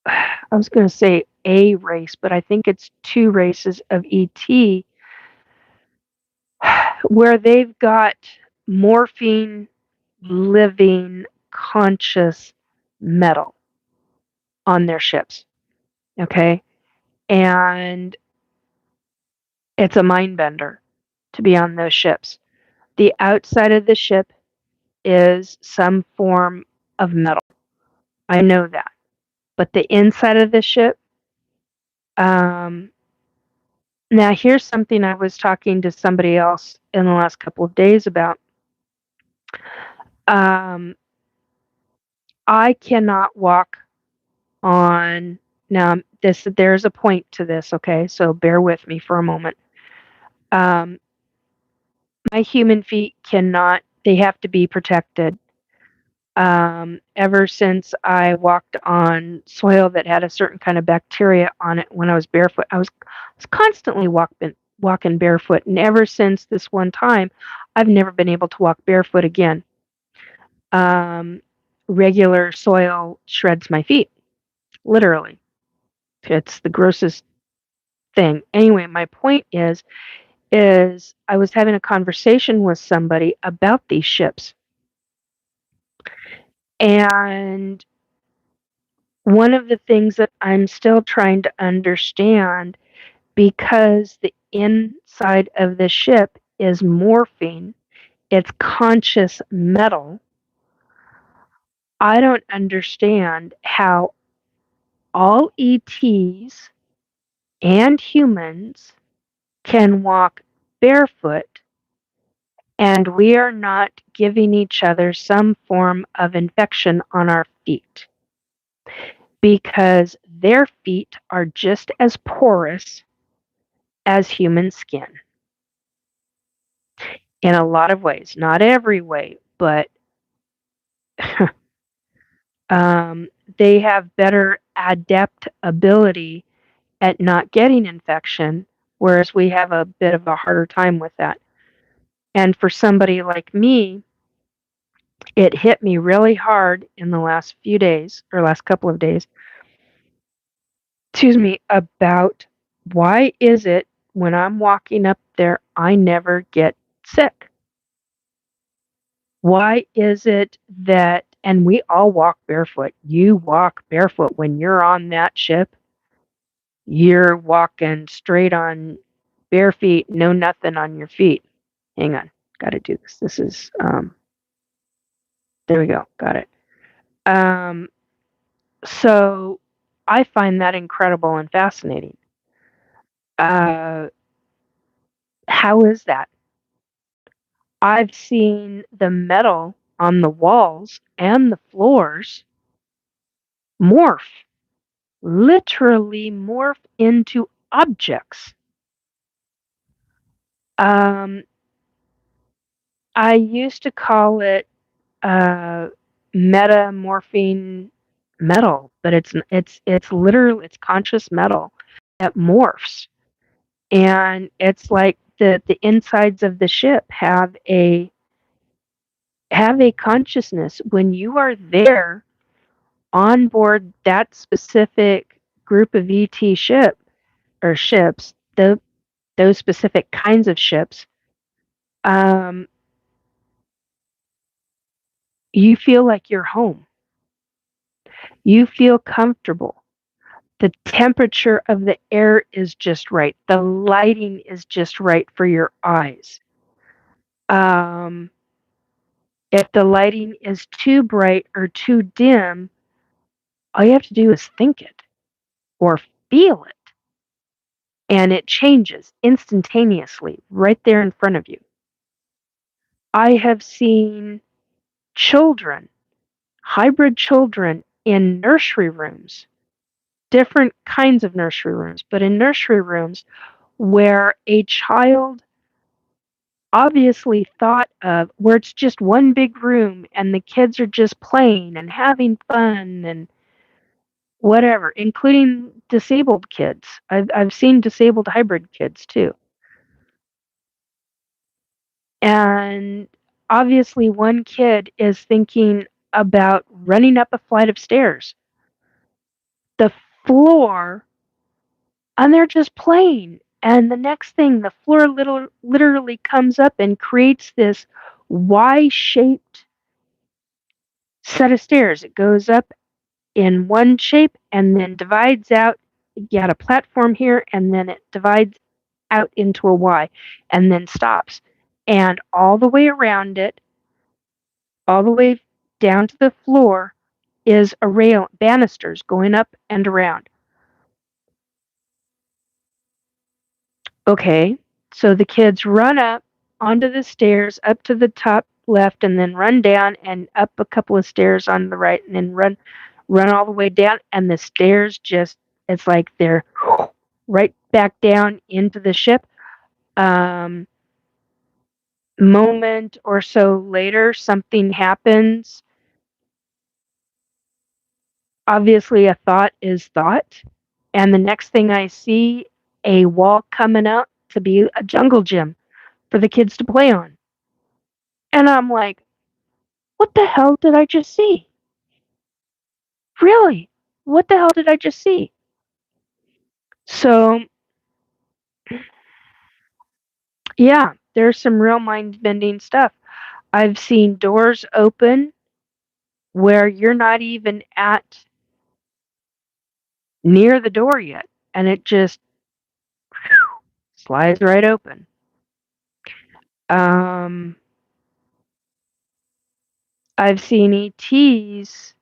I was going to say a race, but I think it's 2 races of ET where they've got morphine, living, conscious metal on their ships. Okay. And it's a mind bender to be on those ships. The outside of the ship is some form of metal. I know that. But the inside of the ship, now here's something I was talking to somebody else in the last couple of days about. I cannot walk on now. There's a point to this, okay? So bear with me for a moment. Um, my human feet cannot. They have to be protected. Ever since I walked on soil that had a certain kind of bacteria on it when I was barefoot, I was constantly walking barefoot, and ever since this one time, I've never been able to walk barefoot again. Um, Regular soil shreds my feet, literally. It's the grossest thing. Anyway, my point is I was having a conversation with somebody about these ships, and one of the things that I'm still trying to understand, because the inside of the ship is morphine, it's conscious metal. I don't understand how all ETs and humans can walk barefoot and we are not giving each other some form of infection on our feet, because their feet are just as porous as human skin in a lot of ways. Not every way, but um, they have better adaptability at not getting infection, whereas we have a bit of a harder time with that. And for somebody like me, it hit me really hard in the last few days, or last couple of days, excuse me, about why is it when I'm walking up there, I never get sick? Why is it that, and we all walk barefoot, you walk barefoot when you're on that ship, you're walking straight on bare feet, no nothing on your feet. Hang on, got to do this. This is, there we go, got it. Um, so I find that incredible and fascinating. Uh, how is that? I've seen the metal on the walls and the floors morph, literally morph into objects. Um, I used to call it uh, metamorphing metal, but it's literally it's conscious metal that morphs, and it's like the insides of the ship have a consciousness. When you are there on board that specific group of ET ship or ships, those specific kinds of ships, um, you feel like you're home. You feel comfortable. The temperature of the air is just right. The lighting is just right for your eyes. Um, if the lighting is too bright or too dim, all you have to do is think it or feel it, and it changes instantaneously right there in front of you. I have seen children, hybrid children, in nursery rooms, different kinds of nursery rooms, but in nursery rooms where a child obviously thought of, where it's just one big room and the kids are just playing and having fun and whatever, including disabled kids. I've seen disabled hybrid kids too. And obviously one kid is thinking about running up a flight of stairs. The floor, and they're just playing. And the next thing, the floor literally comes up and creates this Y-shaped set of stairs. It goes up in one shape and then divides out. You got a platform here, and then it divides out into a Y and then stops. And all the way around it, all the way down to the floor, is a rail, banisters going up and around. Okay, so the kids run up onto the stairs up to the top left and then run down and up a couple of stairs on the right and then run all the way down, and the stairs just, it's like they're right back down into the ship. Moment or so later, something happens. Obviously, a thought is thought. And the next thing I see, a wall coming up to be a jungle gym for the kids to play on. And I'm like, what the hell did I just see? Really? What the hell did I just see? So, yeah, there's some real mind bending stuff. I've seen doors open where you're not even at near the door yet, and it just slides right open. I've seen ETs.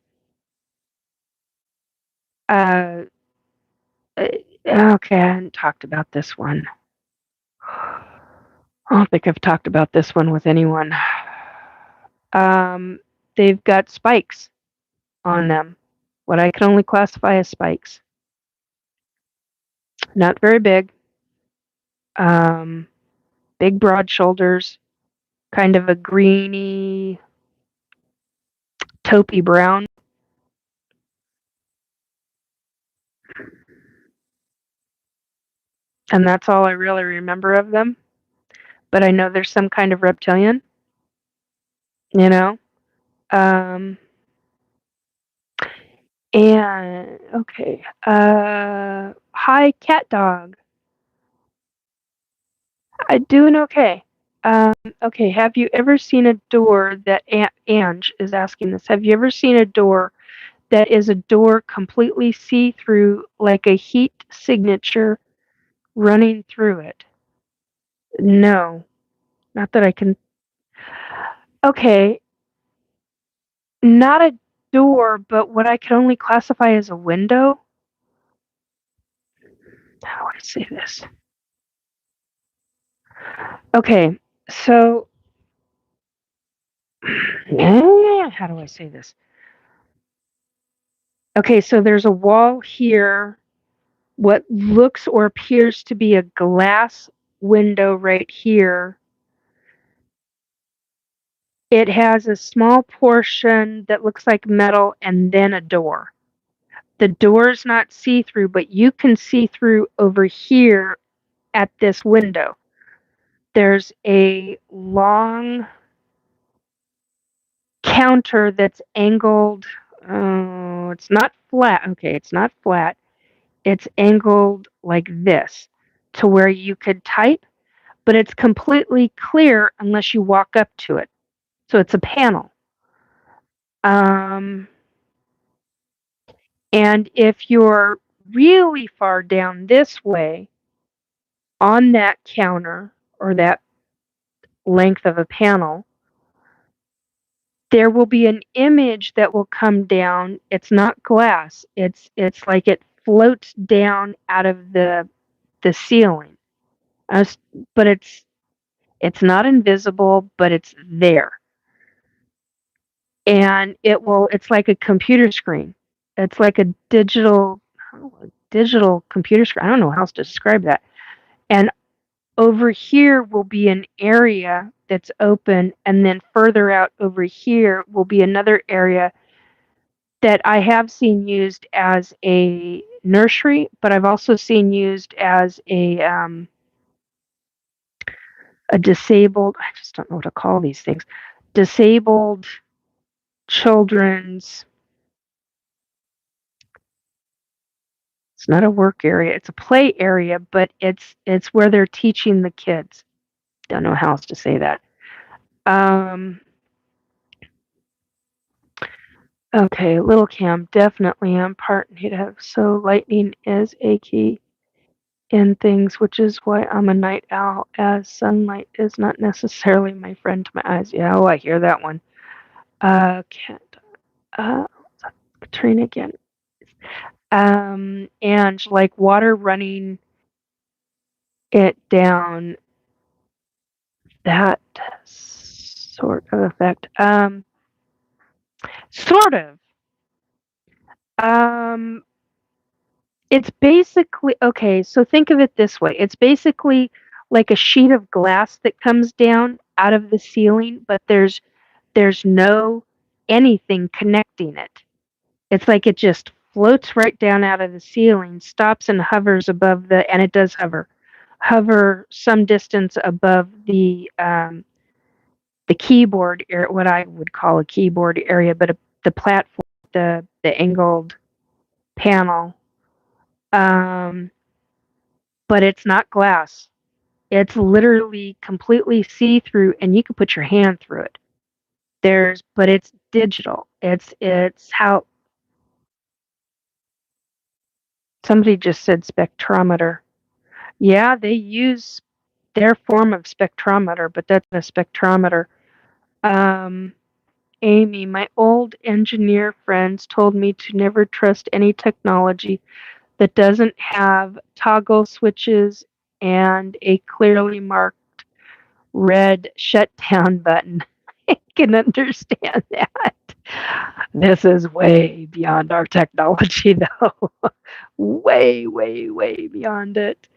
Uh, okay, I hadn't talked about this one. I don't think I've talked about this one with anyone. They've got spikes on them, what I can only classify as spikes. Not very big. Big, broad shoulders, kind of a greeny, taupey brown. And that's all I really remember of them. But I know there's some kind of reptilian, you know. And okay, hi, cat dog. I'm doing okay. Okay, have you ever seen a door that Ange is asking this? Have you ever seen a door that is a door completely see-through, like a heat signature running through it? No, not that I can. Okay, not a door, but what I can only classify as a window. How do I say this? Okay, so how do I say this? Okay, so there's a wall here, what looks or appears to be a glass window right here. It has a small portion that looks like metal and then a door. The door is not see-through, but you can see through over here at this window. There's a long counter that's angled. Oh, it's not flat. Okay, it's not flat. It's angled like this to where you could type, but it's completely clear unless you walk up to it. So it's a panel. And if you're really far down this way on that counter or that length of a panel, there will be an image that will come down. It's not glass. It's like it floats down out of the ceiling. But it's not invisible, but it's there. And it's like a computer screen. It's like a digital computer screen. I don't know how else to describe that. And over here will be an area that's open, and then further out over here will be another area that I have seen used as a nursery, but I've also seen used as a disabled, I just don't know what to call these things, disabled children's, it's not a work area, it's a play area, but it's where they're teaching the kids. Don't know how else to say that. Okay, little Cam, definitely I'm part native, so lightning is a key in things, which is why I'm a night owl, as sunlight is not necessarily my friend to my eyes. Yeah, oh, I hear that one. Cat, Katrina again. And like water running it down, that Sort of effect. Sort of. Um, it's basically okay. So think of it this way: it's basically like a sheet of glass that comes down out of the ceiling, but there's no anything connecting it. It's like it just floats right down out of the ceiling, stops and hovers above and it does hover some distance above the keyboard area, what I would call a keyboard area, but the platform, the angled panel. Um, but it's not glass. It's literally completely see through, and you can put your hand through it. But it's digital. It's how somebody just said spectrometer. Yeah, they use their form of spectrometer, but that's a spectrometer. Um, Amy, my old engineer friends told me to never trust any technology that doesn't have toggle switches and a clearly marked red shutdown button. I can understand that. This is way beyond our technology, though. Way, way, way beyond it.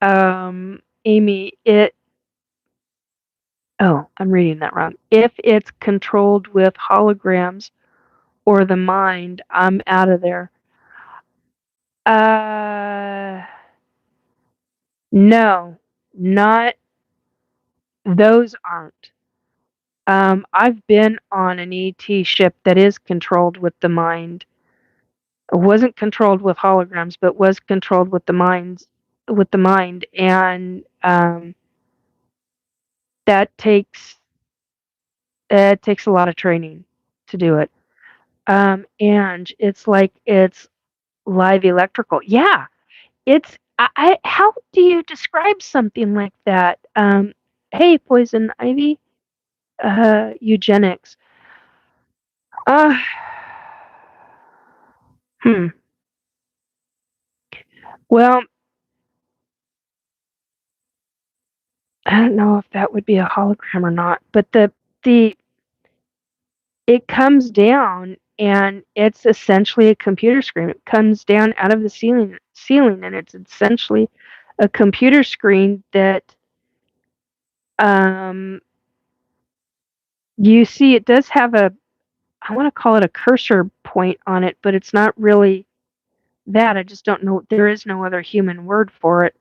Amy, I'm reading that wrong. If it's controlled with holograms or the mind, I'm out of there. No, not those aren't. I've been on an ET ship that is controlled with the mind. It wasn't controlled with holograms, but was controlled with the mind, and that takes a lot of training to do it. And it's like it's live electrical. Yeah, it's. How do you describe something like that? Hey, poison ivy, eugenics. Uh, hmm. Well, I don't know if that would be a hologram or not, but the it comes down and it's essentially a computer screen. It comes down out of the ceiling and it's essentially a computer screen that um, you see it does have I want to call it a cursor point on it, but it's not really that. I just don't know. There is no other human word for it.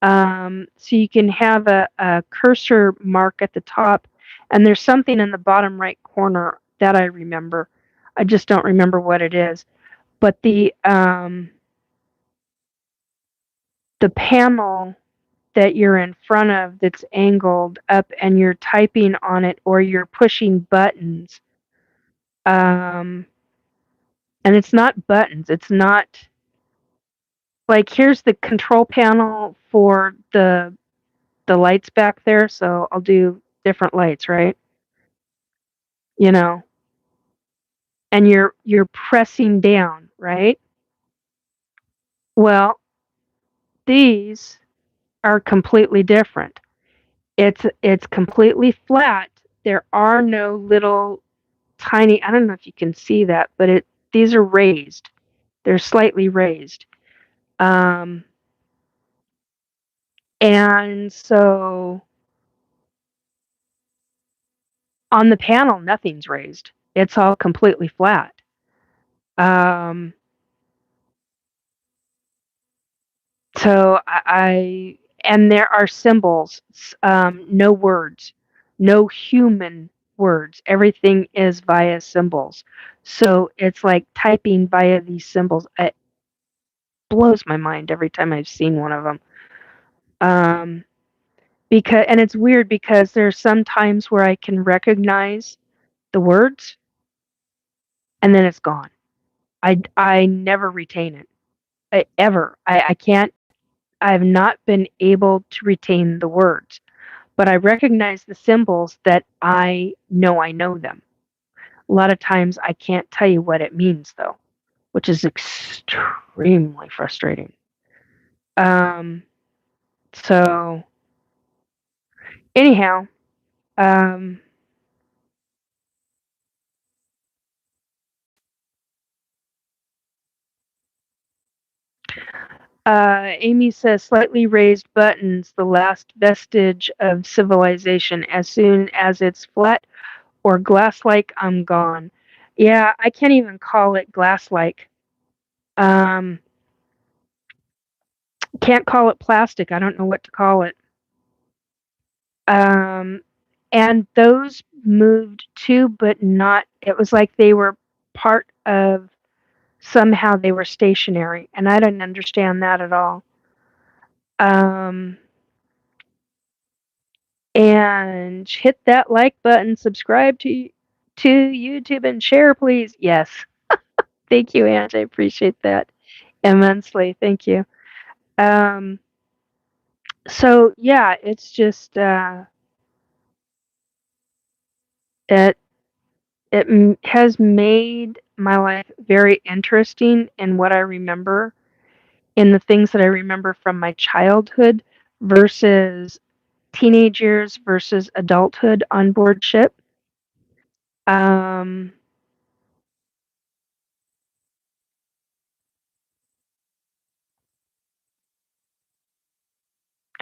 So you can have a cursor mark at the top, and there's something in the bottom right corner that I remember. I just don't remember what it is. But the panel that you're in front of that's angled up and you're typing on it or you're pushing buttons, and it's not buttons. It's not like here's the control panel for the lights back there, so I'll do different lights, right? You know, and you're pressing down, right? Well, these are completely different. It's completely flat. There are no little tiny, I don't know if you can see that, but these are raised. They're slightly raised. Um, and so on the panel, nothing's raised. It's all completely flat. Um, so and there are symbols, no words, no human words. Everything is via symbols. So it's like typing via these symbols. It blows my mind every time I've seen one of them. And it's weird because there's some times where I can recognize the words and then it's gone. I never retain it. Ever. I can't. I've not been able to retain the words, but I recognize the symbols that I know them. A lot of times I can't tell you what it means though, which is extremely frustrating. Um, so anyhow, um, Amy says slightly raised buttons, the last vestige of civilization. As soon as it's flat or glass-like, I'm gone. Yeah, I can't even call it glass-like. Um, can't call it plastic. I don't know what to call it. And those moved too, but not. It was like they were part of, somehow they were stationary, and I didn't understand that at all. Um, and hit that like button, subscribe to YouTube, and share, please. Yes, thank you, Ange. I appreciate that immensely. Thank you. Um, so yeah, it's just it has made my life very interesting in what I remember, in the things that I remember from my childhood versus teenage years versus adulthood on board ship. Um,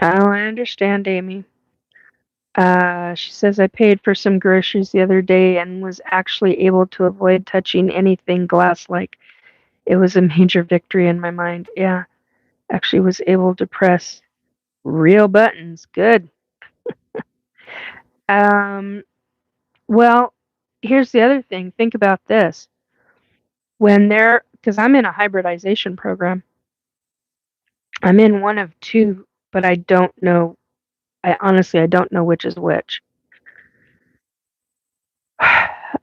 oh, I understand, Amy. She says I paid for some groceries the other day and was actually able to avoid touching anything glass-like. It was a major victory in my mind. Yeah, actually was able to press real buttons. Good. Um, well, here's the other thing. Think about this. When they're, because I'm in a hybridization program, I'm in one of two, but I don't know. I honestly, I don't know which is which.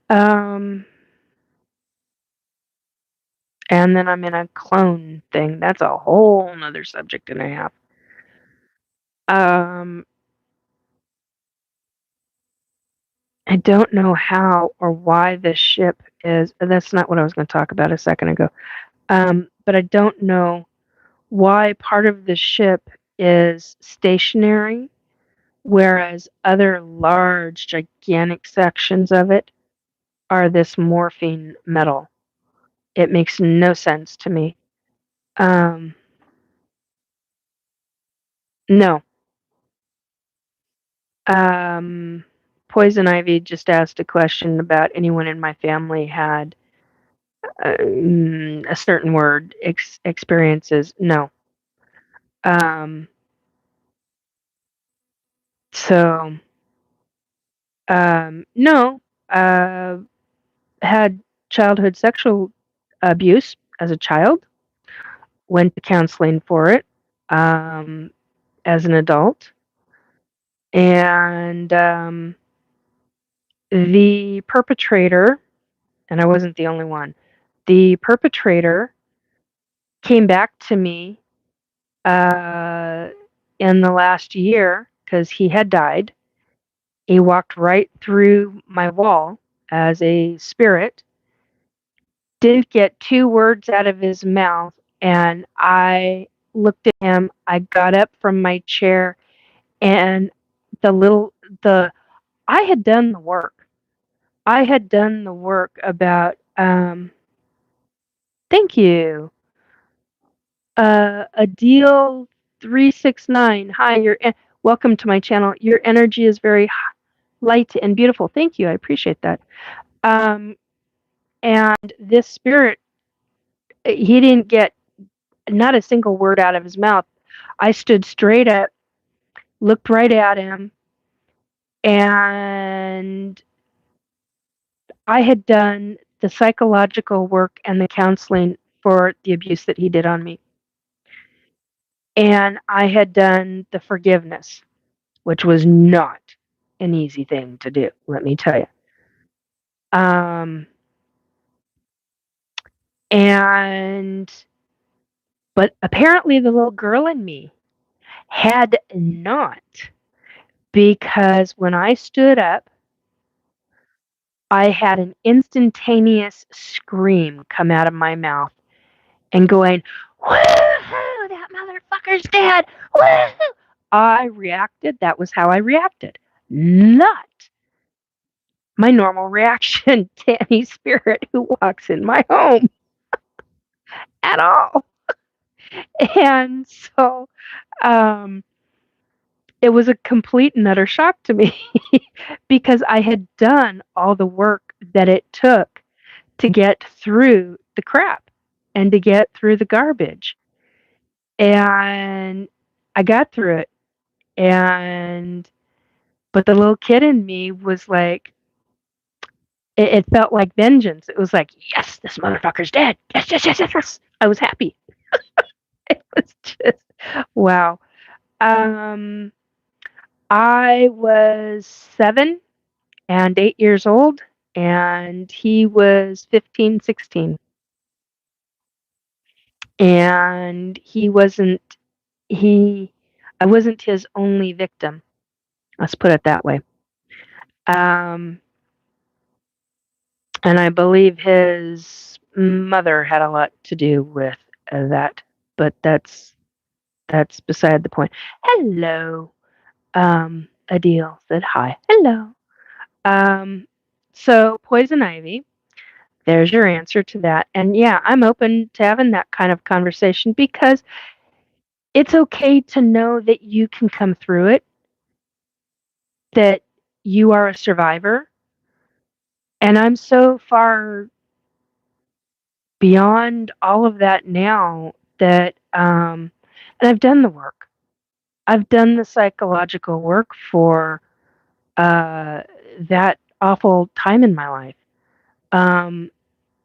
um, and then I'm in a clone thing. That's a whole nother subject and a half. Um, I don't know how or why this ship is. That's not what I was going to talk about a second ago. But I don't know why part of the ship is stationary, whereas other large, gigantic sections of it are this morphine metal. It makes no sense to me. Um, no. Um, Poison Ivy just asked a question about anyone in my family had a certain word, experiences. No. Um, so, no. Had childhood sexual abuse as a child, went to counseling for it um, as an adult, and the perpetrator, and I wasn't the only one, the perpetrator came back to me uh, in the last year because he had died. He walked right through my wall as a spirit, didn't get two words out of his mouth, and I looked at him. I got up from my chair, and the little, the, I had done the work. I had done the work about, thank you, a deal 369. Hi, welcome to my channel. Your energy is very light and beautiful. Thank you. I appreciate that. Um, and this spirit, he didn't get not a single word out of his mouth. I stood straight up, looked right at him, and I had done the psychological work and the counseling for the abuse that he did on me. And I had done the forgiveness, which was not an easy thing to do, let me tell you. And but apparently the little girl in me had not, because when I stood up, I had an instantaneous scream come out of my mouth and going, "Woohoo! That motherfucker's dead! Woohoo!" I reacted. That was how I reacted. Not my normal reaction to any spirit who walks in my home at all. And so um, it was a complete and utter shock to me because I had done all the work that it took to get through the crap and to get through the garbage. And I got through it. And, but the little kid in me was like, it felt like vengeance. It was like, yes, this motherfucker's dead. Yes, yes, yes, yes, yes. I was happy. It was just, wow. Um, I was 7 and 8 years old, and he was 15, 16. And he, I wasn't his only victim. Let's put it that way. Um, and I believe his mother had a lot to do with that, but that's beside the point. Hello, Adele said hi. Hello. Um, so poison ivy. There's your answer to that. And yeah, I'm open to having that kind of conversation because it's okay to know that you can come through it, that you are a survivor. And I'm so far beyond all of that now that, and I've done the work. I've done the psychological work for uh, that awful time in my life. Um,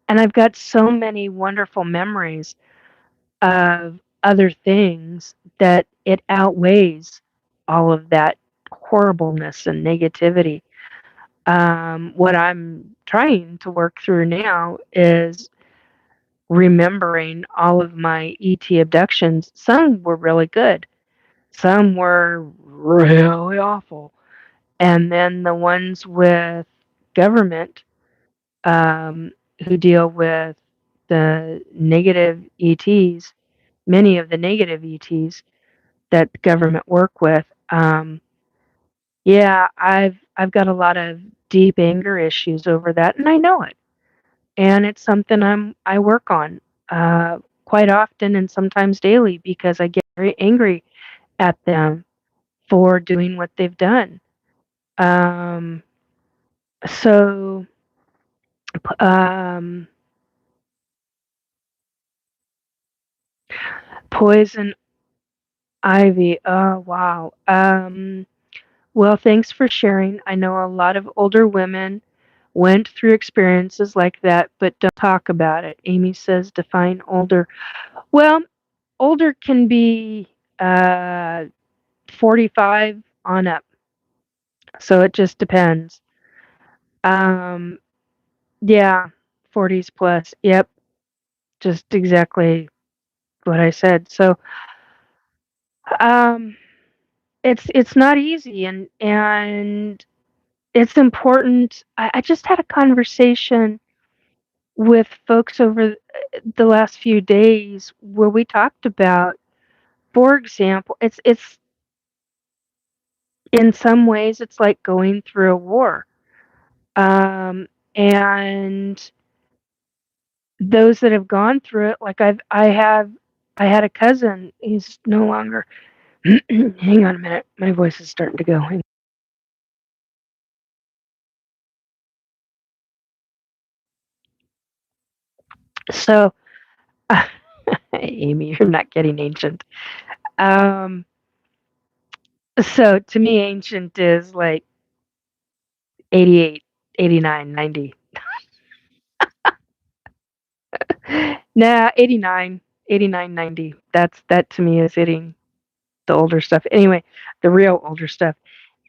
and I've got so many wonderful memories of other things that it outweighs all of that horribleness and negativity. What I'm trying to work through now is remembering all of my ET abductions. Some were really good, some were really awful. And then the ones with government, um, who deal with the negative ETs, many of the negative ETs that the government work with. Yeah, I've got a lot of deep anger issues over that, and I know it. And it's something I work on quite often and sometimes daily because I get very angry at them for doing what they've done. Um, so um, poison ivy. Oh wow. Well, thanks for sharing. I know a lot of older women went through experiences like that, but don't talk about it. Amy says define older. Well, older can be 45 on up. So it just depends. Um, yeah, 40s plus. Yep, just exactly what I said. So um, it's not easy, and it's important. I just had a conversation with folks over the last few days where we talked about, for example, it's in some ways it's like going through a war. And those that have gone through it, like I had a cousin. He's no longer. Hang on a minute, my voice is starting to go. So, Amy, you're not getting ancient. Um, so to me, ancient is like 88, 89, 90. Nah, 89, 89, 90. That to me is hitting the older stuff. Anyway, the real older stuff.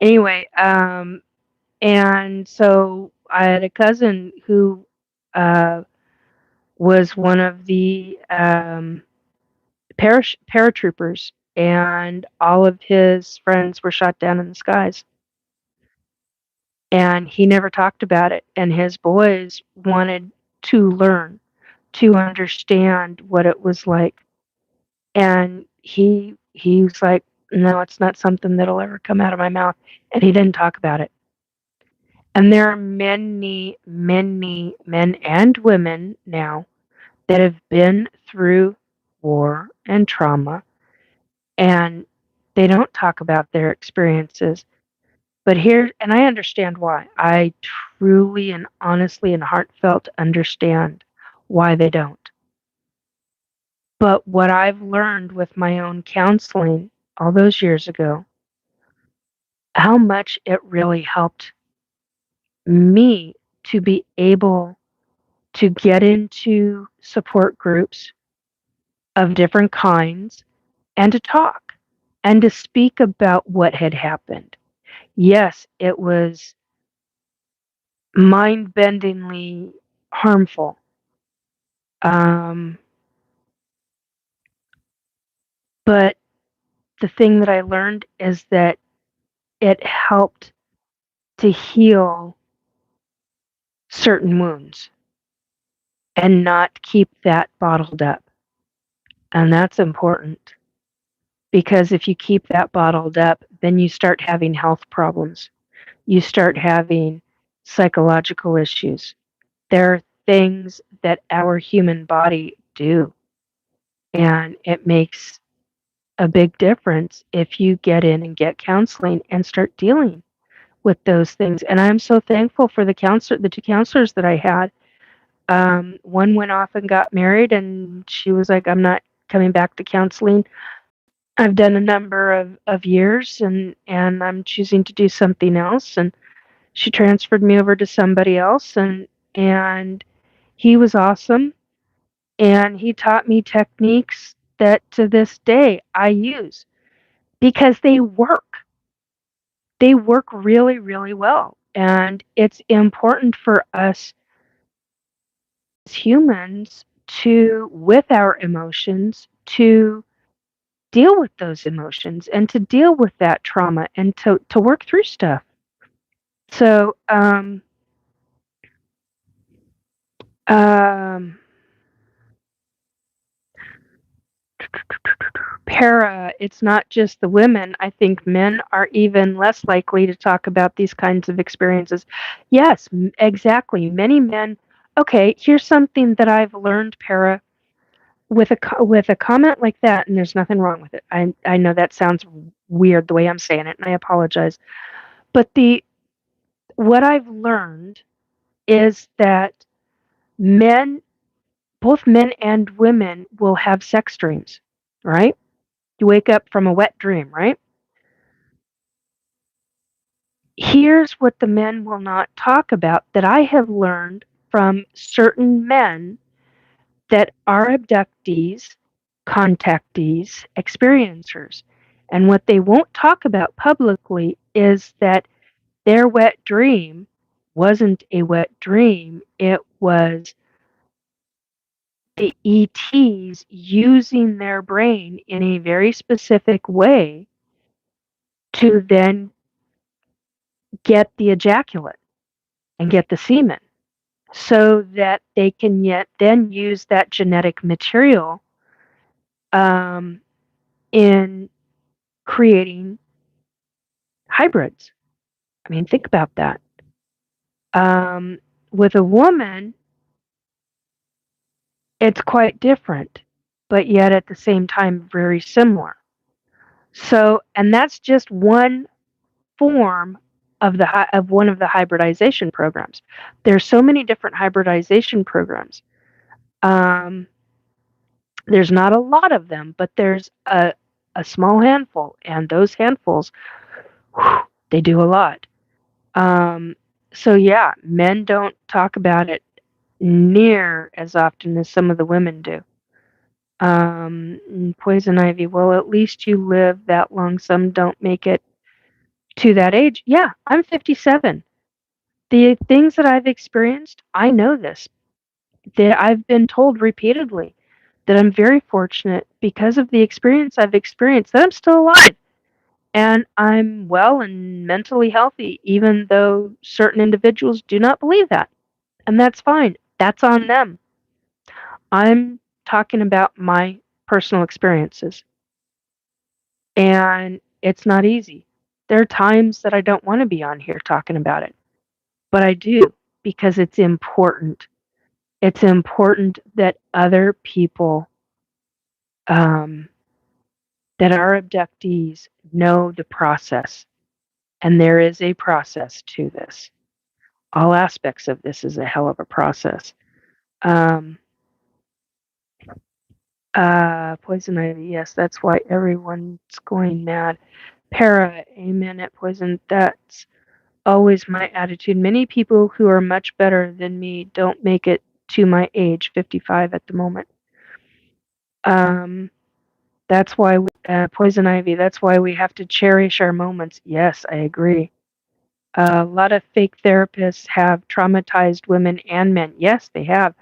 Anyway, and so I had a cousin who uh, was one of the paratroopers, and all of his friends were shot down in the skies. And he never talked about it. And his boys wanted to learn, to understand what it was like. And he was like, no, it's not something that'll ever come out of my mouth. And he didn't talk about it. And there are many, many men and women now that have been through war and trauma, and they don't talk about their experiences. But here, and I understand why. I truly and honestly and heartfelt understand why they don't. But what I've learned with my own counseling all those years ago, how much it really helped me to be able to get into support groups of different kinds and to talk and to speak about what had happened. Yes, it was mind bendingly harmful. Um, but the thing that I learned is that it helped to heal certain wounds and not keep that bottled up. And that's important because if you keep that bottled up, then you start having health problems. You start having psychological issues. There are things that our human body do, and it makes a big difference if you get in and get counseling and start dealing with those things. And I'm so thankful for the two counselors that I had. One went off and got married, and she was like, "I'm not coming back to counseling. I've done a number of years, and I'm choosing to do something else." And she transferred me over to somebody else, and he was awesome, and he taught me techniques that to this day I use because they work. They work really, really well. And it's important for us as humans to, with our emotions, to deal with those emotions and to deal with that trauma and to work through stuff. So, um, it's not just the women. I think men are even less likely to talk about these kinds of experiences. Yes, exactly. Many men. Okay, here's something that I've learned, Para, with a comment like that, and there's nothing wrong with it. I know that sounds weird the way I'm saying it, and I apologize. But the what I've learned is that men, both men and women, will have sex dreams, right? You wake up from a wet dream, right? Here's what the men will not talk about that I have learned from certain men that are abductees, contactees, experiencers. And what they won't talk about publicly is that their wet dream wasn't a wet dream, it was the ETs using their brain in a very specific way to then get the ejaculate and get the semen so that they can yet then use that genetic material um, in creating hybrids. I mean, think about that. Um, with a woman, it's quite different, but yet at the same time very similar. So, and that's just one form of one of the hybridization programs. There's so many different hybridization programs. Um, there's not a lot of them, but there's a small handful, and those handfuls, whew, they do a lot. Um, so yeah, men don't talk about it near as often as some of the women do. Poison ivy. Well, at least you live that long. Some don't make it to that age. Yeah, I'm 57. The things that I've experienced, I know this. That I've been told repeatedly that I'm very fortunate because of the experience I've experienced that I'm still alive and I'm well and mentally healthy, even though certain individuals do not believe that. And that's fine. That's on them. I'm talking about my personal experiences. And it's not easy. There are times that I don't want to be on here talking about it, but I do because it's important. It's important that other people um, that our abductees know the process, and there is a process to this. All aspects of this is a hell of a process. Um, Poison ivy, yes, that's why everyone's going mad. Para, amen at poison. That's always my attitude. Many people who are much better than me don't make it to my age, 55 at the moment. That's why poison ivy. That's why we have to cherish our moments. Yes, I agree. A lot of fake therapists have traumatized women and men. Yes, they have.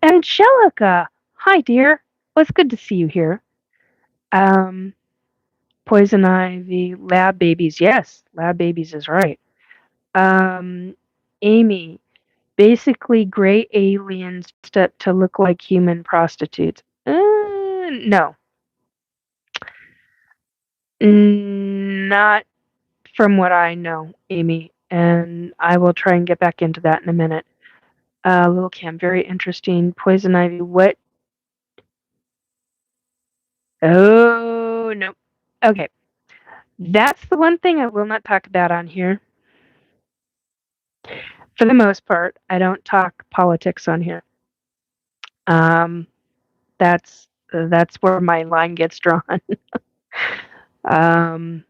Angelica, hi dear. Well, it's good to see you here. Um, poison ivy, lab babies. Yes, lab babies is right. Amy, basically gray aliens to look like human prostitutes. No, not from what I know, Amy. And I will try and get back into that in a minute. Little Cam, very interesting. Poison ivy, what? Oh, no. Okay. That's the one thing I will not talk about on here. For the most part, I don't talk politics on here. Um, that's where my line gets drawn. um,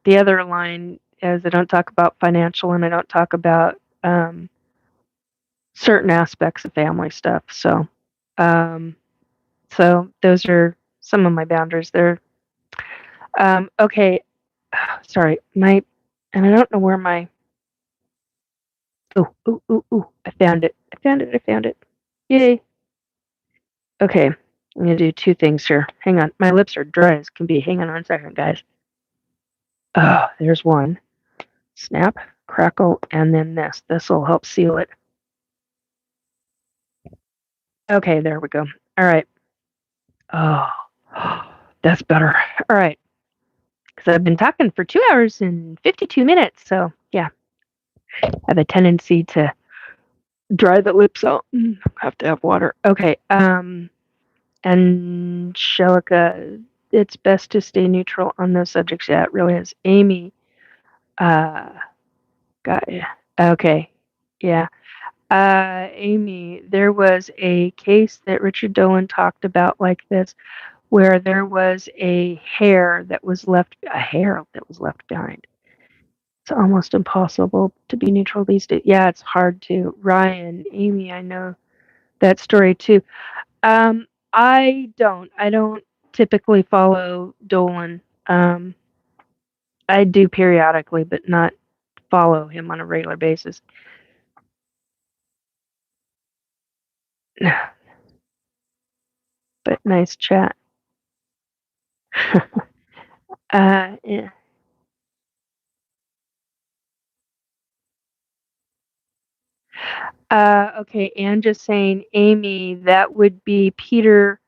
the other line is I don't talk about financial and I don't talk about certain aspects of family stuff. Um, so those are some of my boundaries there. Okay, sorry, and I don't know where my. Oh, ooh, ooh, ooh! I found it! I found it! I found it! Yay! Okay, I'm gonna do two things here. Hang on, my lips are dry as can be. Hang on 1 second, guys. Oh, there's one. Snap, crackle, and then this. This will help seal it. Okay, there we go. All right. Oh, that's better. All right. Because I've been talking for 2 hours and 52 minutes. So, yeah, I have a tendency to dry the lips out. Have to have water. Okay. Angelica, it's best to stay neutral on those subjects. Yeah, it really is. Amy, uh, got ya. Okay. Yeah. Amy, there was a case that Richard Dolan talked about like this, where there was a hair that was left behind. It's almost impossible to be neutral these days. Yeah, it's hard to. Ryan, Amy, I know that story too. I don't typically follow Dolan. I do periodically, but not follow him on a regular basis. But nice chat. Yeah. Okay, and just saying, Amy, that would be Peter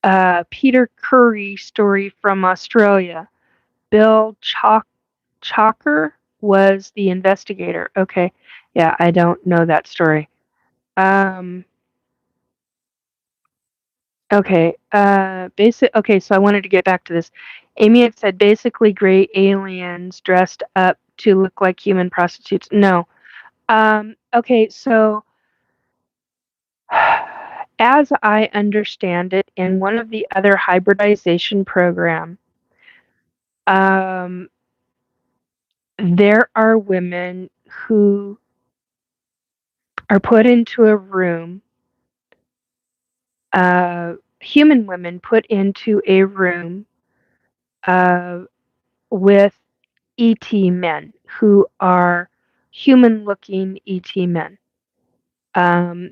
Curry story from Australia. Bill Chalker was the investigator. Okay, yeah, I don't know that story. Um, okay, okay, so I wanted to get back to this. Amy had said basically gray aliens dressed up to look like human prostitutes. No. Okay, so as I understand it, in one of the other hybridization program, um, there are women who are put into a room, human women put into a room uh, with ET men who are human looking ET men.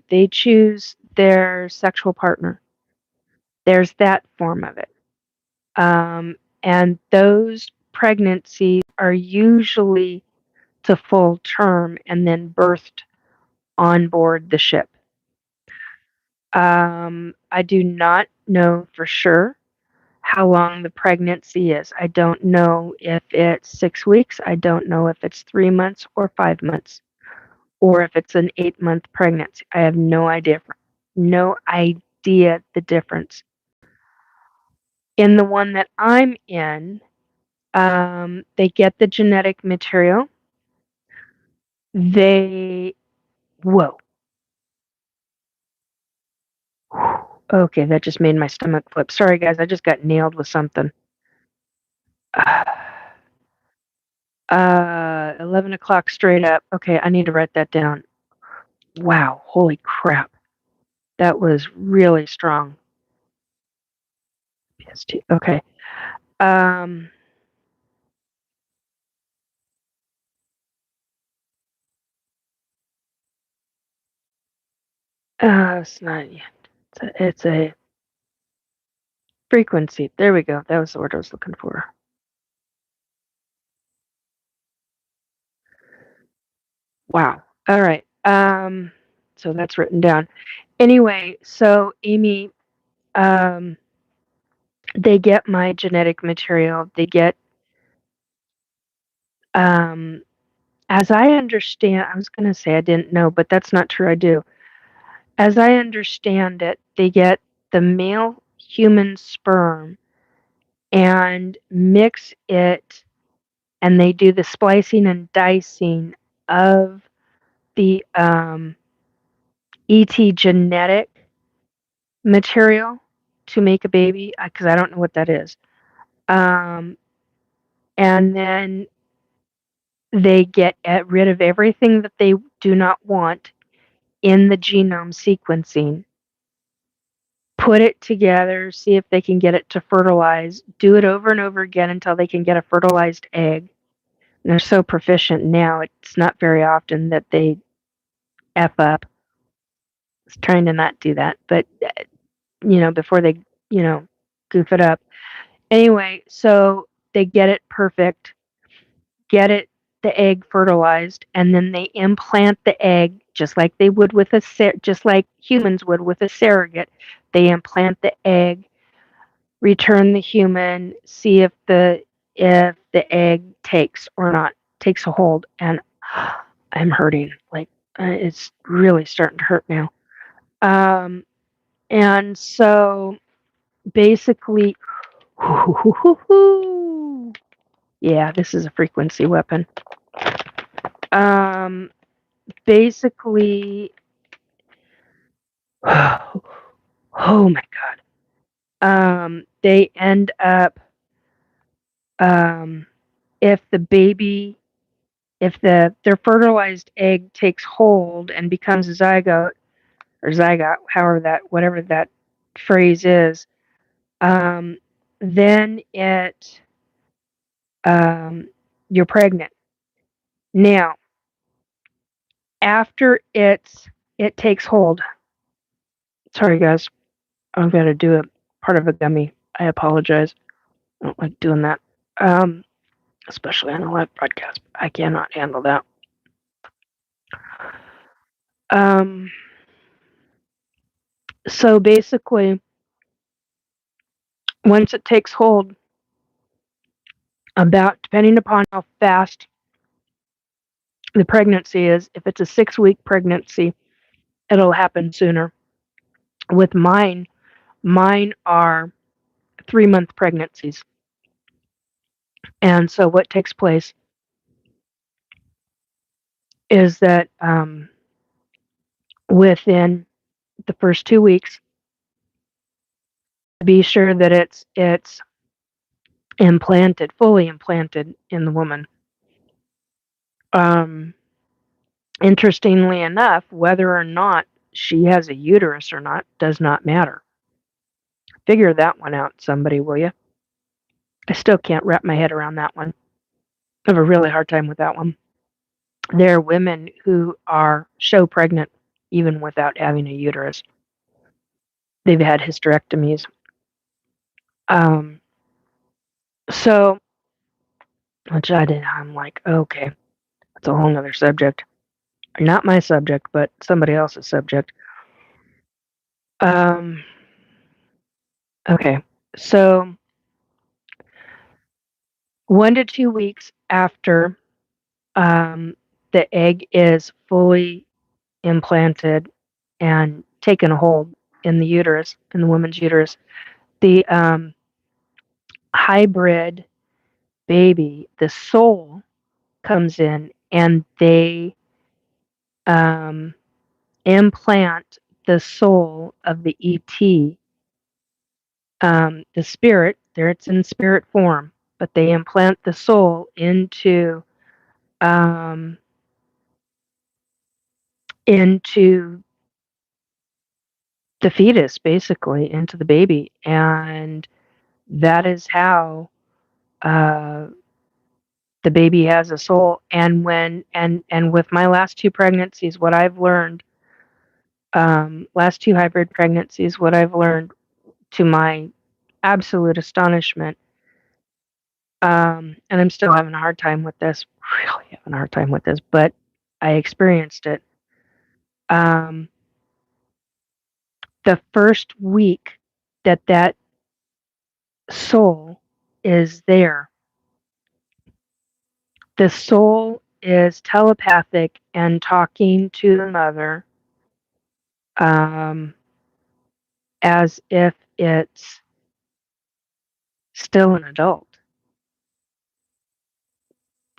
They choose their sexual partner. There's that form of it. And those pregnancies are usually to full term and then birthed on board the ship. I do not know for sure how long the pregnancy is. I don't know if it's 6 weeks. I don't know if it's 3 months or 5 months, or if it's an 8-month pregnancy. I have no idea. No idea. idea the difference. In the one that I'm in, they get the genetic material. Whoa. Okay, that just made my stomach flip. Sorry, guys, I just got nailed with something. 11 o'clock straight up. Okay, I need to write that down. Wow, holy crap. That was really strong. PST. Okay. It's not yet. It's a frequency. There we go. That was the word I was looking for. Wow. All right. So that's written down. Anyway, so Amy, they get my genetic material. They get, as I understand, I was going to say I didn't know, but that's not true. I do. As I understand it, they get the male human sperm and mix it, and they do the splicing and dicing of the ET genetic material to make a baby, because I don't know what that is. And then they get rid of everything that they do not want in the genome sequencing, put it together, see if they can get it to fertilize, do it over and over again until they can get a fertilized egg. And they're so proficient now, it's not very often that they F up. I was trying to not do that, but, before they, goof it up. Anyway, so they get it perfect, get the egg fertilized, and then they implant the egg just like they would with just like humans would with a surrogate. They implant the egg, return the human, see if the egg takes a hold, and I'm hurting. Like, it's really starting to hurt now. And so basically, yeah, this is a frequency weapon. Basically, oh my God. They end up, if their fertilized egg takes hold and becomes a zygote, or zygote, whatever that phrase is, then you're pregnant. Now, after it takes hold, sorry guys, I'm going to do a part of a gummy. I apologize. I don't like doing that. Especially on a live broadcast. I cannot handle that. So basically, once it takes hold, depending upon how fast the pregnancy is, if it's a 6-week pregnancy, it'll happen sooner. With mine are 3-month pregnancies. And so what takes place is that within the first 2 weeks, be sure that it's fully implanted in the woman. Interestingly enough, whether or not she has a uterus or not does not matter. Figure that one out, somebody, will you? I still can't wrap my head around that one. I have a really hard time with that one. There are women who show pregnant even without having a uterus. They've had hysterectomies. So, which I'm like, okay, that's a whole nother subject. Not my subject, but somebody else's subject. Okay, so 1 to 2 weeks after the egg is fully implanted and taken a hold, in the uterus, in the woman's uterus. The hybrid baby, the soul comes in, and they um, implant the soul of the ET, the spirit. There, it's in spirit form, but they implant the soul um, into the fetus, basically into the baby, and that is how uh, the baby has a soul. And with my last two pregnancies, what I've learned, last two hybrid pregnancies, what I've learned, to my absolute astonishment, and I'm still having a hard time with this, really having a hard time with this, but I experienced it. Um, the first week that soul is there, the soul is telepathic and talking to the mother, um, as if it's still an adult.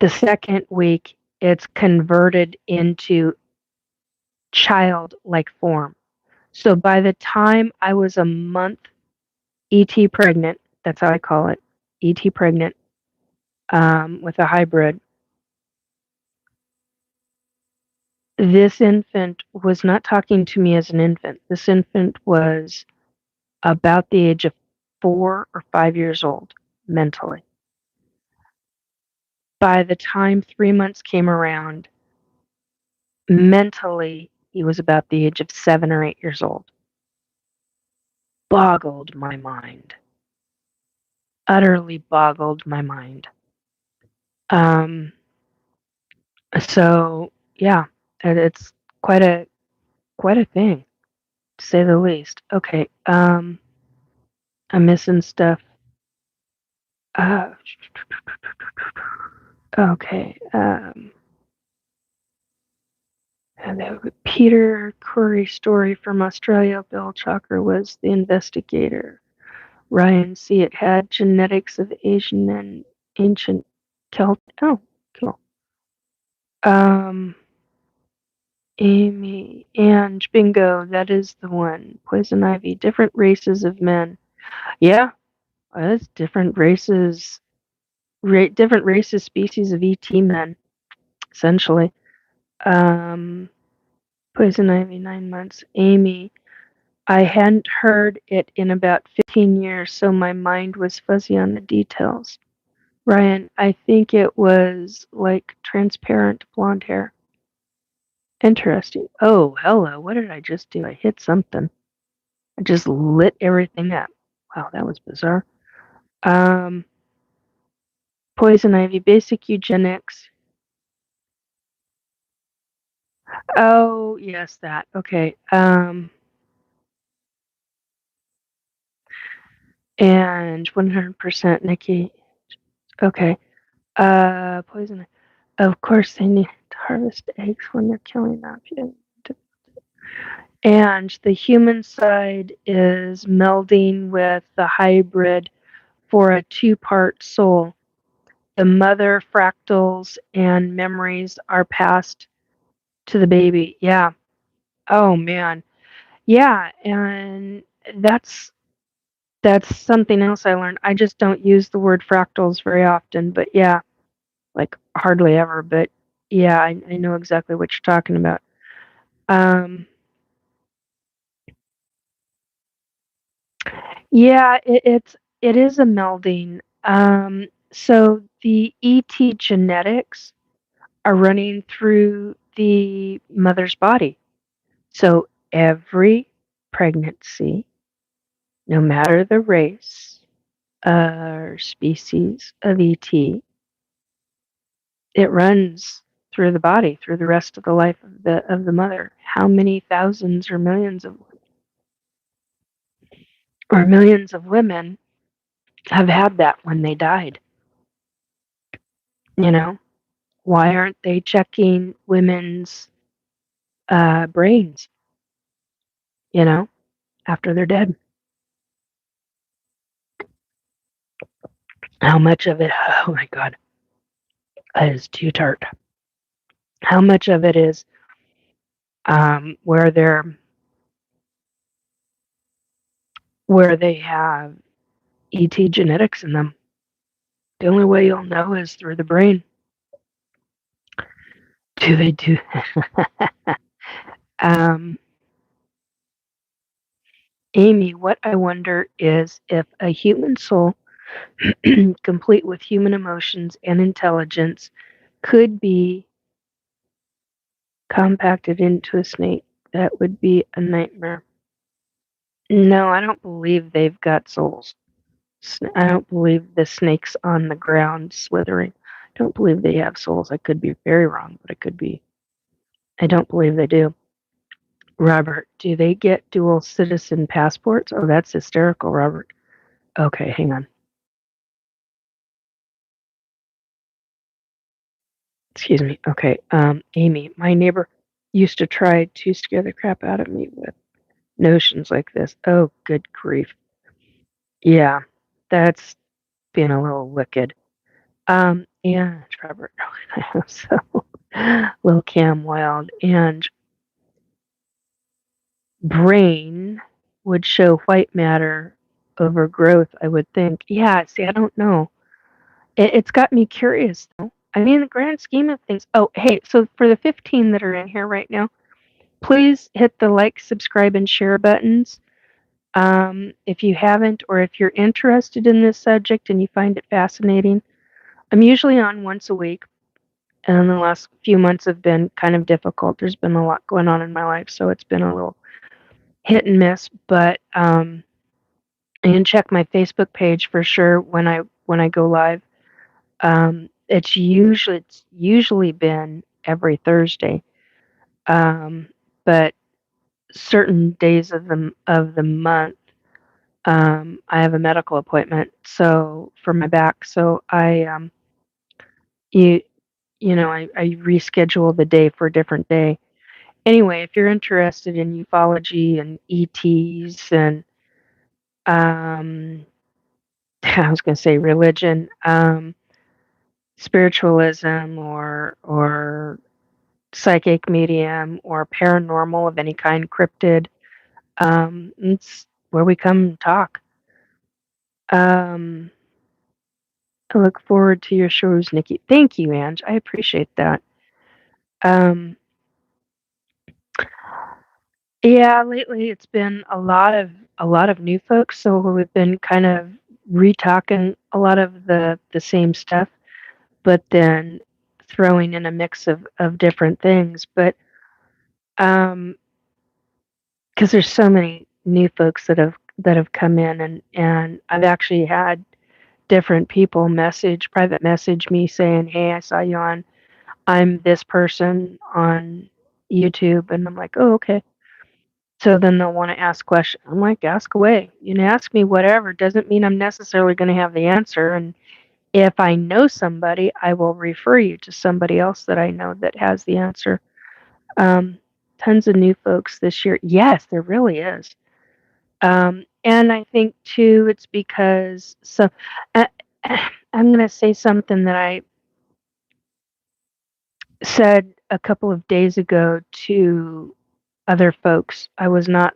The second week, it's converted into childlike form. So by the time I was a month ET pregnant, that's how I call it, ET pregnant, with a hybrid, this infant was not talking to me as an infant. This infant was about the age of 4 or 5 years old mentally. By the time 3 months came around, mentally, he was about the age of 7 or 8 years old. Boggled my mind. Utterly boggled my mind. Um, so yeah, it's quite a quite a thing, to say the least. Okay, I'm missing stuff. Uh, okay, and the Peter Curry story from Australia. Bill Chalker was the investigator. Ryan C. It had genetics of Asian and ancient Celt. Oh, cool. Um, Amy, Ange, bingo, that is the one. Poison ivy, different races of men. Yeah, that's different races, different races, species of ET men, essentially. Um, Poison ivy, 9 months. Amy, I hadn't heard it in about 15 years, so my mind was fuzzy on the details. Ryan, I think it was like transparent blonde hair. Interesting. Oh, hello. What did I just do? I hit something. I just lit everything up. Wow, that was bizarre. Um, Poison ivy, basic eugenics. Oh, yes, that. Okay. And 100% Nikki. Okay. Poison. Of course, they need to harvest eggs when they're killing them. And the human side is melding with the hybrid for a two-part soul. The mother fractals and memories are passed to the baby. Yeah. Oh man. Yeah, and that's that's something else I learned. I just don't use the word fractals very often, but yeah, like hardly ever, but yeah, I know exactly what you're talking about. Um, yeah, it is a melding. So the ET genetics are running through the mother's body. So every pregnancy, no matter the race or species of ET, it runs through the body, through the rest of the life of the mother. How many thousands or millions of women have had that when they died? You know, why aren't they checking women's brains? You know, after they're dead. How much of it, oh my God, that is too tart. How much of it is where they have ET genetics in them? The only way you'll know is through the brain. Do they do? um, Amy, what I wonder is if a human soul, complete with human emotions and intelligence, could be compacted into a snake. That would be a nightmare. No, I don't believe they've got souls. I don't believe the snakes on the ground slithering. I don't believe they have souls. I could be very wrong, but I could be. I don't believe they do. Robert, do they get dual citizen passports? Oh, that's hysterical, Robert. Okay, hang on. Excuse me. Okay, Amy, my neighbor used to try to scare the crap out of me with notions like this. Oh, good grief. Yeah, that's being a little wicked. And Robert, so Lil Cam Wild and brain would show white matter over growth, I would think. Yeah, see, I don't know. It's got me curious, though. I mean, in the grand scheme of things. Oh, hey, so for the 15 that are in here right now, please hit the like, subscribe, and share buttons. If you haven't, or if you're interested in this subject and you find it fascinating, I'm usually on once a week, and the last few months have been kind of difficult. There's been a lot going on in my life, so it's been a little hit and miss. But you can check my Facebook page for sure when I go live. It's usually been every Thursday, but certain days of the month, I have a medical appointment, so for my back, so you I reschedule the day for a different day. Anyway, if you're interested in ufology and ETs and I was going to say religion, spiritualism, or psychic medium, or paranormal of any kind, cryptid, it's where we come talk. I look forward to your shows, Nikki. Thank you, Ange. I appreciate that. Um, yeah, lately it's been a lot of new folks, so we've been kind of retalking a lot of the same stuff, but then throwing in a mix of different things. But um, because there's so many new folks that have come in, and I've actually had different people private message me saying, "Hey, I saw you on I'm this person on YouTube," and I'm like, "Oh, okay." So then they'll want to ask questions. I'm like, "Ask away. You can ask me whatever. Doesn't mean I'm necessarily going to have the answer. And if I know somebody, I will refer you to somebody else that I know that has the answer." Um, Tons of new folks this year. Yes, there really is. And I think too, it's because uh, I'm going to say something that I said a couple of days ago to other folks. I was not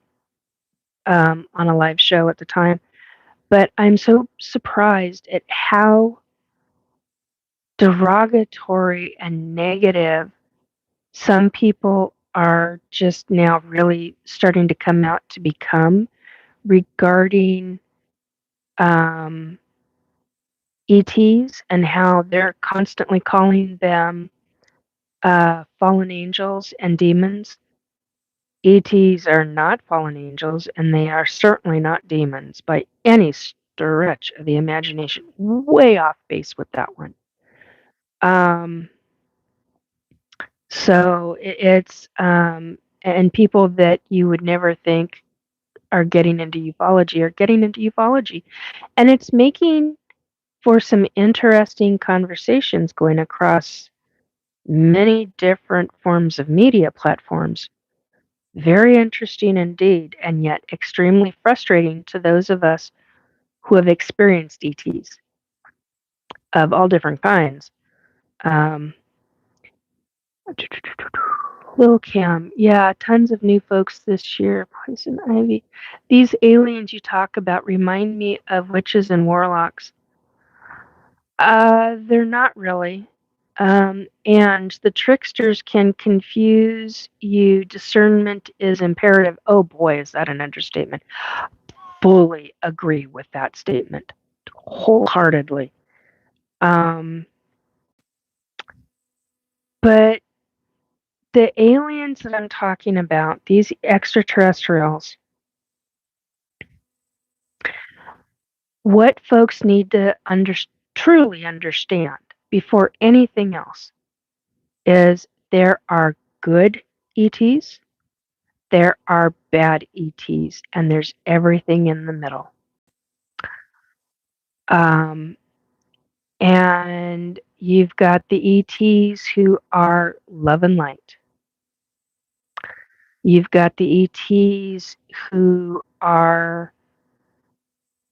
on a live show at the time, but I'm so surprised at how derogatory and negative some people are just now really starting to come out to become regarding um, ETs, and how they're constantly calling them fallen angels and demons. ETs are not fallen angels, and they are certainly not demons by any stretch of the imagination. Way off base with that one. Um, so it's and people that you would never think are getting into ufology are getting into ufology, and it's making for some interesting conversations going across many different forms of media platforms. Very interesting indeed, and yet extremely frustrating to those of us who have experienced ETs of all different kinds. Um, Lil Cam, yeah, tons of new folks this year. Poison Ivy. These aliens you talk about remind me of witches and warlocks. They're not really. And the tricksters can confuse you. Discernment is imperative. Oh boy, is that an understatement. Fully agree with that statement. Wholeheartedly. Um, but the aliens that I'm talking about, these extraterrestrials, what folks need to truly understand before anything else is there are good ETs, there are bad ETs, and there's everything in the middle. Um, and you've got the ETs who are love and light. You've got the ETs who are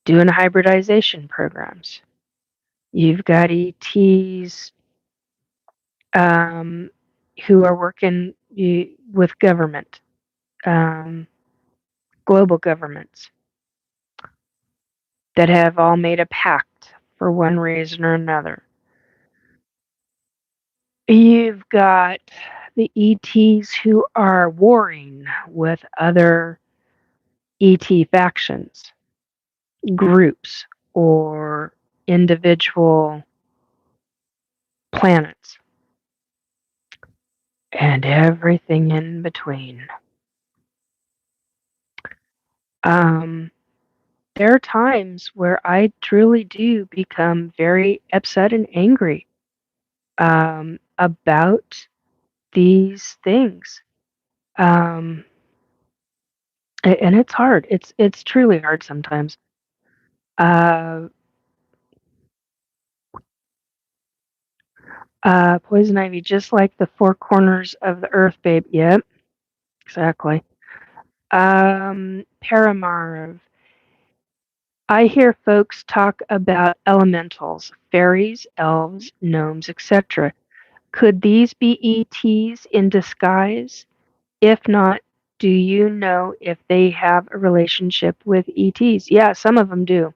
doing hybridization programs. You've got ETs um, who are working with government, um, global governments that have all made a pact for one reason or another. You've got the ETs who are warring with other ET factions, groups, or individual planets, and everything in between. Um, there are times where I truly do become very upset and angry about these things. Um, and it's hard. It's truly hard sometimes. Uh, Poison ivy, just like the four corners of the earth, babe. Yep, exactly. Paramarv. I hear folks talk about elementals, fairies, elves, gnomes, etc. Could these be ETs in disguise? If not, do you know if they have a relationship with ETs? Yeah, some of them do.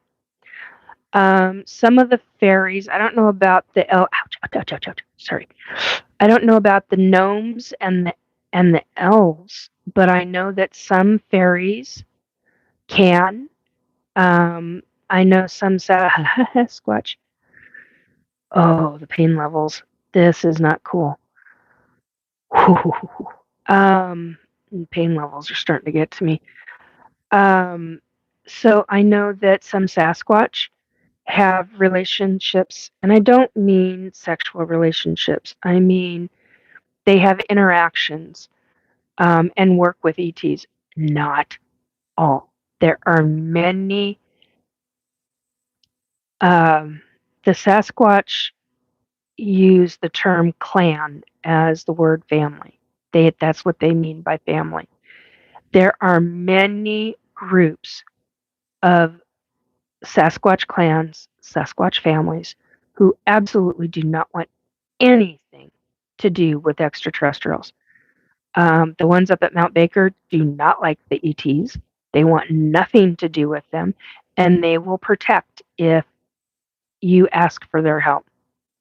Some of the fairies, I don't know about the ouch, ouch, ouch, ouch, ouch, sorry. I don't know about the gnomes and the elves, but I know that some fairies can. I know some Sasquatch. Oh, the pain levels. This is not cool. um, pain levels are starting to get to me. Um, so I know that some Sasquatch have relationships, and I don't mean sexual relationships. I mean they have interactions and work with ETs. Not all. There are many. The Sasquatch use the term clan as the word family. That's what they mean by family. There are many groups of Sasquatch clans, Sasquatch families, who absolutely do not want anything to do with extraterrestrials. The ones up at Mount Baker do not like the ETs. They want nothing to do with them, and they will protect if you ask for their help.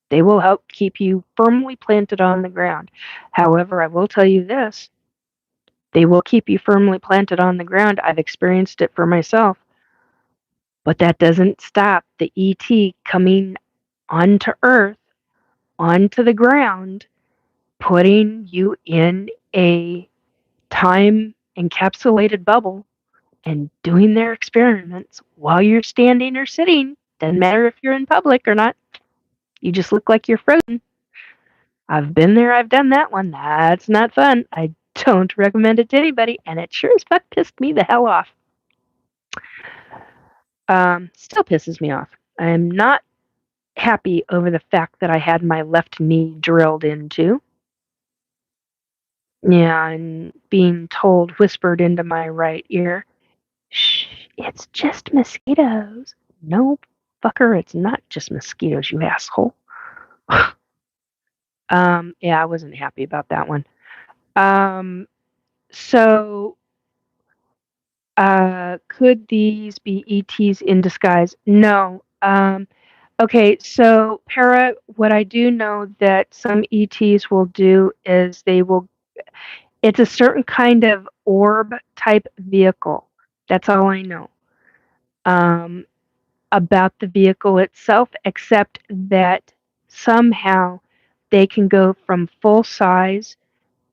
They will help keep you firmly planted on the ground. However, I will tell you this, they will keep you firmly planted on the ground. I've experienced it for myself. But that doesn't stop the ET coming onto Earth, onto the ground, putting you in a time encapsulated bubble and doing their experiments while you're standing or sitting. Doesn't matter if you're in public or not. You just look like you're frozen. I've been there, I've done that one. That's not fun. I don't recommend it to anybody, and it sure as fuck pissed me the hell off. Still pisses me off. I'm not happy over the fact that I had my left knee drilled into. Yeah, and being told, whispered into my right ear, "Shh, it's just mosquitoes." No, fucker, it's not just mosquitoes, you asshole. Yeah, I wasn't happy about that one. Um, so, could these be ETs in disguise? No. Okay, so Para, what I do know that some ETs will do is it's a certain kind of orb type vehicle. That's all I know um, about the vehicle itself, except that somehow they can go from full size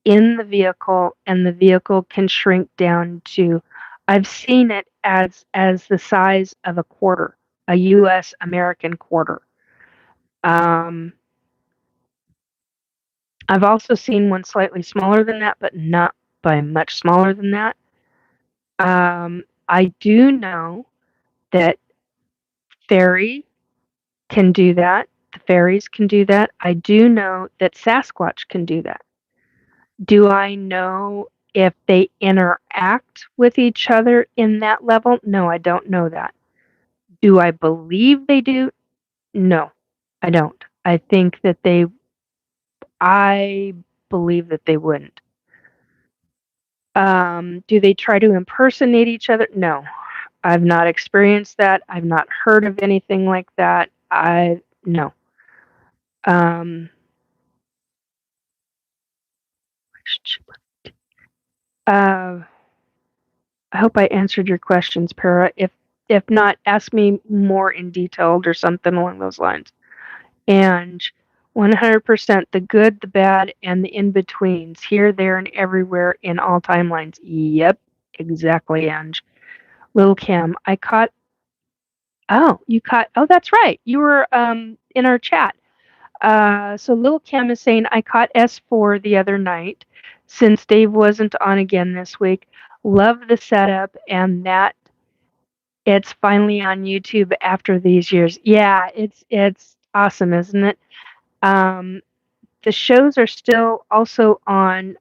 in the vehicle and the vehicle can shrink down to, I've seen it as the size of a quarter, a US American quarter. Um, I've also seen one slightly smaller than that, but not by much smaller than that. I do know that fairy can do that. The fairies can do that. I do know that Sasquatch can do that. Do I know if they interact with each other in that level? No, I don't know that. Do I believe they do? No, I don't. I believe that they wouldn't. Do they try to impersonate each other? No, I've not experienced that. I've not heard of anything like that. No. Um, uh, I hope I answered your questions, Para. If not, ask me more in detail or something along those lines. And 100% the good, the bad, and the in betweens, here, there, and everywhere in all timelines. Yep, exactly, Ange. Little Kim, I caught. Oh, you caught. Oh, that's right. You were in our chat. So Little Kim is saying, I caught S4 the other night since Dave wasn't on again this week. Love the setup and that it's finally on YouTube after these years. Yeah, it's awesome, isn't it? Um, the shows are still also on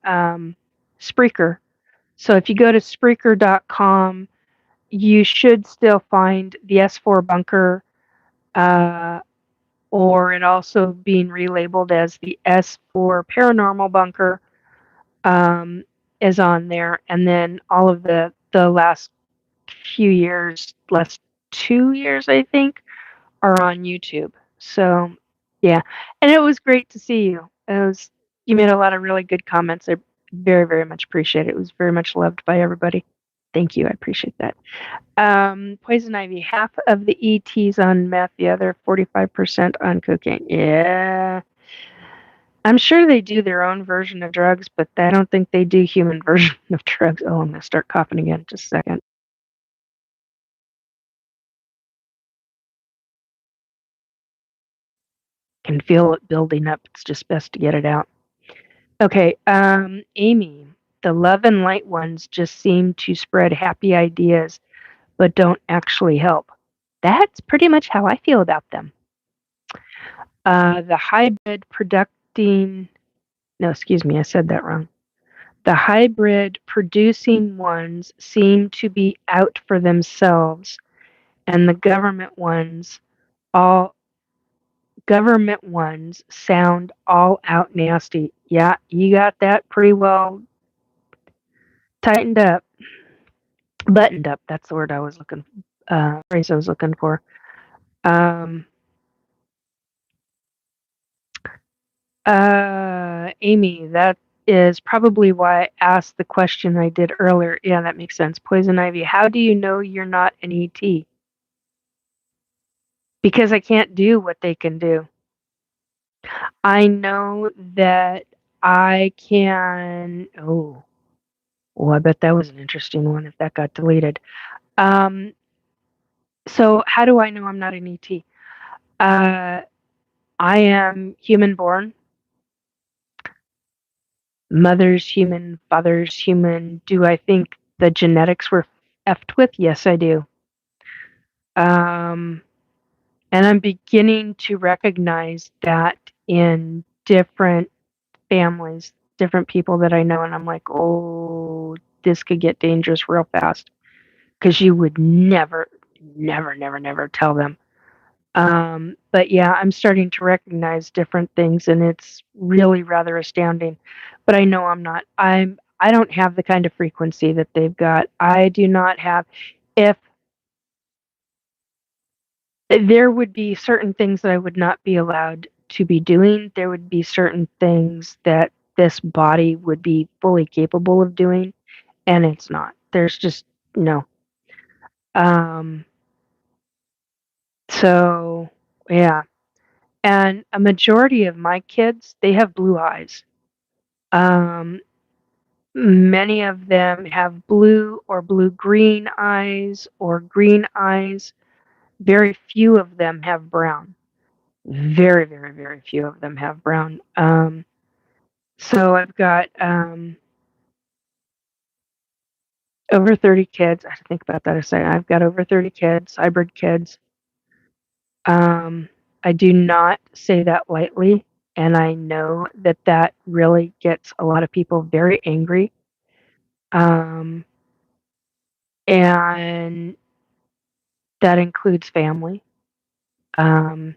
Spreaker. So if you go to Spreaker.com, you should still find the S4 bunker, uh, or it also being relabeled as the S4 Paranormal bunker is on there, and then all of the last few years, last 2 years, I think, are on YouTube. So, yeah, and it was great to see you. You made a lot of really good comments. I very, very much appreciate it. It was very much loved by everybody. Thank you. I appreciate that. Poison ivy, half of the ETs on meth, the other 45% on cocaine. Yeah. I'm sure they do their own version of drugs, but I don't think they do human version of drugs. Oh, I'm going to start coughing again. Just a second. Can feel it building up. It's just best to get it out. Okay, Amy, the love and light ones just seem to spread happy ideas, but don't actually help. That's pretty much how I feel about them. The hybrid producing, no, excuse me, I said that wrong. The hybrid producing ones seem to be out for themselves, and the all government ones sound all out nasty. Yeah, you got that pretty well tightened up. Buttoned up, that's the word I was looking phrase I was looking for. Um, Amy, that is probably why I asked the question I did earlier. Yeah, that makes sense. Poison ivy, how do you know you're not an ET? Because I can't do what they can do. I know that I can. Oh, I bet that was an interesting one if that got deleted. Um, so how do I know I'm not an ET? Uh, I am human born. Mother's human, father's human. Do I think the genetics were effed with? Yes, I do. Um, and I'm beginning to recognize that in different families. different people that I know, and I'm like, oh, this could get dangerous real fast because you would never, never, never, never tell them. But yeah, I'm starting to recognize different things, and it's really rather astounding. But I know I don't have the kind of frequency that they've got. I do not have. If there would be certain things that I would not be allowed to be doing, there would be certain things that this body would be fully capable of doing, and it's not. There's just no. Um, so yeah, and a majority of my kids, they have blue eyes. Um, Many of them have blue or blue-green eyes or green eyes. Very few of them have brown. Very, very, very few of them have brown. So I've got over 30 kids. I have to think about that a second. I've got over 30 kids, hybrid kids. I do not say that lightly, and I know that that really gets a lot of people very angry. Um, and that includes family. Um,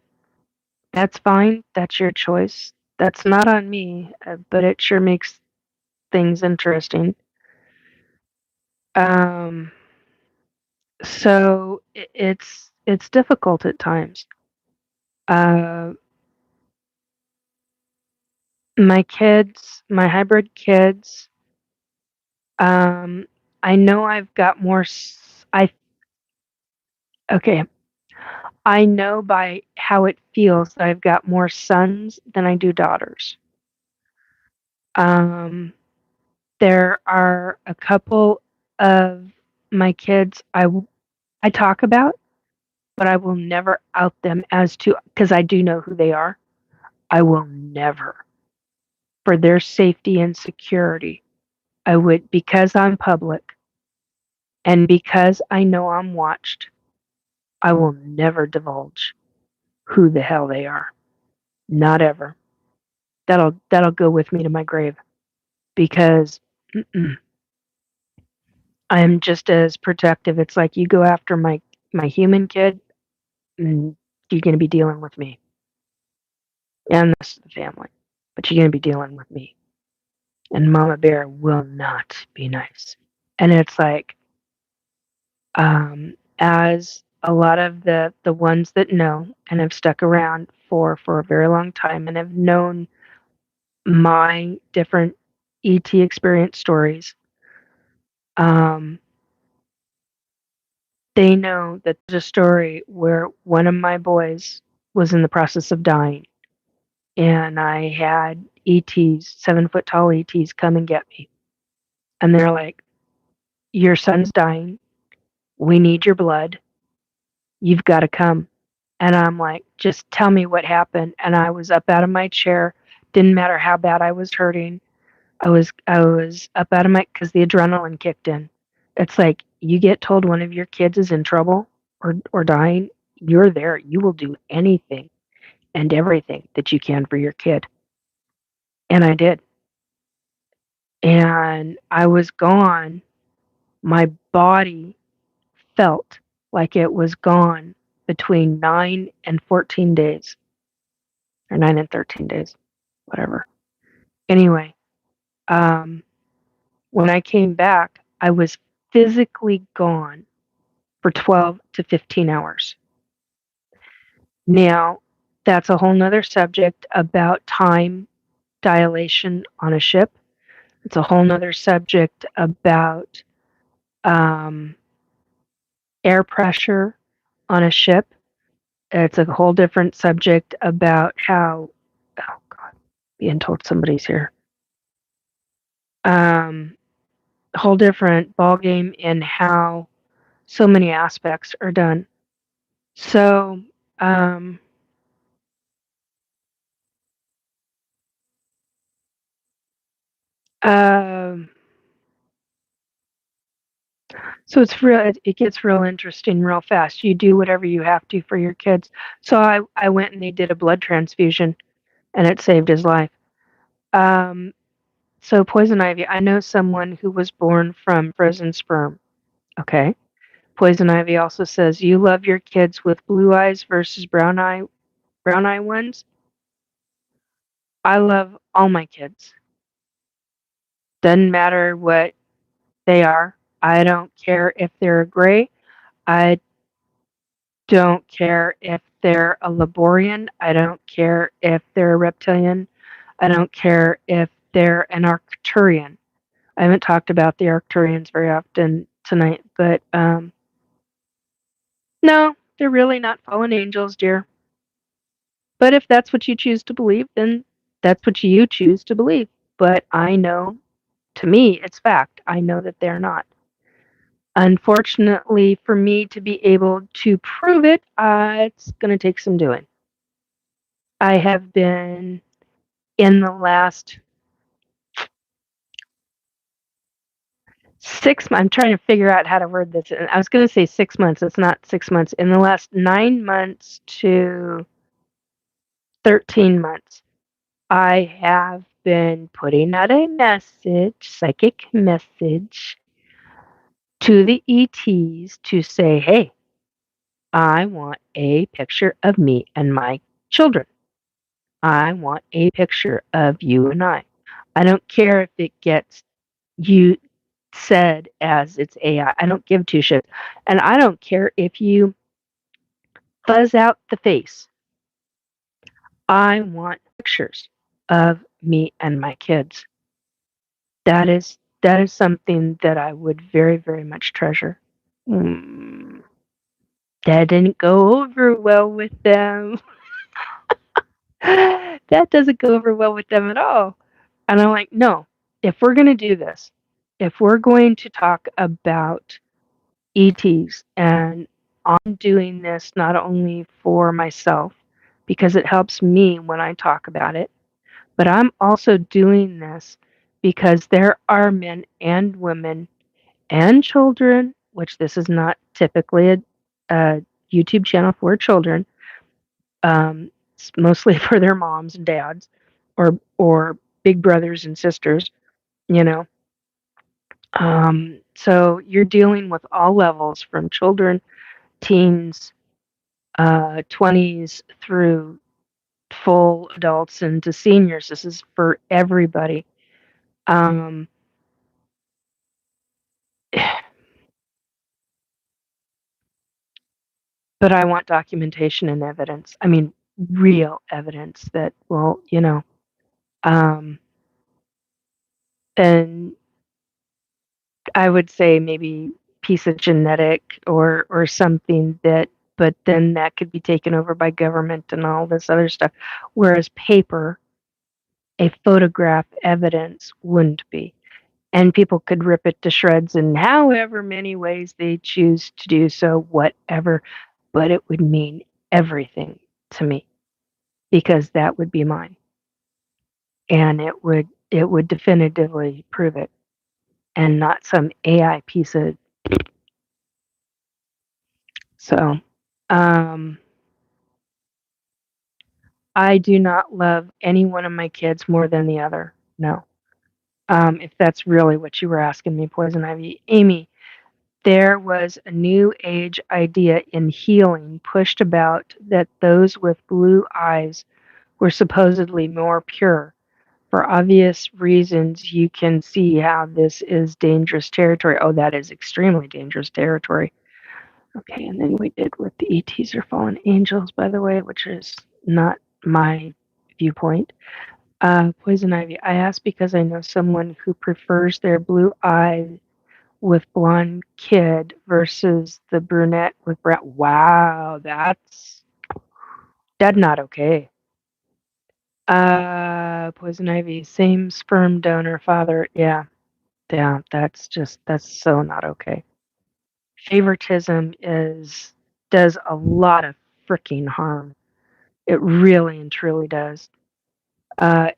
that's fine. That's your choice. That's not on me, but it sure makes things interesting. Um, so it's difficult at times. Uh, my kids, my hybrid kids, um, I know I've got more. I okay. I know by how it feels that I've got more sons than I do daughters. Um, there are a couple of my kids I talk about, but I will never out them as to because I do know who they are. I will never, for their safety and security, I would because I'm public and because I know I'm watched, I will never divulge who the hell they are. Not ever. That'll go with me to my grave because I am just as protective. It's like you go after my human kid, and you're going to be dealing with me and the rest of the family, but you're going to be dealing with me. And Mama Bear will not be nice. And it's like, as a lot of the ones that know and have stuck around for a very long time and have known my different ET experience stories, um, they know that there's a story where one of my boys was in the process of dying, and I had ETs, 7 foot tall ETs, come and get me. And they're like, your son's dying. We need your blood. You've got to come. And I'm like, just tell me what happened. And I was up out of my chair. Didn't matter how bad I was hurting. I was up out of my because the adrenaline kicked in. It's like you get told one of your kids is in trouble or dying, you're there. You will do anything and everything that you can for your kid. And I did. And I was gone. My body felt like it was gone between 9 and 14 days, or 9 and 13 days, whatever. Anyway, um, when I came back, I was physically gone for 12 to 15 hours. Now, that's a whole nother subject about time dilation on a ship. It's a whole nother subject about um, air pressure on a ship. It's a whole different subject about how, oh God, being told somebody's here. Whole different ballgame in how so many aspects are done. So, um, um, so it's real. It gets real interesting real fast. You do whatever you have to for your kids. So I went and they did a blood transfusion, and it saved his life. Um, So, Poison Ivy, I know someone who was born from frozen sperm. Okay. Poison Ivy also says, you love your kids with blue eyes versus brown eye ones. I love all my kids. Doesn't matter what they are. I don't care if they're gray. I don't care if they're a Laborian. I don't care if they're a reptilian. I don't care if they're an Arcturian. I haven't talked about the Arcturians very often tonight, but no, they're really not fallen angels, dear. But if that's what you choose to believe, then that's what you choose to believe. But I know, to me, it's fact. I know that they're not. Unfortunately, for me to be able to prove it, it's going to take some doing. I have been in the last 6 months. I'm trying to figure out how to word this. I was going to say 6 months. It's not 6 months. In the last 9 months to 13 months, I have been putting out a message, psychic message, to the ETs to say, hey, I want a picture of me and my children. I want a picture of you and I. I don't care if it gets you said as it's AI. I don't give two shits. And I don't care if you fuzz out the face. I want pictures of me and my kids. That is something that I would very, very much treasure. Mm, that didn't go over well with them. That doesn't go over well with them at all. And I'm like, no, if we're going to do this, if we're going to talk about ETs, and I'm doing this not only for myself, because it helps me when I talk about it, but I'm also doing this because there are men and women and children, which this is not typically a YouTube channel for children. It's mostly for their moms and dads, or big brothers and sisters, you know. So you're dealing with all levels, from children, teens, 20s, through full adults and to seniors. This is for everybody. Um, but I want documentation and evidence. I mean, real evidence that will, um, and I would say maybe piece of genetic, or something that, but then that could be taken over by government and all this other stuff. Whereas paper, a photograph evidence wouldn't be. And people could rip it to shreds in however many ways they choose to do so, whatever, but it would mean everything to me, because that would be mine. And it would definitively prove it, and not some AI piece of. So, um, I do not love any one of my kids more than the other. No. If that's really what you were asking me, Poison Ivy. Amy, there was a new age idea in healing pushed about that those with blue eyes were supposedly more pure. For obvious reasons, you can see how this is dangerous territory. Oh, that is extremely dangerous territory. Okay, and then we did with the ETs are fallen angels, by the way, which is not my viewpoint. Poison Ivy, I asked because I know someone who prefers their blue eye with blonde kid versus the brunette with brown. Wow, that's not okay. Poison Ivy, same sperm donor father. Yeah, yeah, that's so not okay. Favoritism does a lot of freaking harm. It really and truly does.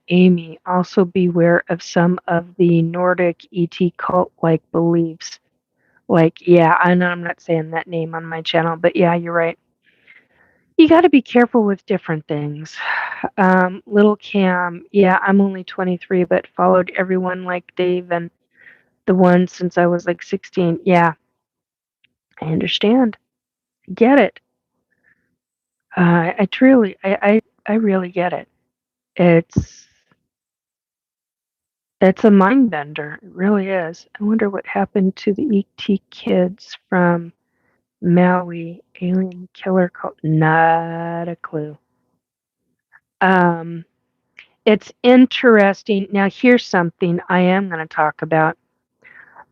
Amy, also beware of some of the Nordic ET cult like beliefs. Like, yeah, I know I'm not saying that name on my channel, but yeah, you're right. You got to be careful with different things. Little Cam, yeah, I'm only 23, but followed everyone like Dave and the one since I was like 16. Yeah, I understand. Get it. I truly, I really get it. It's it's a mind bender. It really is. I wonder what happened to the ET kids from Maui alien killer cult. Not a clue. Um, it's interesting. Now, here's something I am going to talk about.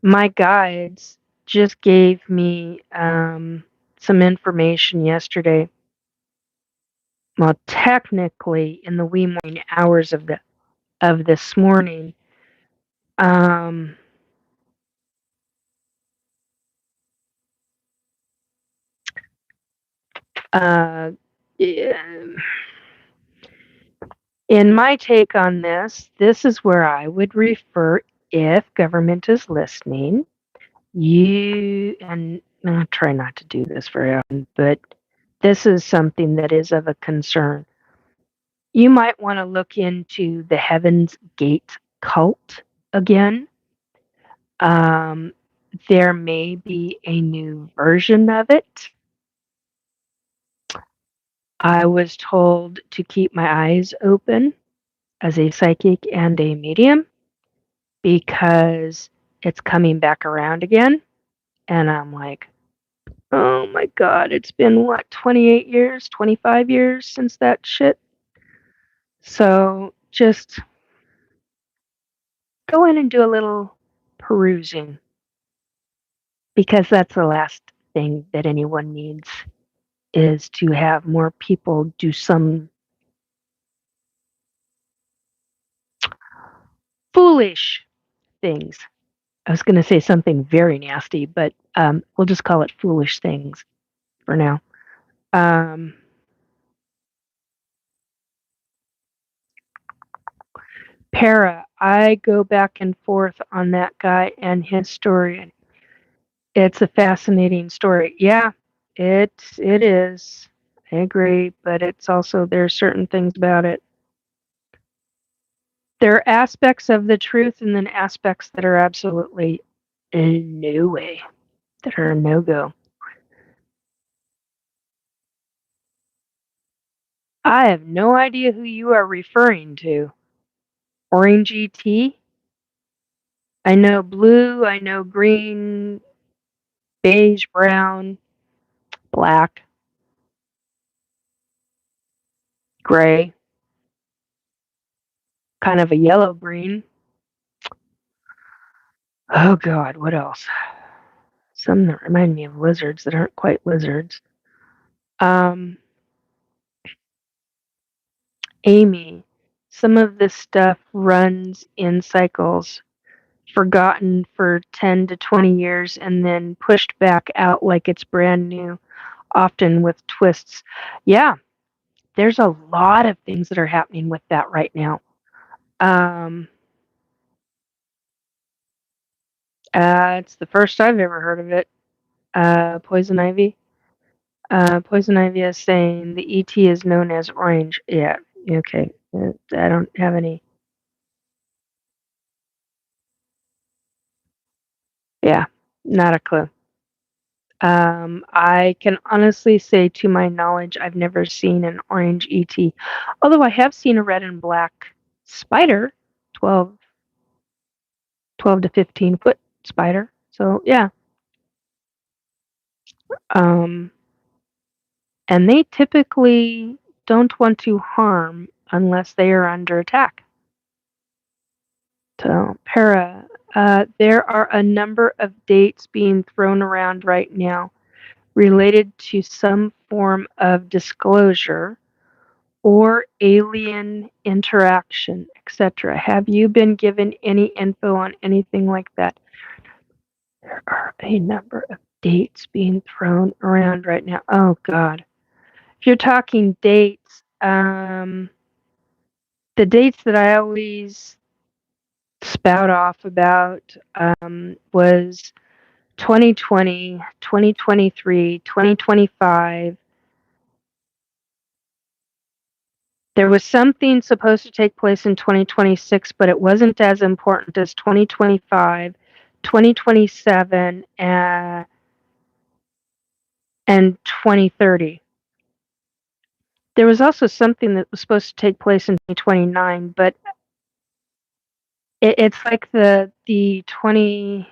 My guides just gave me some information yesterday. Well, technically, in the wee morning hours of this morning, um, uh, in my take on this is where I would refer if government is listening. You and I try not to do this very often, but this is something that is of a concern. You might want to look into the Heaven's Gate cult again. Um, there may be a new version of it. I was told to keep my eyes open as a psychic and a medium because it's coming back around again. And I'm like, oh my God, it's been what, 28 years, 25 years since that shit? So just go in and do a little perusing because that's the last thing that anyone needs is to have more people do some foolish things. I was going to say something very nasty, but we'll just call it foolish things for now. Um, Para, I go back and forth on that guy and his story. It's a fascinating story. Yeah, it is. I agree, but it's also there are certain things about it. There are aspects of the truth and then aspects that are absolutely no way, that are a no go. I have no idea who you are referring to. Orange ET? I know blue, I know green, beige, brown, black, gray, kind of a yellow green. Oh God, what else? Some that remind me of lizards that aren't quite lizards. Um, Amy, some of this stuff runs in cycles, forgotten for 10 to 20 years and then pushed back out like it's brand new, often with twists. Yeah, there's a lot of things that are happening with that right now. Um, it's the first I've ever heard of it. Poison ivy. Poison ivy is saying the ET is known as orange. Yeah, okay. I don't have any. Yeah, not a clue. I can honestly say, to my knowledge, I've never seen an orange ET, although I have seen a red and black spider, 12, 12 to 15-foot spider. So, yeah. Um, and they typically don't want to harm unless they are under attack. So, Para, there are a number of dates being thrown around right now related to some form of disclosure or alien interaction, etc. Have you been given any info on anything like that? There are a number of dates being thrown around right now. Oh, God. If you're talking dates, the dates that I always spout off about was 2020, 2023, 2025, There was something supposed to take place in 2026, but it wasn't as important as 2025, 2027, and 2030. There was also something that was supposed to take place in 2029, but it's like the 20.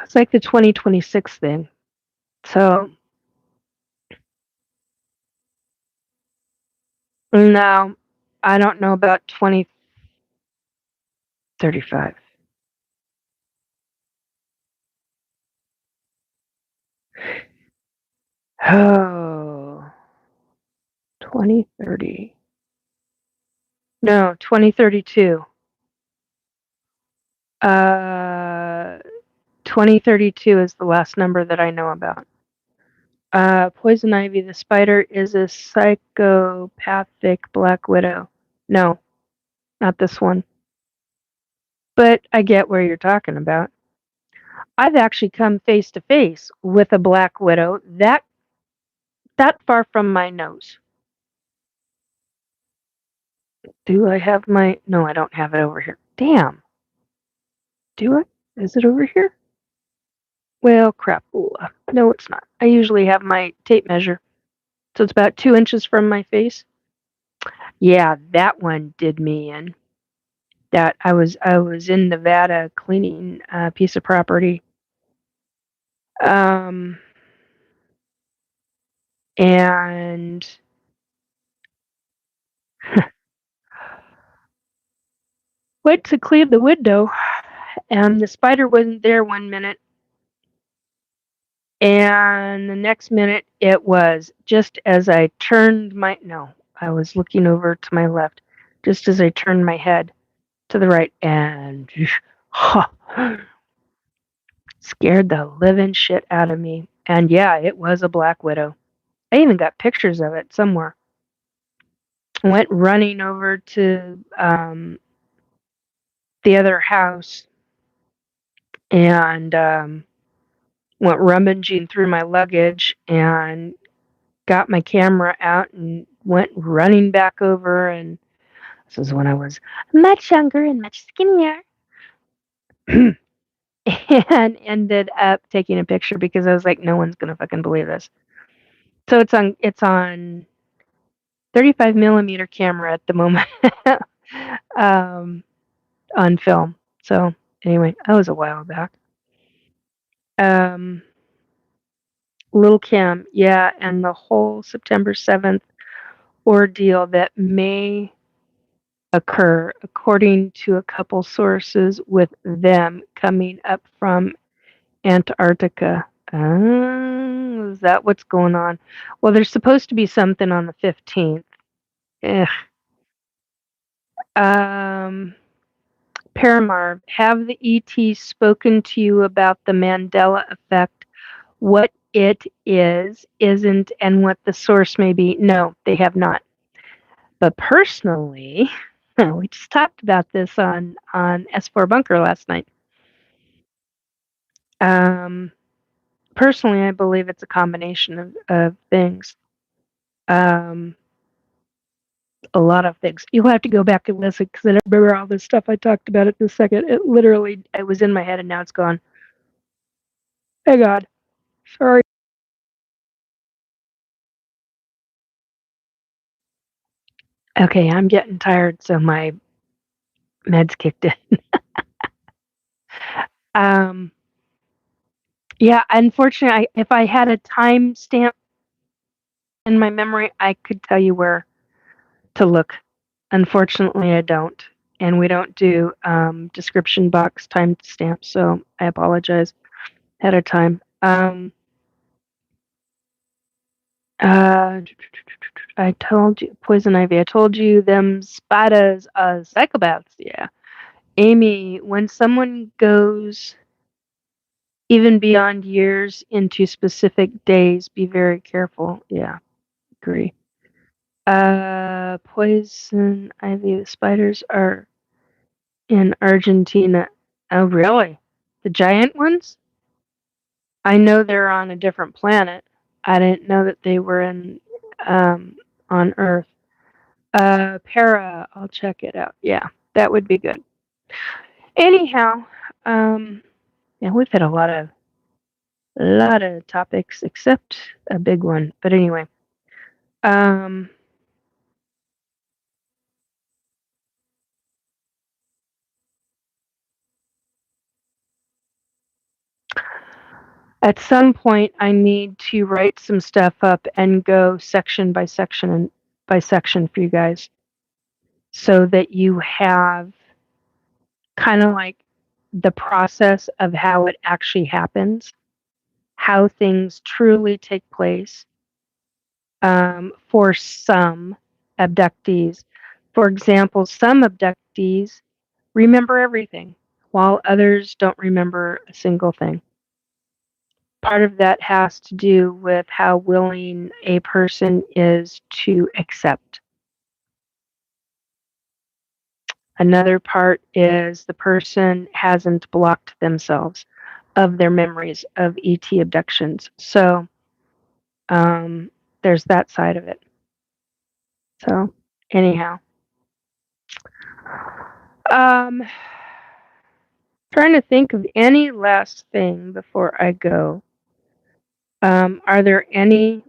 It's like the 2026 thing. So no, I don't know about 2035. Oh, 2030. No, 2032. Uh, 2032 is the last number that I know about. Poison ivy, the spider, is a psychopathic black widow. No, not this one. But I get where you're talking about. I've actually come face to face with a black widow that far from my nose. Do I have my? No, I don't have it over here. Damn. Do I? Is it over here? Well, crap. Ooh, no, it's not. I usually have my tape measure, so it's about 2 inches from my face. Yeah, that one did me in. That I was in Nevada cleaning a piece of property, um, and went to clean the window, and the spider wasn't there 1 minute, and the next minute it was. Just as I turned my no, I was looking over to my left. Just as I turned my head to the right, and scared the living shit out of me. And yeah, it was a black widow. I even got pictures of it somewhere. Went running over to the other house and went rummaging through my luggage and got my camera out and went running back over. And this was when I was much younger and much skinnier. And ended up taking a picture because I was like, no one's gonna fucking believe this. So it's on 35 millimeter camera at the moment, um, on film. So anyway, that was a while back. Um, Little Kim, yeah, and the whole September 7th ordeal that may occur, according to a couple sources, with them coming up from Antarctica. Is that what's going on? Well, there's supposed to be something on the 15th. Ugh. Um, Paramarv, have the ET spoken to you about the Mandela effect, what it is, isn't, and what the source may be? No, they have not. But personally, we just talked about this on S4 Bunker last night. Um, Personally, I believe it's a combination of things. Um, a lot of things. You'll have to go back and listen because I don't remember all this stuff I talked about it in a second. It was in my head and now it's gone. Hey God, sorry. Okay, I'm getting tired, so my meds kicked in. um, yeah, unfortunately, if I had a time stamp in my memory, I could tell you where to look. Unfortunately, I don't, and we don't do description box time stamps, so I apologize ahead of time. Uh, I told you, poison ivy. I told you them spiders are psychopaths. Yeah, Amy. When someone goes even beyond years into specific days, be very careful. Yeah, agree. Poison ivy. The spiders are in Argentina. Oh, really? The giant ones? I know they're on a different planet. I didn't know that they were in on Earth. I'll check it out. Yeah, that would be good. Anyhow, yeah, we've had a lot of topics except a big one. But anyway, um, at some point, I need to write some stuff up and go section by section and by section for you guys, so that you have kind of like the process of how it actually happens, how things truly take place for some abductees. For example, some abductees remember everything, while others don't remember a single thing. Part of that has to do with how willing a person is to accept. Another part is the person hasn't blocked themselves of their memories of ET abductions. So there's that side of it. So, anyhow, um, trying to think of any last thing before I go. Are there any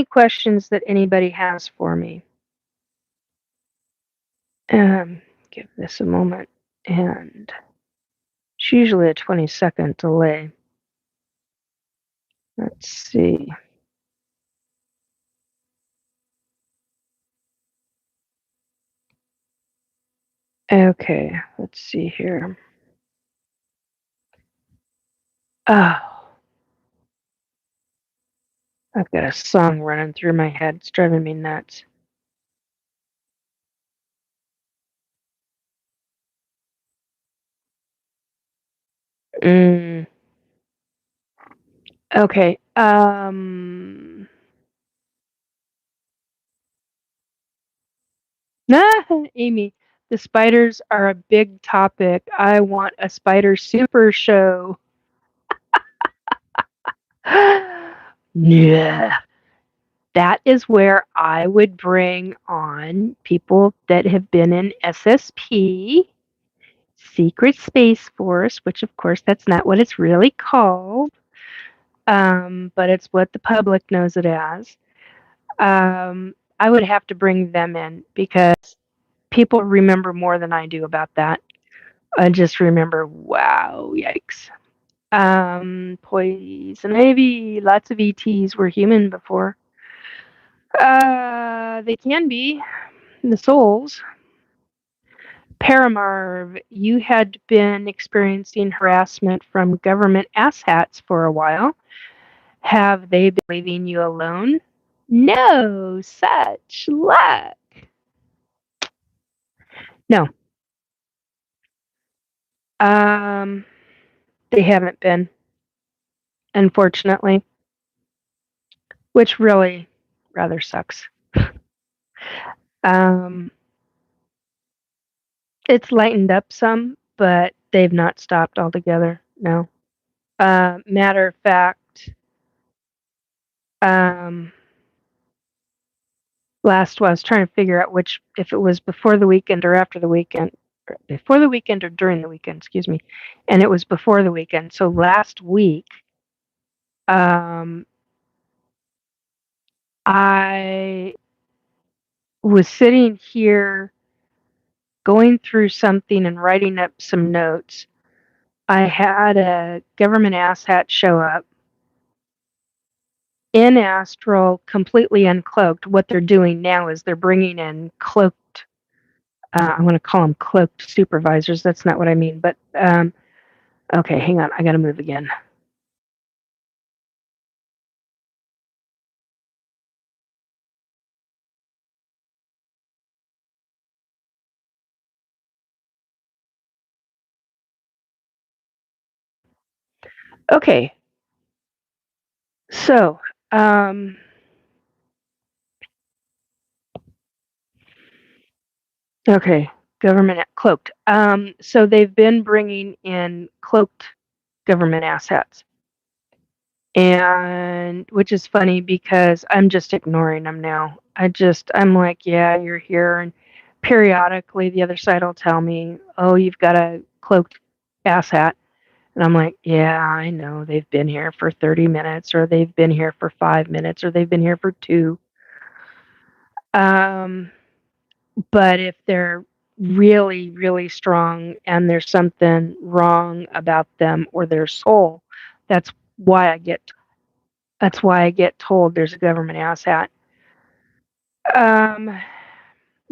questions that anybody has for me? Give this a moment, and it's usually a 20-second delay. Let's see. Okay, let's see here. Oh, I've got a song running through my head. It's driving me nuts. Mm, okay. Amy, the spiders are a big topic. I want a spider super show. Yeah. That is where I would bring on people that have been in SSP, Secret Space Force, which of course that's not what it's really called, but it's what the public knows it as. I would have to bring them in because people remember more than I do about that. I just remember, wow, yikes. Poison ivy, lots of ETs were human before. They can be the souls. Paramarv, you had been experiencing harassment from government asshats for a while. Have they been leaving you alone? No such luck. No. Um, they haven't been, unfortunately, which really rather sucks. Um, it's lightened up some, but they've not stopped altogether. No. Matter of fact, um, last I was trying to figure out which if it was before the weekend or after the weekend, before the weekend or during the weekend, excuse me, and it was before the weekend. So last week, I was sitting here going through something and writing up some notes. I had a government asshat show up in Astral, completely uncloaked. What they're doing now is they're bringing in cloaked. I'm going to call them cloaked supervisors. That's not what I mean, but okay, hang on. I got to move again. Okay, so okay, government cloaked. So they've been bringing in cloaked government assets. And which is funny because I'm just ignoring them now. I'm like, yeah, you're here. And periodically the other side will tell me, oh, you've got a cloaked asshat. And I'm like, yeah, I know. They've been here for 30 minutes, or they've been here for 5 minutes, or they've been here for 2. Um, but if they're really, really strong and there's something wrong about them or their soul, that's why I get that's why I get told there's a government asshat. Um,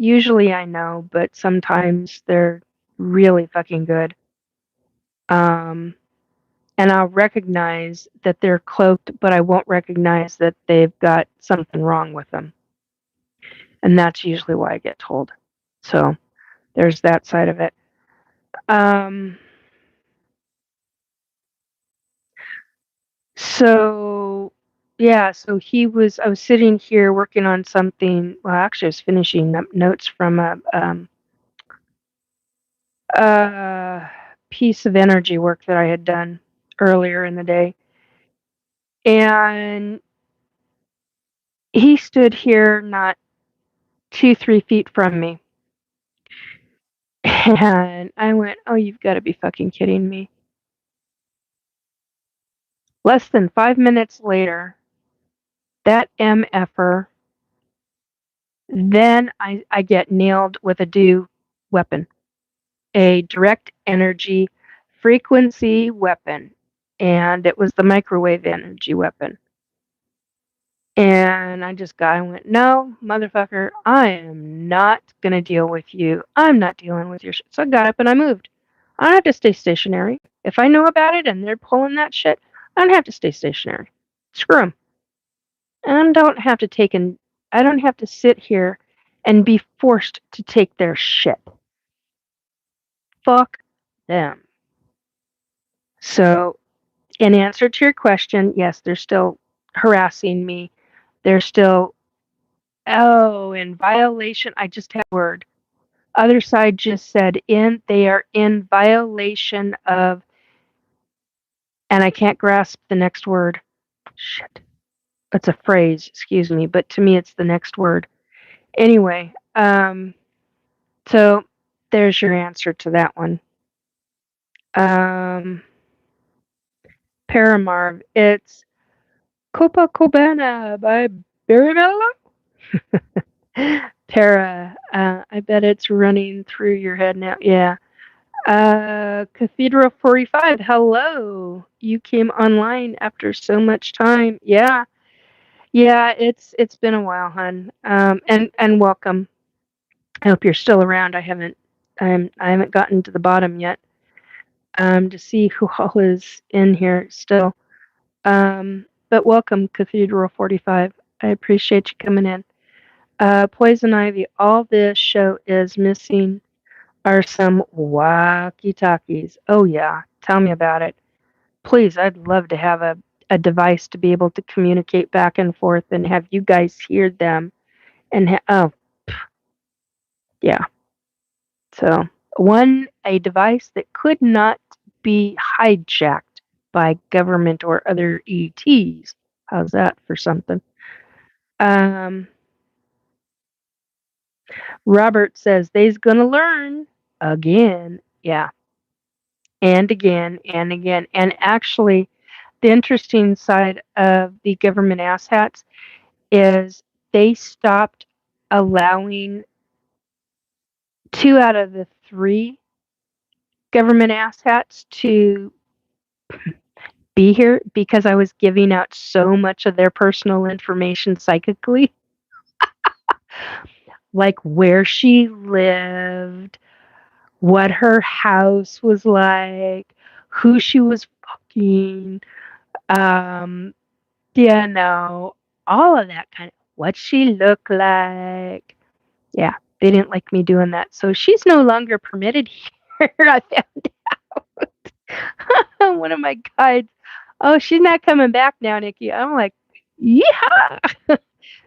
Usually I know, but sometimes they're really fucking good. Um, and I'll recognize that they're cloaked, but I won't recognize that they've got something wrong with them. And that's usually why I get told. So there's that side of it. So yeah, so I was sitting here working on something. Well, actually, I was finishing up notes from a piece of energy work that I had done earlier in the day. And he stood here not 2, 3 feet from me. And I went, oh, you've got to be fucking kidding me. Less than 5 minutes later, that MFer, then I get nailed with a weapon, a direct energy frequency weapon. And it was the microwave energy weapon. And I went, no, motherfucker, I am not going to deal with you. I'm not dealing with your shit. So I got up and I moved. I don't have to stay stationary. If I know about it and they're pulling that shit, I don't have to stay stationary. Screw them. I don't have to sit here and be forced to take their shit. Fuck them. So, in answer to your question, yes, they're still harassing me. They're still, oh, in violation. I just had a word. Other side just said they are in violation of, and I can't grasp the next word. Shit. It's a phrase, excuse me, but to me it's the next word. Anyway, so there's your answer to that one. Paramarv, it's Copacabana by Barry Manilow. Para, I bet it's running through your head now. Yeah. Cathedral 45, hello. You came online after so much time. Yeah. Yeah, it's been a while, hun. And welcome. I hope you're still around. I haven't gotten to the bottom yet. To see who all is in here still. But welcome, Cathedral 45. I appreciate you coming in. Poison Ivy, all this show is missing are some walkie-talkies. Oh yeah, tell me about it. Please, I'd love to have a device to be able to communicate back and forth and have you guys hear them. And yeah. So a device that could not be hijacked by government or other ETs. How's that for something? Robert says they's gonna learn again. Yeah. And again and again. And actually, the interesting side of the government asshats is they stopped allowing 2 out of the 3 government asshats to be here because I was giving out so much of their personal information psychically, like where she lived, what her house was like, who she was fucking, yeah, no, all of that kind of what she looked like. Yeah, they didn't like me doing that. So she's no longer permitted here. I found out. One of my guides. Oh, she's not coming back now, Nikki. I'm like, yeah.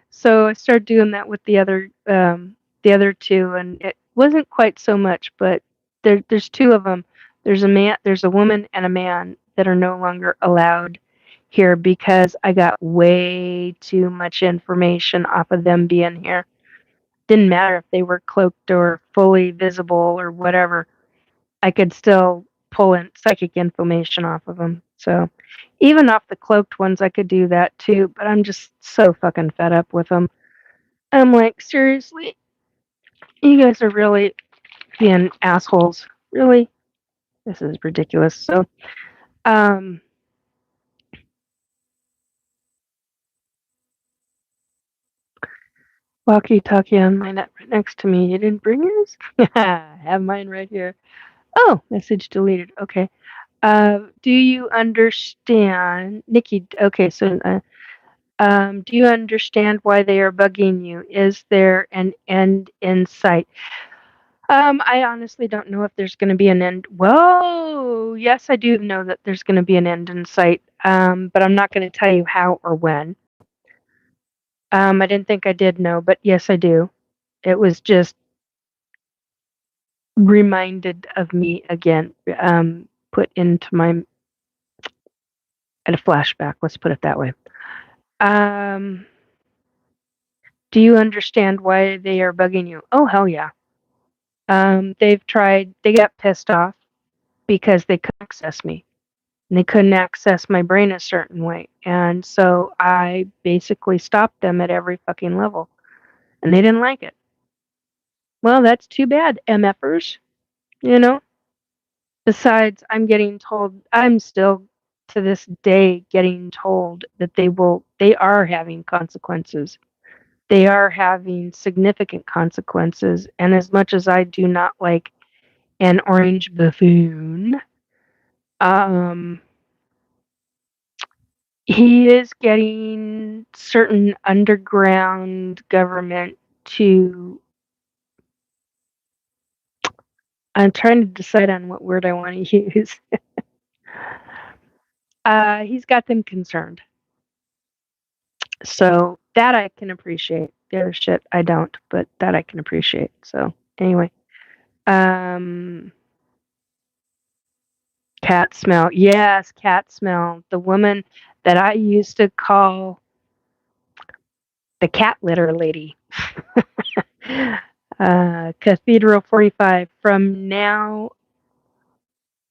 So I started doing that with the other 2, and it wasn't quite so much, but there's 2 of them. There's a woman and a man that are no longer allowed here because I got way too much information off of them being here. Didn't matter if they were cloaked or fully visible or whatever. I could still pull in psychic information off of them. So even off the cloaked ones, I could do that too. But I'm just so fucking fed up with them. I'm like, seriously, you guys are really being assholes. Really, this is ridiculous. So, walkie-talkie on my net right next to me. You didn't bring yours? I have mine right here. Oh, message deleted. Okay. Do you understand, Nikki? Okay, so do you understand why they are bugging you? Is there an end in sight? I honestly don't know if there's going to be an end. Whoa, yes, I do know that there's going to be an end in sight, but I'm not going to tell you how or when. I didn't think I did know, but yes, I do. It was just reminded of me again, put into my at a flashback. Let's put it that way. Do you understand why they are bugging you? Oh, hell yeah. They've tried, they got pissed off because they couldn't access me. And they couldn't access my brain a certain way. And so I basically stopped them at every fucking level. And they didn't like it. Well, that's too bad, MFers. You know? Besides, I'm still to this day getting told that they are having consequences. They are having significant consequences. And as much as I do not like an orange buffoon, he is getting certain underground government to. I'm trying to decide on what word I want to use. He's got them concerned. So that I can appreciate. The other shit I don't, but that I can appreciate. So anyway. Cat smell. Yes, cat smell. The woman that I used to call the cat litter lady. Cathedral 45. From now,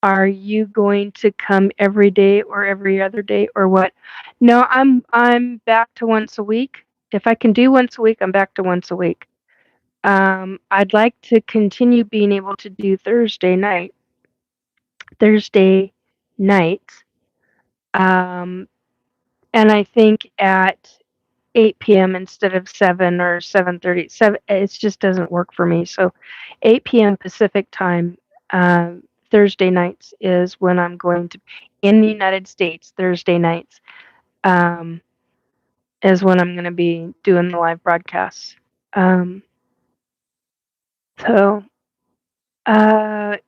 are you going to come every day or every other day or what? No, I'm back to once a week. If I can do once a week, I'm back to once a week. I'd like to continue being able to do Thursday nights. And I think at 8 p.m. instead of 7 or 7:30. It just doesn't work for me. So 8 p.m. Pacific time, Thursday nights is when I'm going to, in the United States, Thursday nights is when I'm going to be doing the live broadcasts. So,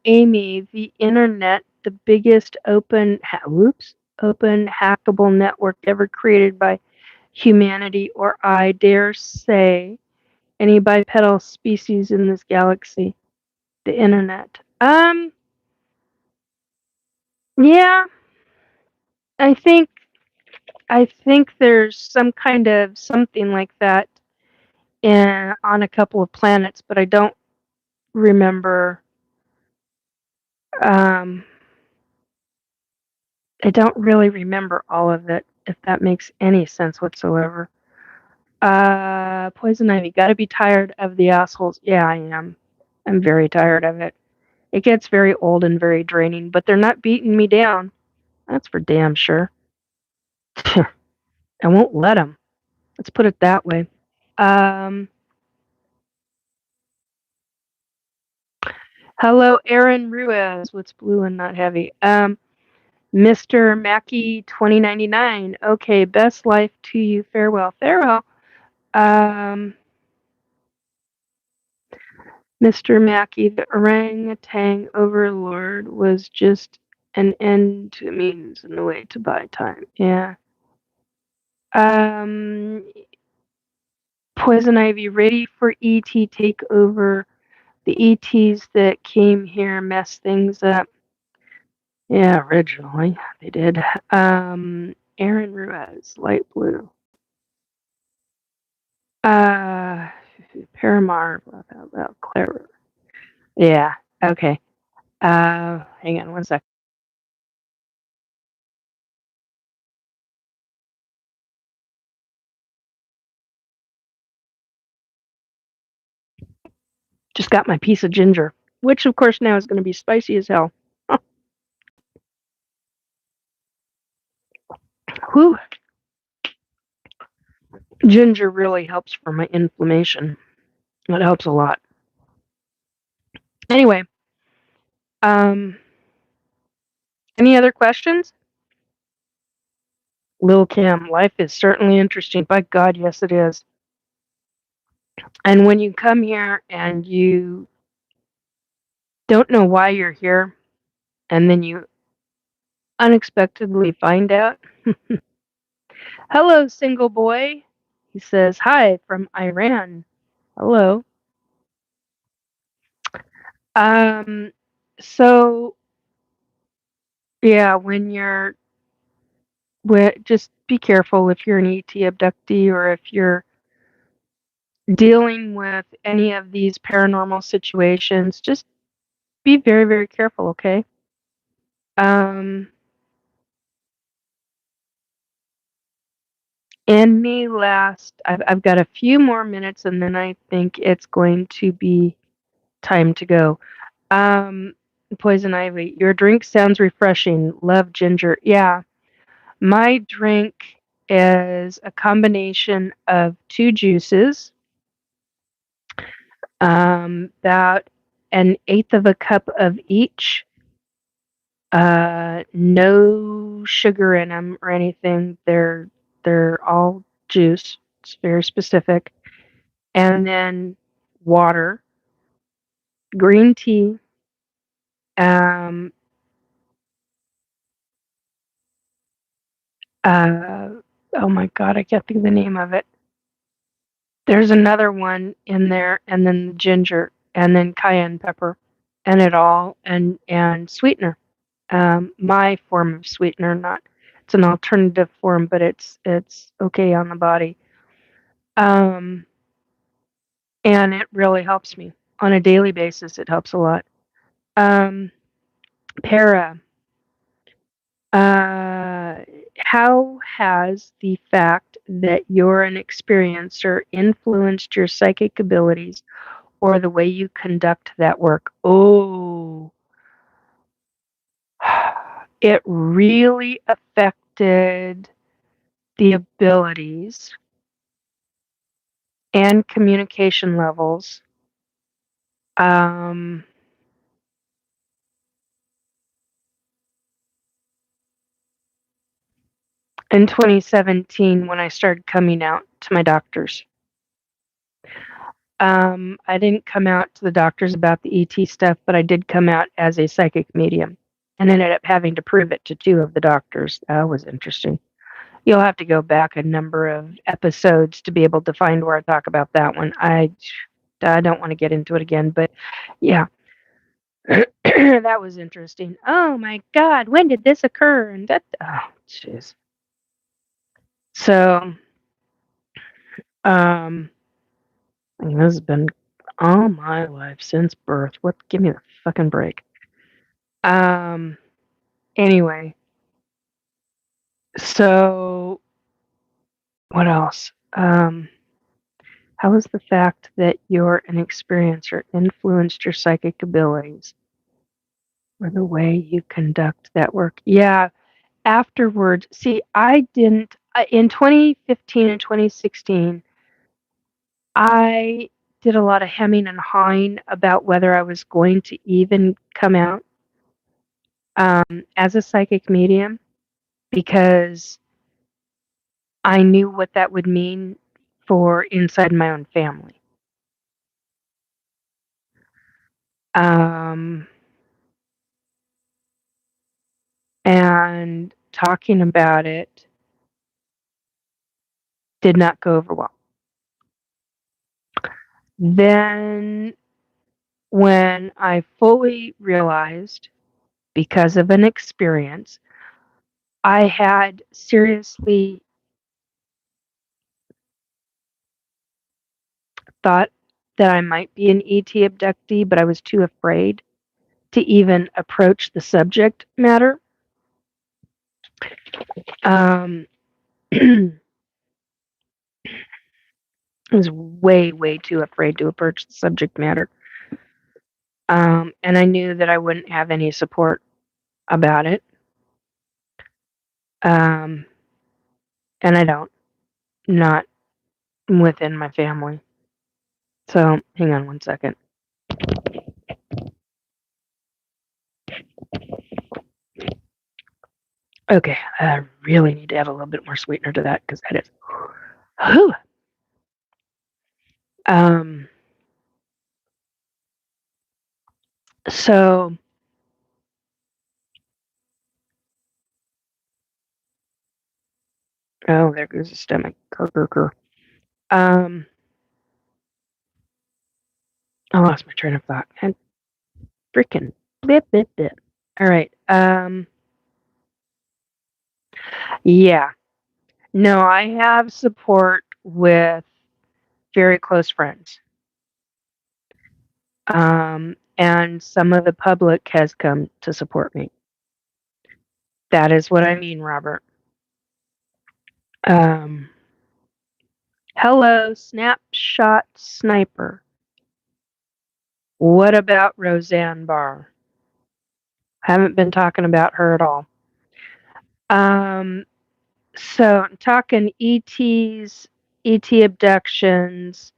Amy, the internet, the biggest open hackable network ever created by humanity, or I dare say any bipedal species in this galaxy. The internet. Yeah, I think there's some kind of something like that on a couple of planets, but I don't remember. I don't really remember all of it, if that makes any sense whatsoever. Poison Ivy, gotta be tired of the assholes. Yeah, I am. I'm very tired of it. It gets very old and very draining, but they're not beating me down. That's for damn sure. I won't let them. Let's put it that way. Hello, Aaron Ruiz. What's blue and not heavy? Mr. Mackey 2099. Okay, best life to you. Farewell. Farewell. Mr. Mackey, the orangutan overlord was just an end to means and a way to buy time. Yeah. Poison Ivy, ready for ET takeover. The ETs that came here messed things up. Yeah, originally they did. Aaron Ruiz, light blue. Uh, Paramar, Claire. Yeah, okay. Hang on one sec. Just got my piece of ginger, which of course now is going to be spicy as hell. Whew. Ginger really helps for my inflammation. It helps a lot. Anyway, um, any other questions? Lil Kim, life is certainly interesting. By God, yes, it is. And when you come here and you don't know why you're here, and then you unexpectedly find out. Hello, single boy. He says, hi from Iran. Hello. Um, so yeah, just be careful if you're an ET abductee or if you're dealing with any of these paranormal situations. Just be very, very careful, okay? Um, I've got a few more minutes and then I think it's going to be time to go. Um, Poison Ivy, your drink sounds refreshing. Love ginger. Yeah, my drink is a combination of two juices, about an eighth of a cup of each. No sugar in them or anything. They're all juice. It's very specific. And then water, green tea, um, uh, oh my God, I can't think of the name of it. There's another one in there, and then the ginger, and then cayenne pepper, and it all, and sweetener. My form of sweetener, not it's an alternative form, but it's okay on the body. Um, and it really helps me on a daily basis. It helps a lot. Um, Para. Uh, how has the fact that you're an experiencer influenced your psychic abilities or the way you conduct that work? Oh, it really affected the abilities and communication levels. Um, in 2017, when I started coming out to my doctors, I didn't come out to the doctors about the ET stuff, but I did come out as a psychic medium and ended up having to prove it to two of the doctors. That was interesting. You'll have to go back a number of episodes to be able to find where I talk about that one. I don't want to get into it again, but yeah, that was interesting. Oh my God, when did this occur? And that, oh, jeez. So, um, I mean, this has been all my life since birth. What? Give me the fucking break. Um, anyway, so what else? How has the fact that you're an experiencer influenced your psychic abilities or the way you conduct that work? Yeah, afterwards, see, I didn't, in 2015 and 2016, I did a lot of hemming and hawing about whether I was going to even come out as a psychic medium because I knew what that would mean for inside my own family. Um, and talking about it did not go over well. Then, when I fully realized, because of an experience, I had seriously thought that I might be an ET abductee, but I was too afraid to even approach the subject matter. Um, I was way, way too afraid to approach the subject matter. And I knew that I wouldn't have any support about it. Um, and I don't, not within my family. So hang on one second. Okay, I really need to add a little bit more sweetener to that because that is. Whew. Um, so oh, there goes the stomach. Um, I lost my train of thought. And freaking blip blip blip. All right. Yeah. No, I have support with very close friends. And some of the public has come to support me. That is what I mean, Robert. Um, hello, Snapshot Sniper. What about Roseanne Barr? Haven't been talking about her at all. Um, so I'm talking ETs, ET abductions,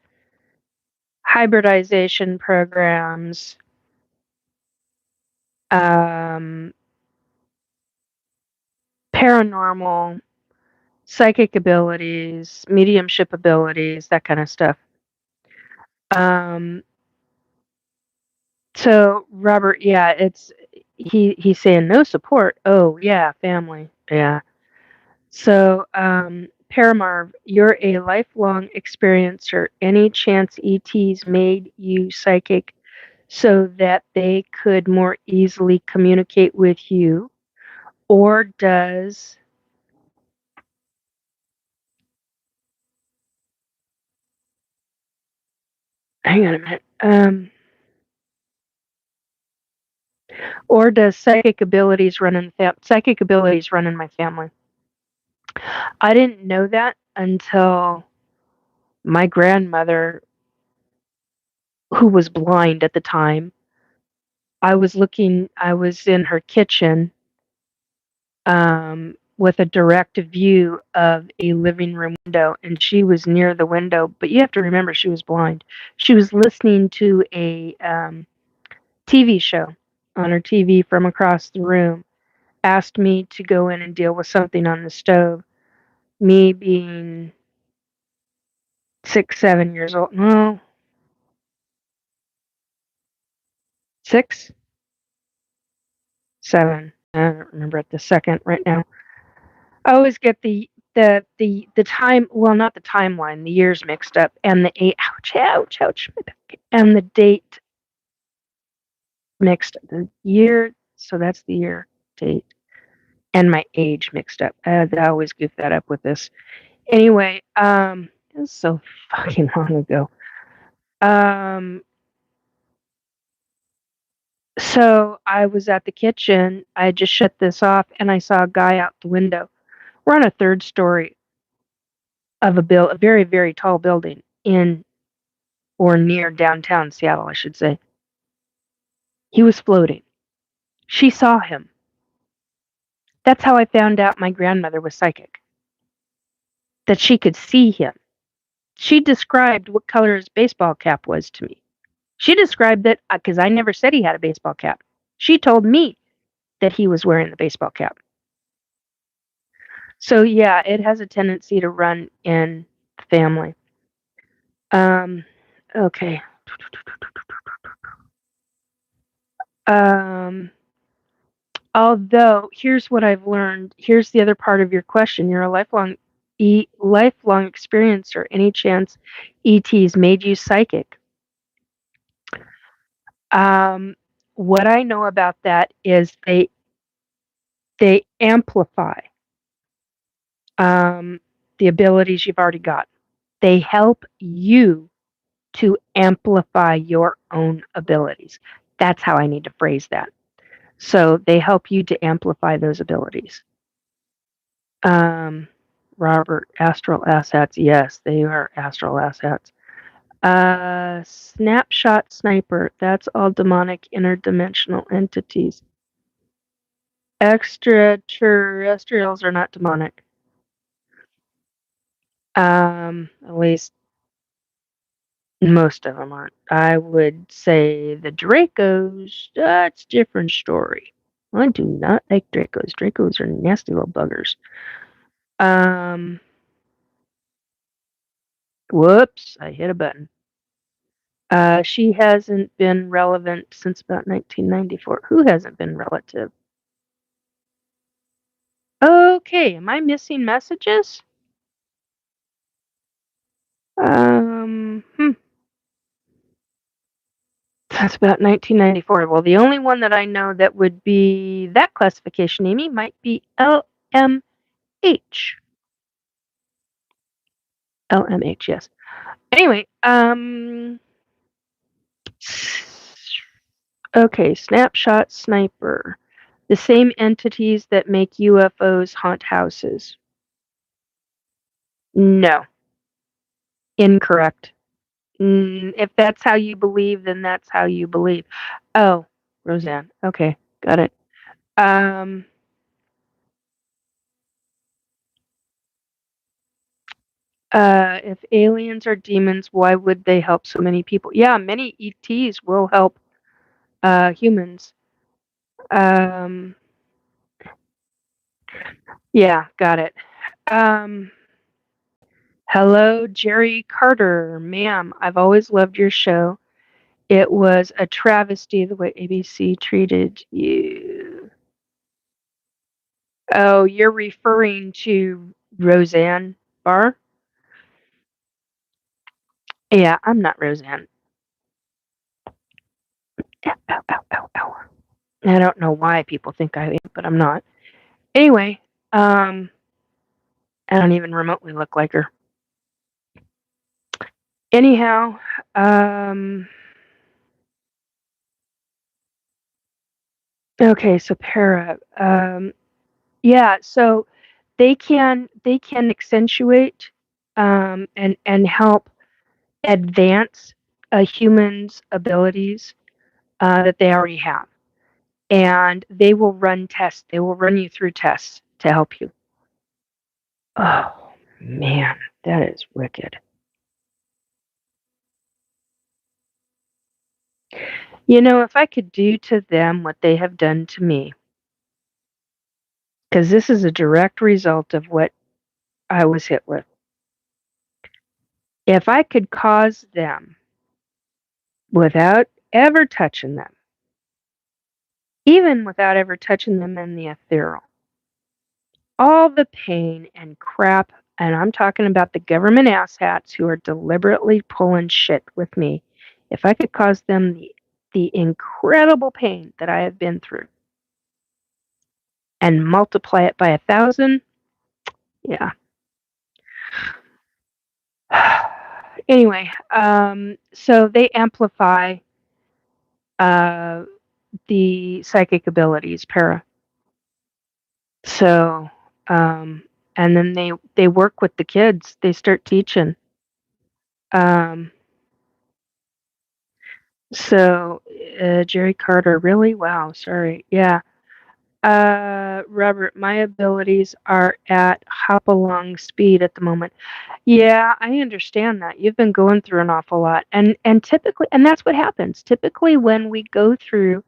hybridization programs, um, paranormal, psychic abilities, mediumship abilities, that kind of stuff. Um, so Robert, yeah, it's he's saying no support. Oh yeah, family. Yeah. So Paramarv, you're a lifelong experiencer. Any chance ETs made you psychic so that they could more easily communicate with you? Or does hang on a minute. Or does psychic abilities run in my family? I didn't know that until my grandmother, who was blind at the time, I was in her kitchen with a direct view of a living room window, and she was near the window. But you have to remember, she was blind. She was listening to a TV show on her TV from across the room, asked me to go in and deal with something on the stove. Me being 6, 7 years old. No, 6, 7. I don't remember at the second right now. I always get the time, well, not the timeline, the years mixed up, and the ouch, my back, and the date mixed up. The year, so that's the year, date, and my age mixed up. I always goof that up with this. Anyway, it was so fucking long ago. Um, so I was at the kitchen. I just shut this off, and I saw a guy out the window. We're on a third story of a very, very tall building in or near downtown Seattle, I should say. He was floating. She saw him. That's how I found out my grandmother was psychic, that she could see him. She described what color his baseball cap was to me. She described it because I never said he had a baseball cap. She told me that he was wearing the baseball cap. So yeah, it has a tendency to run in the family. Okay. Um, although here's what I've learned. Here's the other part of your question. You're a lifelong experiencer. Any chance ETs made you psychic? Um, what I know about that is they amplify. the abilities you've already got. They help you to amplify your own abilities. That's how I need to phrase that. So they help you to amplify those abilities. Um, Robert, astral assets. Yes, they are astral assets. Snapshot sniper. That's all demonic interdimensional entities. Extraterrestrials are not demonic. At least most of them aren't. I would say the Dracos, that's a different story. I do not like Dracos. Dracos are nasty little buggers. Um, Whoops, I hit a button. She hasn't been relevant since about 1994. Who hasn't been relative? Okay, am I missing messages? Um, hmm. That's about 1994. Well, the only one that I know that would be that classification, Amy, might be LMH. LMH, yes. Anyway, okay, snapshot sniper. The same entities that make UFOs haunt houses. No, incorrect. If that's how you believe, then that's how you believe. Oh, Roseanne. Okay, got it. Um, if aliens are demons, why would they help so many people? Yeah, many ETs will help humans. Um, yeah, got it. Um, Hello, Jerry Carter. Ma'am, I've always loved your show. It was a travesty the way ABC treated you. Oh, you're referring to Roseanne Barr? Yeah, I'm not Roseanne. Ow, ow, ow, ow, ow. I don't know why people think I am, but I'm not. Anyway, I don't even remotely look like her. Anyhow, okay, so para, yeah, so they can accentuate and help advance a human's abilities that they already have, and they will run tests. They will run you through tests to help you. Oh man, that is wicked. You know, if I could do to them what they have done to me, because this is a direct result of what I was hit with. If I could cause them without ever touching them, even without ever touching them in the ethereal, all the pain and crap, and I'm talking about the government asshats who are deliberately pulling shit with me, if I could cause them the incredible pain that I have been through and multiply it by 1,000, yeah. Anyway, so they amplify uh, the psychic abilities, para. So, and then they work with the kids. They start teaching. Um, so, Jerry Carter, really? Wow, sorry. Yeah. Robert, my abilities are at hop along speed at the moment. Yeah, I understand that. You've been going through an awful lot. And typically, and that's what happens. Typically when we go through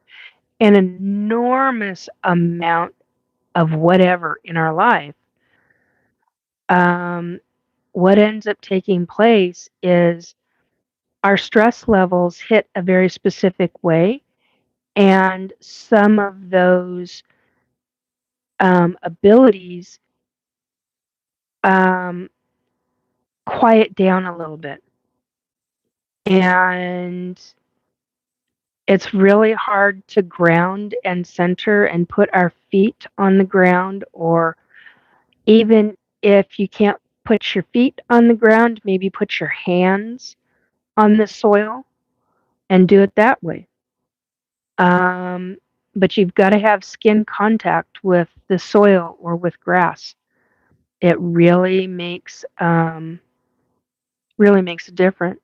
an enormous amount of whatever in our life, um, what ends up taking place is our stress levels hit a very specific way, and some of those abilities um, quiet down a little bit. And it's really hard to ground and center and put our feet on the ground, or even if you can't put your feet on the ground, maybe put your hands on the soil and do it that way. But you've got to have skin contact with the soil or with grass. It really makes a difference.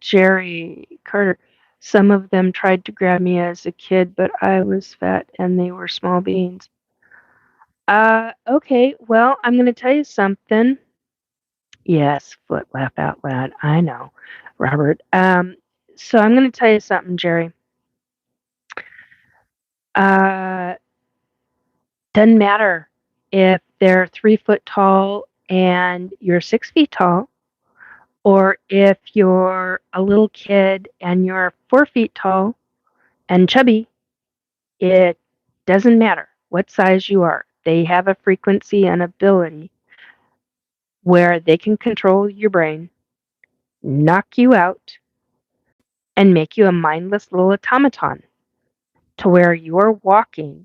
Jerry Carter, some of them tried to grab me as a kid, but I was fat and they were small beings. Okay, well, I'm going to tell you something. Yes, foot laugh out loud. I know, Robert. So I'm going to tell you something, Jerry. Uh, doesn't matter if they're 3 foot tall and you're 6 feet tall, or if you're a little kid and you're 4 feet tall and chubby. It doesn't matter what size you are. They have a frequency and ability where they can control your brain, knock you out, and make you a mindless little automaton to where you're walking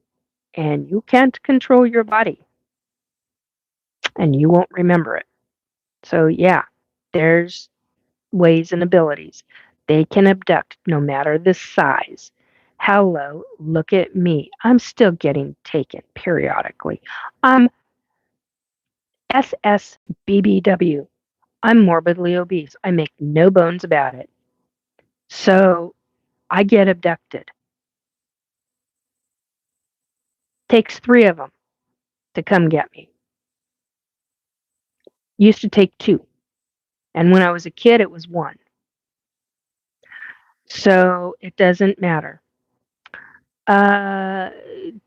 and you can't control your body and you won't remember it. So, yeah, there's ways and abilities. They can abduct no matter the size. Hello, look at me. I'm still getting taken periodically. I'm SSBBW. I'm morbidly obese. I make no bones about it. So I get abducted. Takes 3 of them to come get me. Used to take 2. And when I was a kid, it was 1. So it doesn't matter.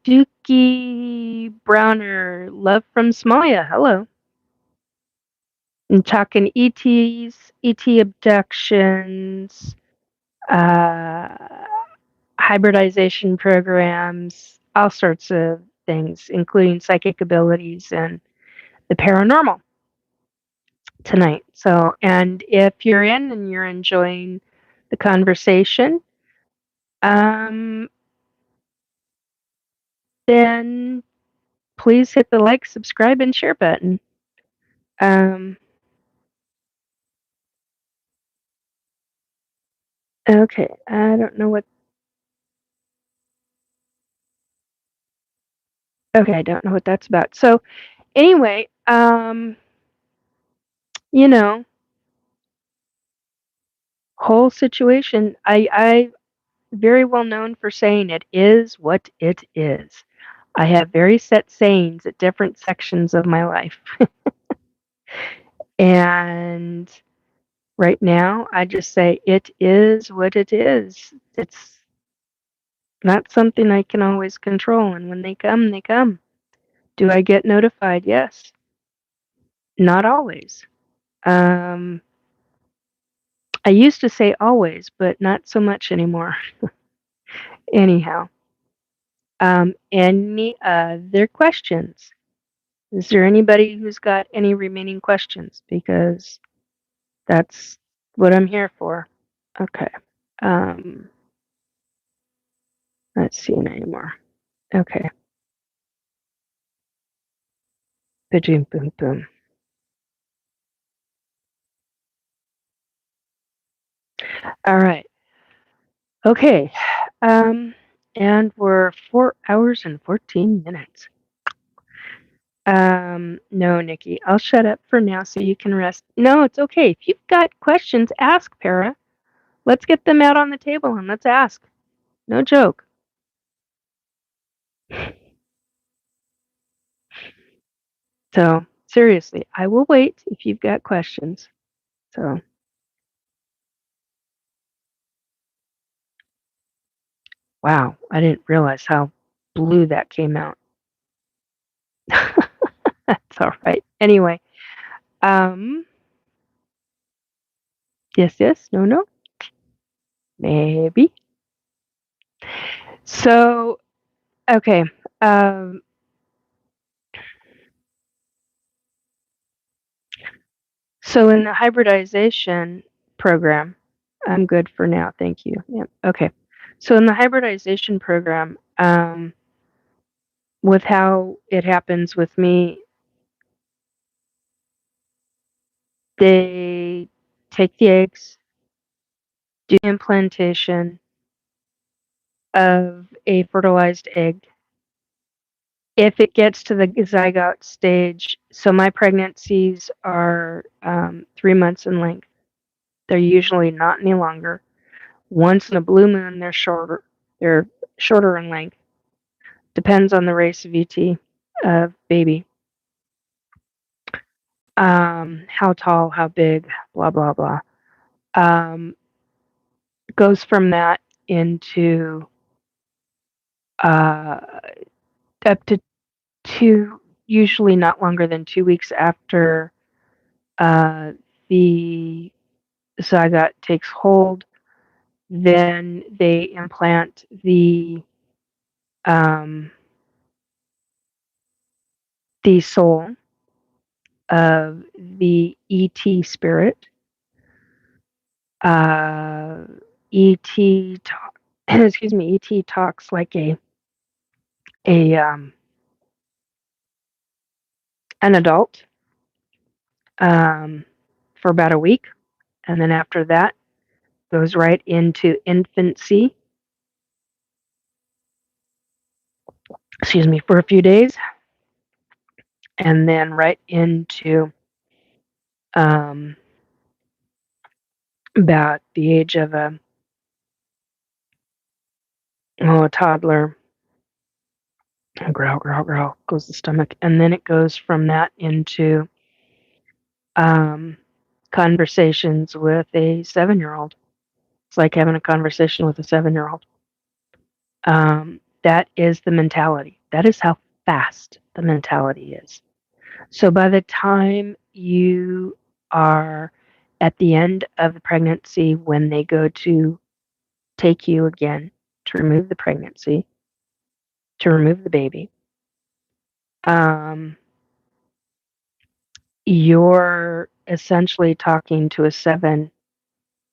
Dookie Browner, love from Somalia. Hello. I'm talking ETs, ET abductions, uh, hybridization programs, all sorts of things, including psychic abilities and the paranormal tonight. So, and if you're in and you're enjoying the conversation, then please hit the like, subscribe, and share button. Okay, I don't know what. Okay, I don't know what that's about. So, anyway, you know, whole situation. I very well known for saying it is what it is. I have very set sayings at different sections of my life. And right now, I just say it is what it is. It's not something I can always control. And when they come, they come. Do I get notified? Yes. Not always. I used to say always, but not so much anymore. Anyhow, any other questions? Is there anybody who's got any remaining questions? Because that's what I'm here for. Okay. Um, let's see anymore. Okay. Boom, boom, boom. All right. Okay. And we're 4 hours and 14 minutes. No, Nikki, I'll shut up for now so you can rest. No, it's okay. If you've got questions, ask, Para. Let's get them out on the table and let's ask. No joke. So, seriously, I will wait if you've got questions. So, wow, I didn't realize how blue that came out. That's all right. Anyway, yes, yes, no, no, maybe. So, okay. So in the hybridization program, I'm good for now. Thank you. Yeah. Okay. So in the hybridization program, with how it happens with me, They take the eggs, do the implantation of a fertilized egg. If it gets to the zygote stage, so my pregnancies are 3 months in length. They're usually not any longer. Once in a blue moon, they're shorter. They're shorter in length. Depends on the race of ET, of baby. How tall, how big, blah, blah, blah. Goes from that into uh, up to two, usually not longer than 2 weeks after the zygote takes hold. Then they implant the soul of the ET spirit. ET excuse me, ET talks like an adult for about a week, and then after that goes right into infancy. Excuse me, for a few days, and then right into about the age of a toddler. Growl, growl, growl goes the stomach, and then it goes from that into conversations with a 7-year-old. It's like having a conversation with a 7-year-old. That is the mentality. That is how fast the mentality is. So by the time you are at the end of the pregnancy, when they go to take you again to remove the pregnancy, to remove the baby, you're essentially talking to a 7,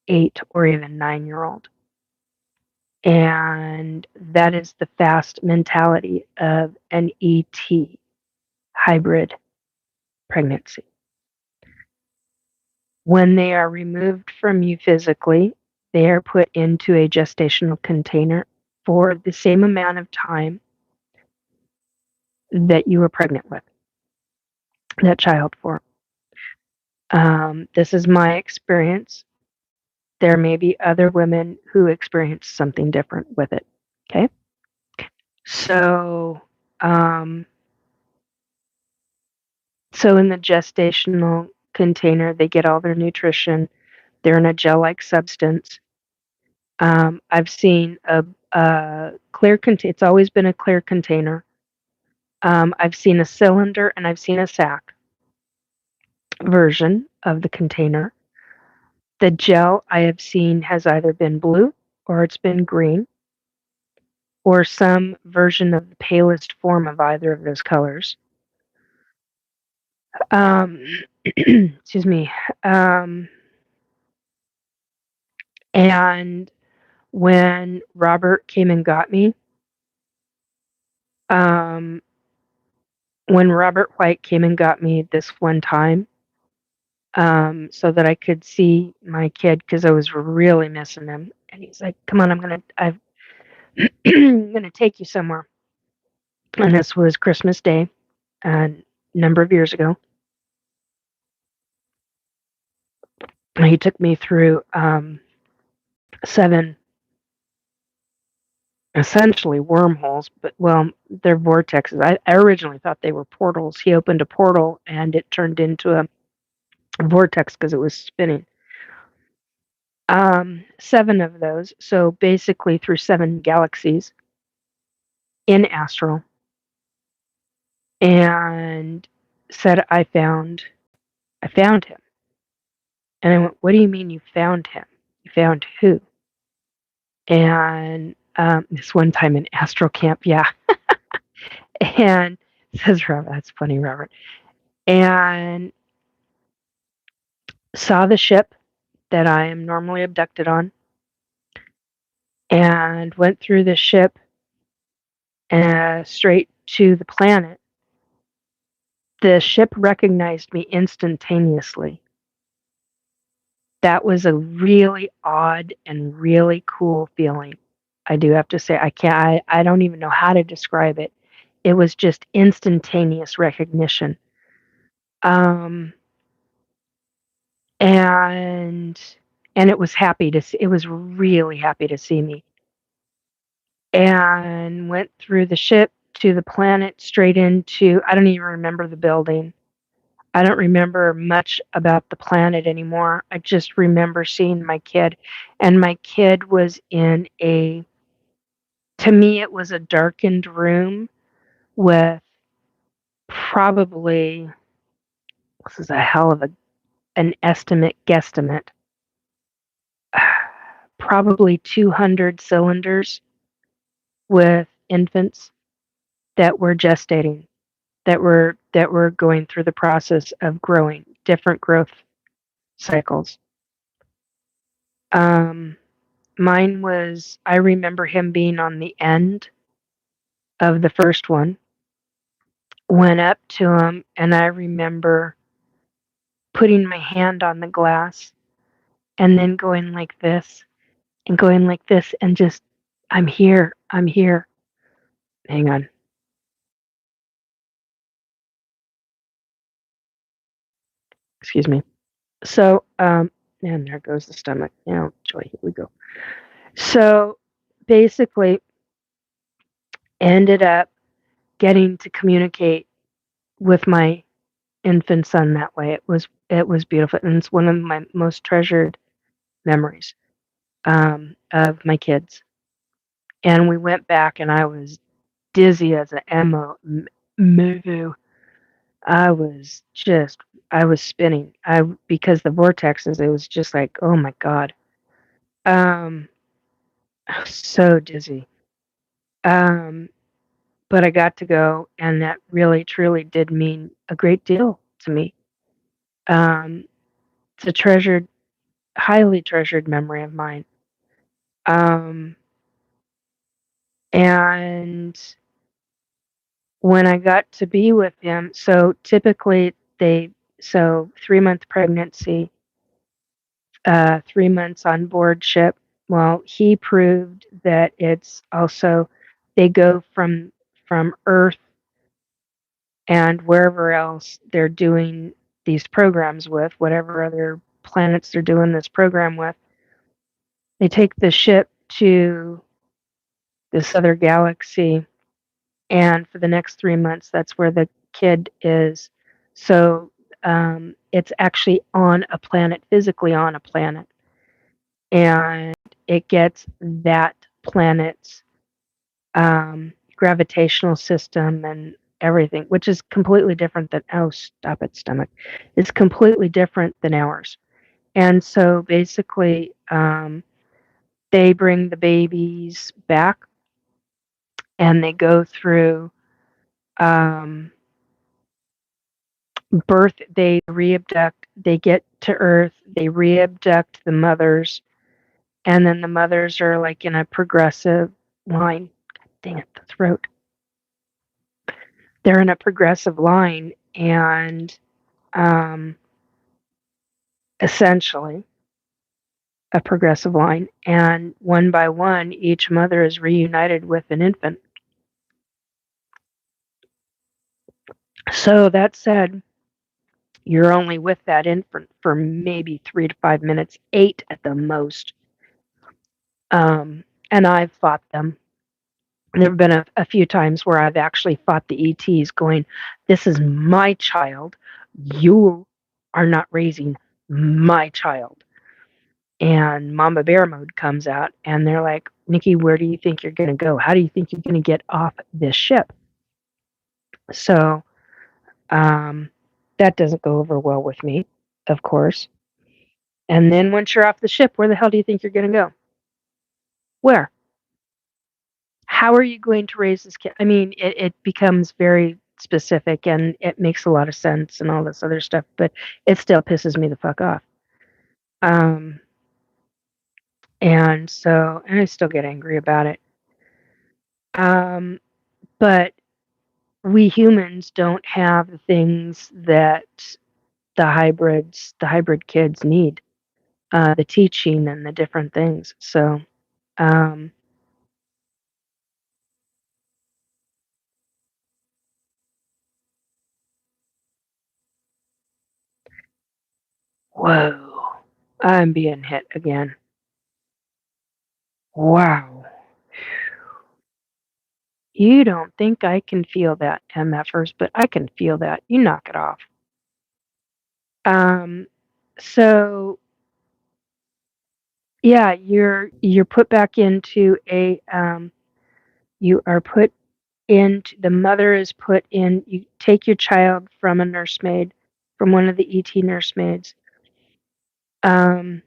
8, or even 9-year-old. And that is the fast mentality of an ET hybrid pregnancy. When they are removed from you physically, they are put into a gestational container for the same amount of time that you were pregnant with that child for. This is my experience. There may be other women who experience something different with it. Okay. So, so in the gestational container, they get all their nutrition. They're in a gel-like substance. I've seen a clear container. It's always been a clear container. I've seen a cylinder and I've seen a sack version of the container. The gel I have seen has either been blue or it's been green or some version of the palest form of either of those colors. Excuse me. And when Robert came and got me, when Robert White came and got me this one time, so that I could see my kid because I was really missing him, and he's like, "Come on, I'm gonna take you somewhere." And this was Christmas Day, a number of years ago. He took me through 7 essentially wormholes, but well, they're vortexes. I originally thought they were portals. He opened a portal and it turned into a vortex because it was spinning. 7 of those, so basically through 7 galaxies in Astral, and said I found him. And I went, "What do you mean you found him? You found who?" And this one time in Astral Camp, yeah. And says Robert, that's funny, Robert. And saw the ship that I am normally abducted on, and went through the ship straight to the planet. The ship recognized me instantaneously. That was a really odd and really cool feeling. I do have to say, I don't even know how to describe it. It was just instantaneous recognition. Um, and it was happy to see, it was really happy to see me. And went through the ship to the planet straight into, I don't even remember the building. I don't remember much about the planet anymore. I just remember seeing my kid, and my kid was in a, to me, it was a darkened room with probably, this is a hell of an guesstimate, probably 200 cylinders with infants that were gestating, that were going through the process of growing, different growth cycles. Um, Mine was, I remember him being on the end of the first one, went up to him, and I remember putting my hand on the glass and then going like this and going like this and just, I'm here, I'm here. Hang on. Excuse me. So, and there goes the stomach. Now, joy, here we go. So, basically, ended up getting to communicate with my infant son that way. It was beautiful, and it's one of my most treasured memories of my kids. And we went back, and I was dizzy as a moo. I was just, I was spinning. Because the vortexes, it was just like, oh my god, um, I was so dizzy. Um, but I got to go, and that really, truly did mean a great deal to me. Um, it's a treasured, highly treasured memory of mine. Um, and when I got to be with him, so typically so 3-month pregnancy, 3 months on board ship. Well, he proved that it's also, they go from Earth and wherever else they're doing these programs with, whatever other planets they're doing this program with, they take the ship to this other galaxy, and for the next 3 months, that's where the kid is. So it's actually on a planet, physically on a planet, and it gets that planet's gravitational system and everything, which is completely different than, oh, stop it, stomach. It's completely different than ours. And so basically, they bring the babies back and they go through um, birth, they reabduct, they get to Earth, they reabduct the mothers, and then the mothers are like in a progressive line. Dang it, the throat. They're in a progressive line, and um, essentially a progressive line, and one by one, each mother is reunited with an infant. So that said, you're only with that infant for maybe 3 to 5 minutes, 8 at the most. And I've fought them. There have been a few times where I've actually fought the ETs going, this is my child. You are not raising my child. And Mama Bear mode comes out, and they're like, Nikki, where do you think you're going to go? How do you think you're going to get off this ship? So that doesn't go over well with me, of course. And then once you're off the ship, where the hell do you think you're going to go? Where? How are you going to raise this kid? I mean, it becomes very specific, and it makes a lot of sense and all this other stuff, but it still pisses me the fuck off. Um, and I still get angry about it. But we humans don't have the things that the hybrid kids need. the teaching and the different things. So, um, whoa, I'm being hit again. Wow. You don't think I can feel that, MFers, but I can feel that. You knock it off. Um, so yeah, you're put back into a you are put into the mother is put in. You take your child from a nursemaid, from one of the ET nursemaids. Um,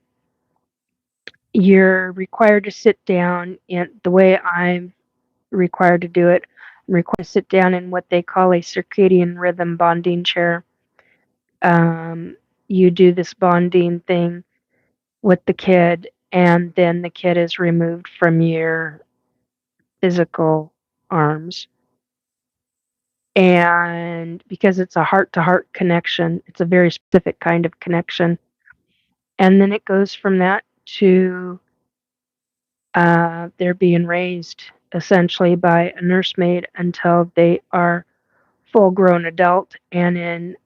you're required to sit down in the way I'm required to do it. I'm required to sit down in what they call a circadian rhythm bonding chair. Um, you do this bonding thing with the kid, and then the kid is removed from your physical arms. And because it's a heart to heart connection, it's a very specific kind of connection. And then it goes from that to they're being raised essentially by a nursemaid until they are full grown adult. And in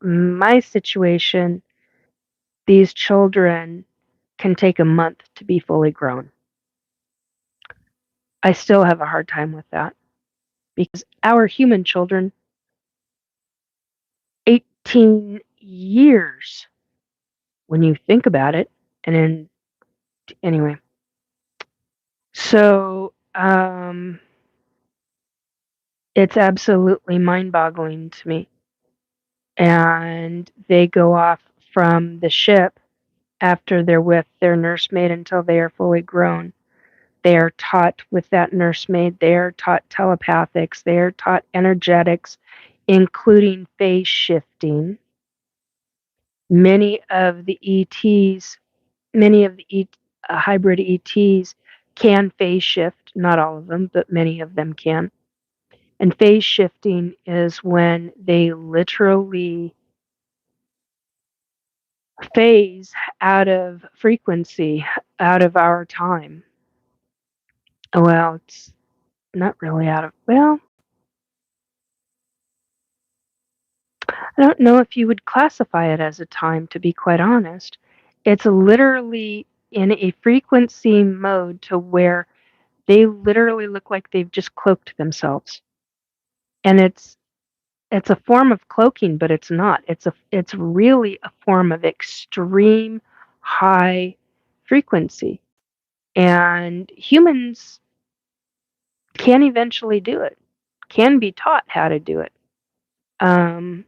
my situation, these children can take a month to be fully grown. I still have a hard time with that because our human children, 18 years when you think about it, and then anyway, so it's absolutely mind boggling to me. And they go off from the ship after they're with their nursemaid until they are fully grown. They are taught with that nursemaid, they are taught telepathics, they are taught energetics, including phase shifting. Many of the ETs, many of the hybrid ETs can phase shift, not all of them, but many of them can. And phase shifting is when they literally phase out of frequency, out of our time. Well, it's not really out of, well, I don't know if you would classify it as a time, to be quite honest. It's literally in a frequency mode to where they literally look like they've just cloaked themselves. And it's a form of cloaking, but it's not. It's really a form of extreme high frequency. And humans can eventually do it, can be taught how to do it. Um,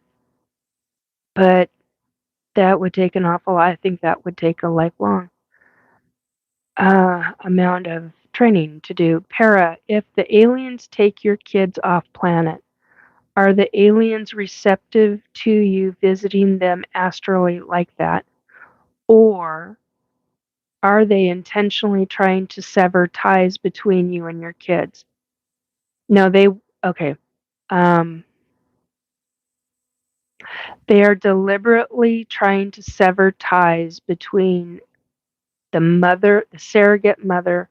but that would take an awful lot. I think that would take a lifelong amount of training to do. Para, if the aliens take your kids off planet, are the aliens receptive to you visiting them astrally like that? Or are they intentionally trying to sever ties between you and your kids? No, okay. Um, they are deliberately trying to sever ties between the mother, the surrogate mother,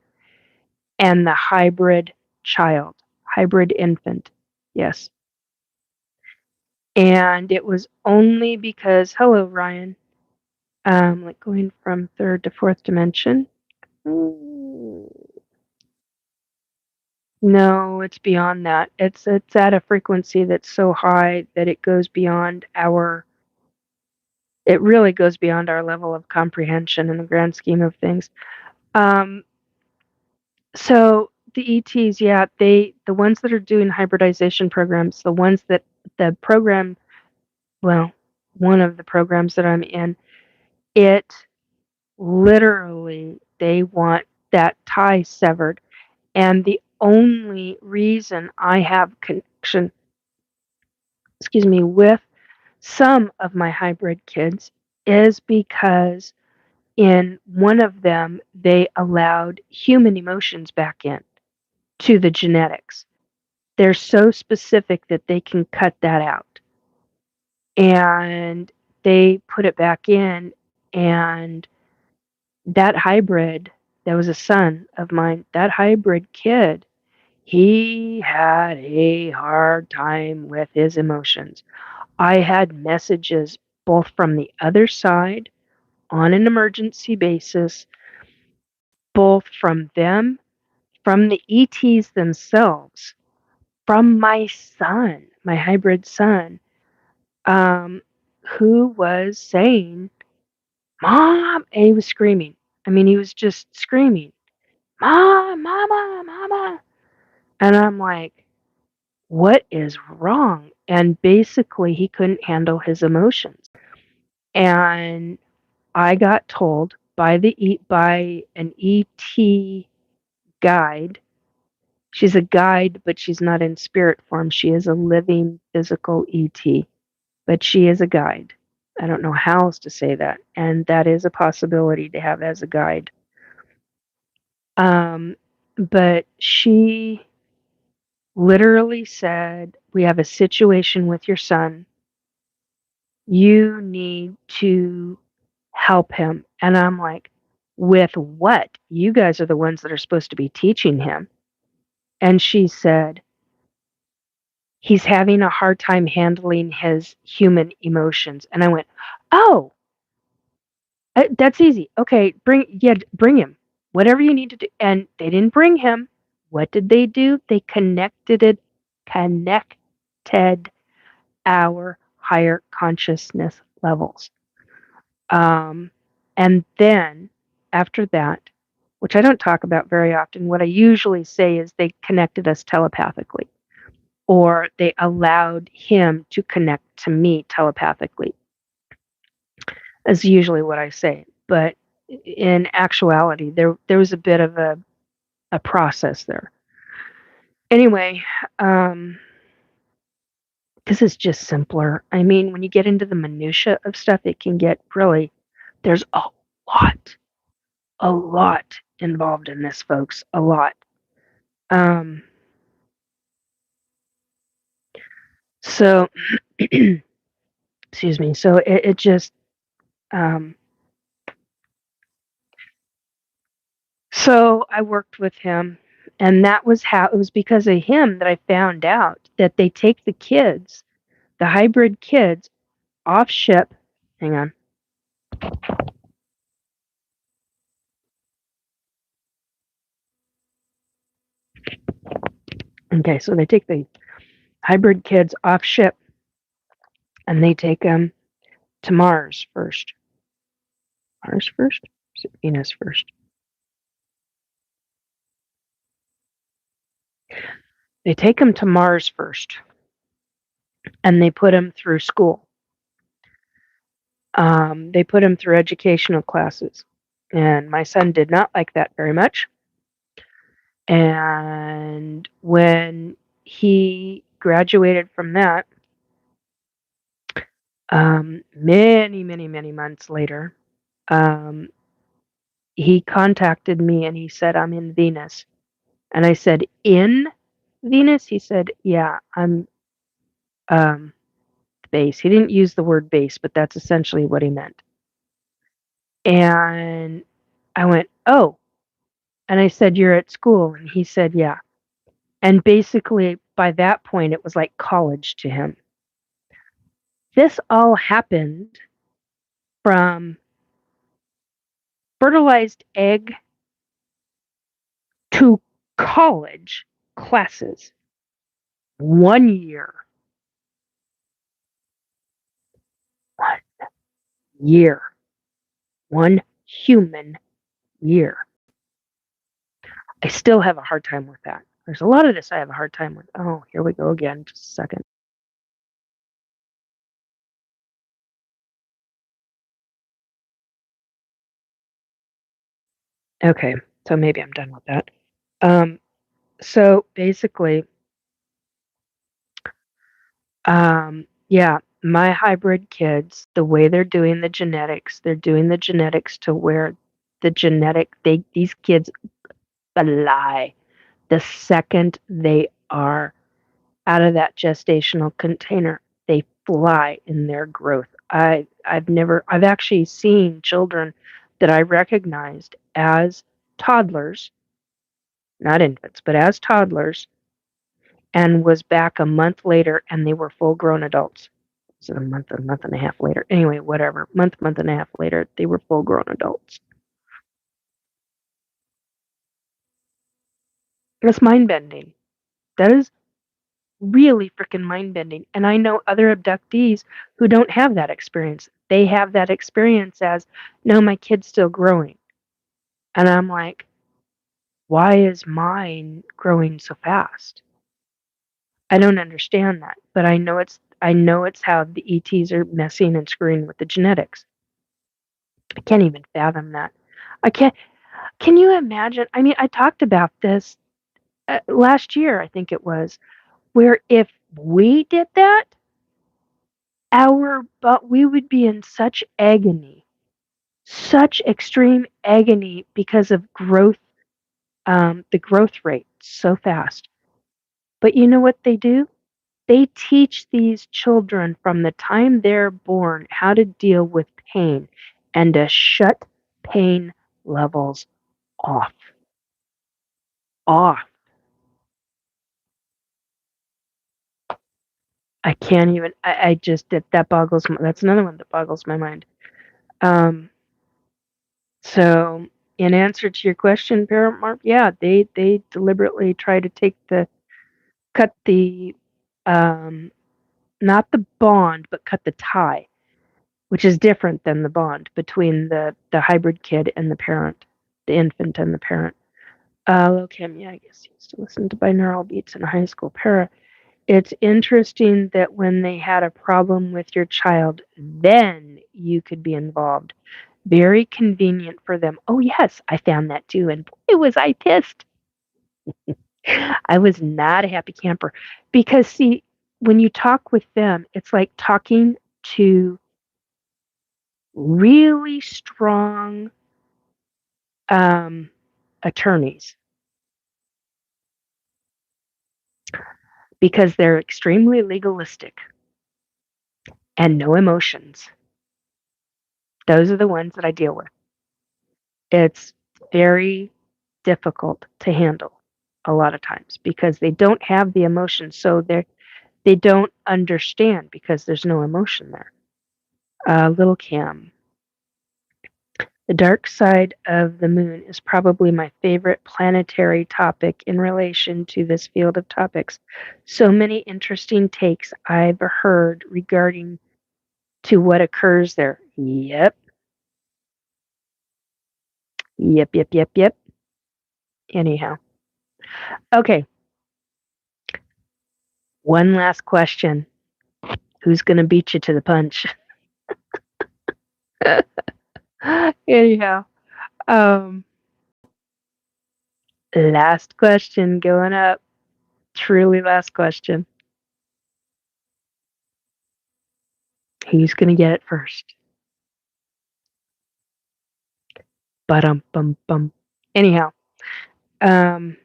and the hybrid child, hybrid infant. Yes. And it was only because, hello, Ryan, like going from third to fourth dimension. No, it's beyond that. It's at a frequency that's so high that it goes beyond our it really goes beyond our level of comprehension in the grand scheme of things. Um, so the ETs, yeah, the ones that are doing hybridization programs, the ones that the program, well, one of the programs that I'm in, it literally they want that tie severed. And the only reason I have connection, excuse me, with some of my hybrid kids is because in one of them they allowed human emotions back in to the genetics. They're so specific that they can cut that out. And they put it back in, and that hybrid, that was a son of mine, that hybrid kid, he had a hard time with his emotions. I had messages both from the other side on an emergency basis, both from them, from the ETs themselves, from my son, my hybrid son, who was saying, Mom, and he was screaming. I mean, he was just screaming, Mom, Mama, Mama. And I'm like, what is wrong? And basically, he couldn't handle his emotions. And I got told by an ET guide. She's a guide, but she's not in spirit form. She is a living physical ET, but she is a guide. I don't know how else to say that, and that is a possibility to have as a guide. But she literally said, "We have a situation with your son. You need to help him." And I'm like, "With what? You guys are the ones that are supposed to be teaching him." And she said, "He's having a hard time handling his human emotions." And I went, "Oh, that's easy. Okay, bring him. Whatever you need to do." And they didn't bring him. What did they do? They connected our higher consciousness levels. And then after that, which I don't talk about very often, what I usually say is they connected us telepathically, or they allowed him to connect to me telepathically, is usually what I say. But in actuality, there was a bit of a process there. Anyway, this is just simpler. I mean, when you get into the minutia of stuff, it can get really, there's lot, a lot involved in this, folks, a lot. So, excuse me. So it just, so I worked with him, and that was how, it was because of him that I found out that they take the kids, the hybrid kids, off ship. Hang on. Okay, so they take the hybrid kids off ship, and they take them to Mars first. Mars first? Is it Venus first? They take them to Mars first, and they put them through school. They put them through educational classes, and my son did not like that very much. And when he graduated from that, many, many, many months later, he contacted me and he said, "I'm in Venus." And I said, "In Venus?" He said, "Yeah, I'm base." He didn't use the word base, but that's essentially what he meant. And I went, "Oh." And I said, "You're at school?" And he said, "Yeah." And basically, by that point, it was like college to him. This all happened from fertilized egg to college classes. 1 year. 1 year. 1 human year. I still have a hard time with that. There's a lot of this I have a hard time with. Oh, here we go again. Just a second. Okay, so maybe I'm done with that. So basically, yeah, my hybrid kids, the way they're doing the genetics to where these kids fly the second they are out of that gestational container. They fly in their growth. I've actually seen children that I recognized as toddlers, not infants, but as toddlers, and was back a month later, and they were full-grown adults. So a month and a half later. Anyway, whatever. Month and a half later, they were full-grown adults. That's mind-bending. That is really freaking mind-bending. And I know other abductees who don't have that experience. They have that experience as, no, my kid's still growing. And I'm like, why is mine growing so fast? I don't understand that, but I know it's how the ETs are messing and screwing with the genetics. I can't even fathom that. I can't. Can you imagine? I mean, I talked about this last year, I think it was, where if we did that, but we would be in such agony, such extreme agony because of growth, the growth rate so fast. But you know what they do? They teach these children from the time they're born how to deal with pain and to shut pain levels off. Off. I can't even. I just that boggles. That's another one that boggles my mind. Um, so, in answer to your question, Paranormal, yeah, they deliberately try to cut the not the bond, but cut the tie, which is different than the bond between the hybrid kid and the parent, the infant and the parent. Kim, yeah, I guess you used to listen to binaural beats in high school. It's interesting that when they had a problem with your child, then you could be involved. Very convenient for them. Oh, yes, I found that too. And boy, was I pissed. I was not a happy camper because, see, when you talk with them, it's like talking to really strong attorneys because they're extremely legalistic and no emotions. Those are the ones that I deal with. It's very difficult to handle a lot of times because they don't have the emotion, so they don't understand because there's no emotion there. Little Cam, the dark side of the moon is probably my favorite planetary topic in relation to this field of topics. So many interesting takes I've heard regarding to what occurs there. Yep. Yep, yep, yep, yep. Anyhow. Okay. One last question. Who's going to beat you to the punch? Anyhow, um, last question going up. Truly last question. Who's going to get it first? Bum. Anyhow, um,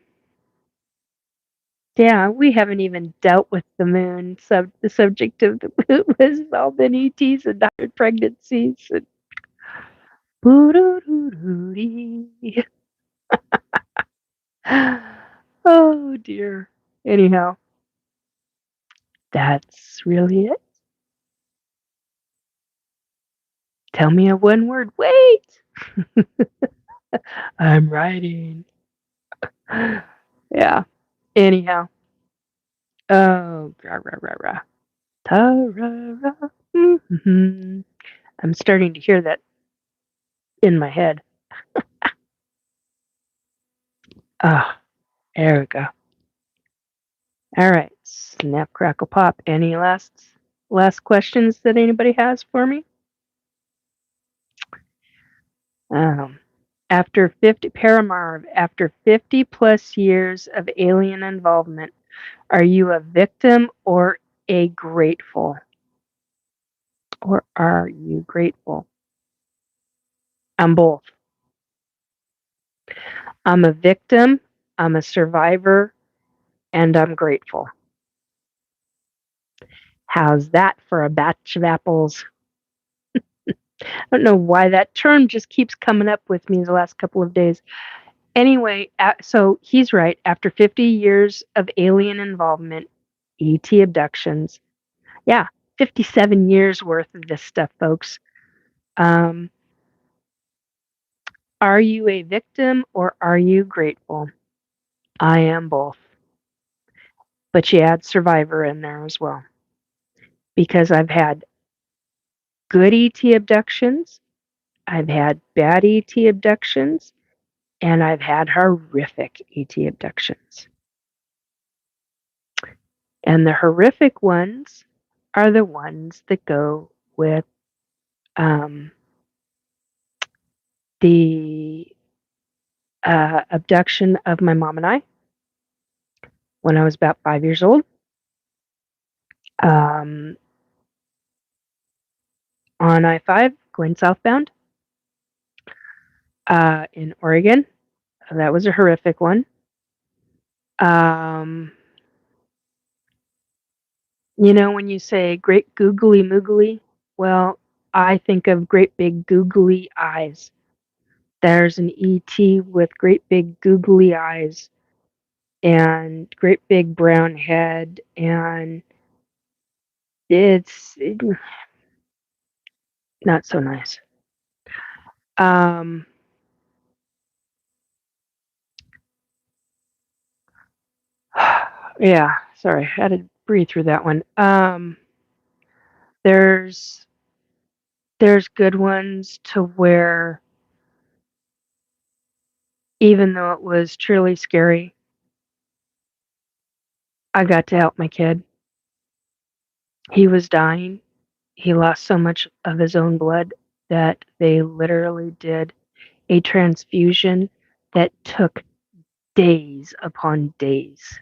yeah, we haven't even dealt with the moon. The subject of the moon was all been ETs and doctored pregnancies. And oh dear. Anyhow, that's really it. Tell me a one word. Wait. I'm writing. Yeah. Anyhow. Oh, rah, rah, rah, rah. Ta-ra-ra. Mm-hmm. I'm starting to hear that in my head. Ah, there we go. All right. Snap, crackle, pop. Any last questions that anybody has for me? Um, after 50 Paramarv, after 50 plus years of alien involvement, are you a victim or a grateful? Or are you grateful? I'm both. I'm a victim, I'm a survivor, and I'm grateful. How's that for a batch of apples? I don't know why that term just keeps coming up with me the last couple of days. Anyway, so he's right. After 50 years of alien involvement, ET abductions, yeah, 57 years worth of this stuff, folks. Um, are you a victim or are you grateful? I am both. But you add survivor in there as well. Because I've had good ET abductions, I've had bad ET abductions, and I've had horrific ET abductions. And the horrific ones are the ones that go with um, the abduction of my mom and I when I was about 5 years old. Um, on I-5 going southbound in Oregon. That was a horrific one. Um, when you say great googly moogly, well, I think of great big googly eyes. There's an ET with great big googly eyes and great big brown head, and it's not so nice. Um, yeah, sorry, I had to breathe through that one. There's good ones to where even though it was truly scary, I got to help my kid. He was dying. He lost so much of his own blood that they literally did a transfusion that took days upon days.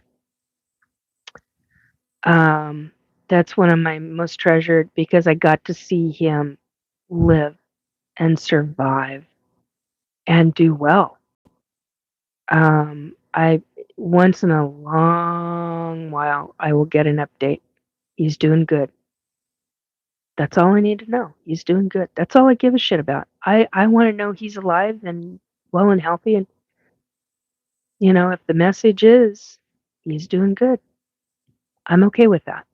That's one of my most treasured because I got to see him live and survive and do well. I once in a long while I will get an update. He's doing good. That's all I need to know. He's doing good. That's all I give a shit about. I want to know he's alive and well and healthy, and if the message is he's doing good, I'm okay with that.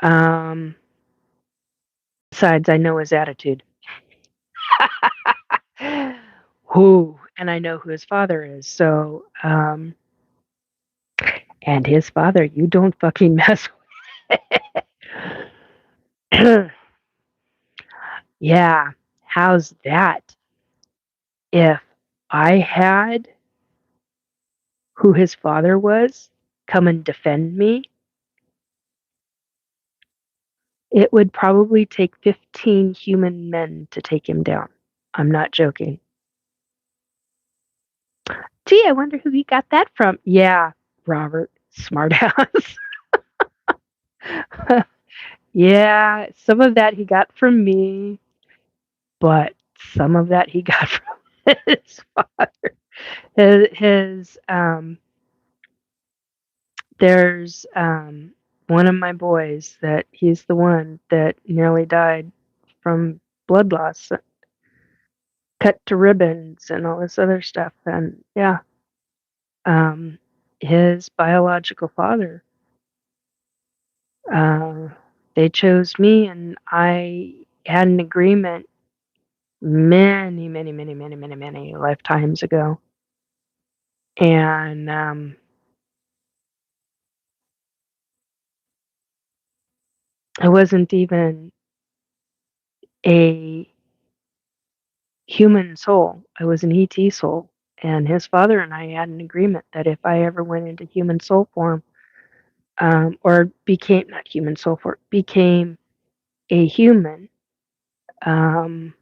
Um, Besides, I know his attitude. Who and I know who his father is. So, and his father, you don't fucking mess with. Yeah, how's that? If I had who his father was come and defend me, it would probably take 15 human men to take him down. I'm not joking. Gee, I wonder who he got that from. Yeah, Robert, smartass. Yeah, some of that he got from me, but some of that he got from his father. There's one of my boys that he's the one that nearly died from blood loss, cut to ribbons and all this other stuff. And yeah, his biological father, uh, they chose me, and I had an agreement many, many, many, many, many, many lifetimes ago. And I wasn't even a human soul. I was an ET soul. And his father and I had an agreement that if I ever went into human soul form, or became not human soul form, became a human, one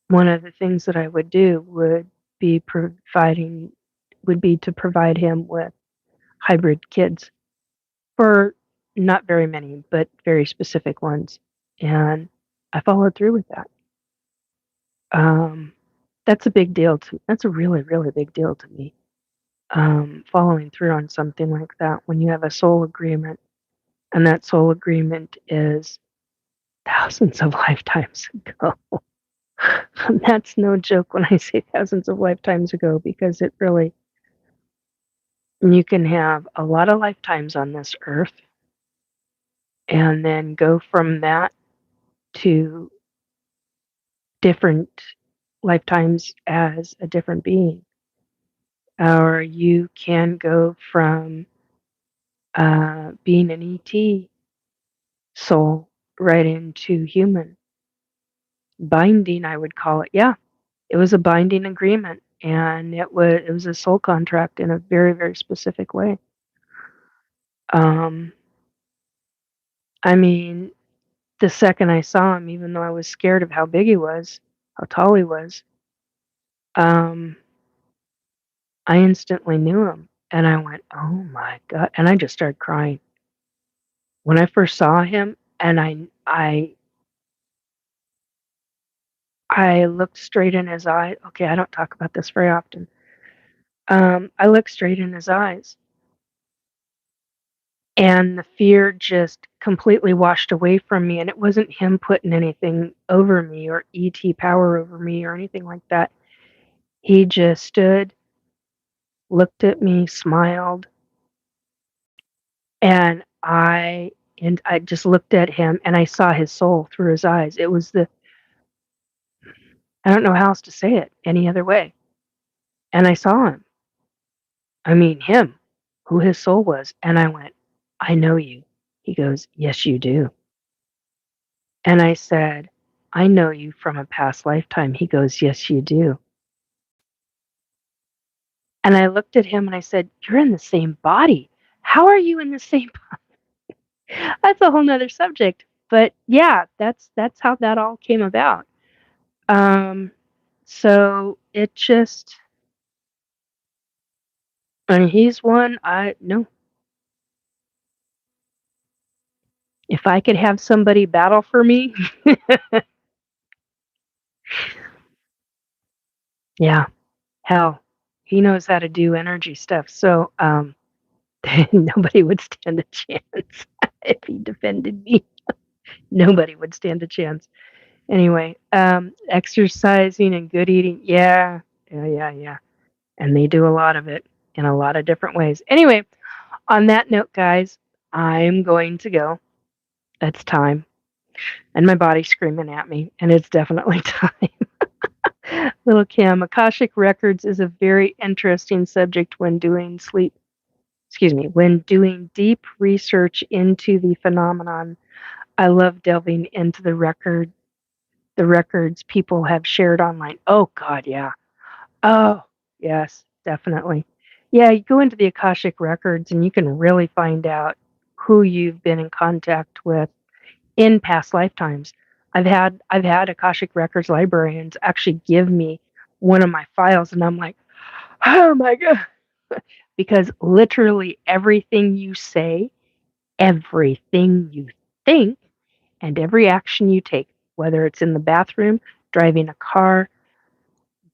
of the things that I would do would be to provide him with hybrid kids for not very many, but very specific ones. And I followed through with that. Um, that's a big deal that's a really, really big deal to me. Following through on something like that when you have a soul agreement, and that soul agreement is thousands of lifetimes ago. That's no joke when I say thousands of lifetimes ago, because it really, you can have a lot of lifetimes on this earth and then go from that to different lifetimes as a different being. Or you can go from being an ET soul right into human. Binding, I would call it. Yeah, it was a binding agreement, and it was a soul contract in a very, very specific way. Um, I mean, the second I saw him, even though I was scared of how big he was, how tall he was, um, I instantly knew him, and I went, "Oh my god!" And I just started crying when I first saw him, and I looked straight in his eye. Okay, I don't talk about this very often. I looked straight in his eyes, and the fear just completely washed away from me, and it wasn't him putting anything over me or ET power over me or anything like that. He just stood, looked at me, smiled, and I just looked at him and I saw his soul through his eyes. It was the I don't know how else to say it any other way. And I saw him. I mean him, who his soul was, and I went, "I know you." He goes, "Yes, you do." And I said, "I know you from a past lifetime." He goes, "Yes, you do." And I looked at him and I said, "You're in the same body. How are you in the same That's a whole nother subject. But yeah, that's how that all came about. Um, so it just and he's one I no. If I could have somebody battle for me, yeah, hell, he knows how to do energy stuff. So nobody would stand a chance if he defended me. Nobody would stand a chance. Anyway, exercising and good eating, yeah, yeah, yeah, yeah. And they do a lot of it in a lot of different ways. Anyway, on that note, guys, I'm going to go. It's time. And my body's screaming at me, and it's definitely time. Little Kim, Akashic Records is a very interesting subject when doing when doing deep research into the phenomenon. I love delving into the records people have shared online. Oh God, yeah. Oh, yes, definitely. Yeah, you go into the Akashic Records and you can really find out who you've been in contact with in past lifetimes. I've had Akashic Records librarians actually give me one of my files and I'm like, "Oh my god." Because literally everything you say, everything you think, and every action you take, whether it's in the bathroom, driving a car,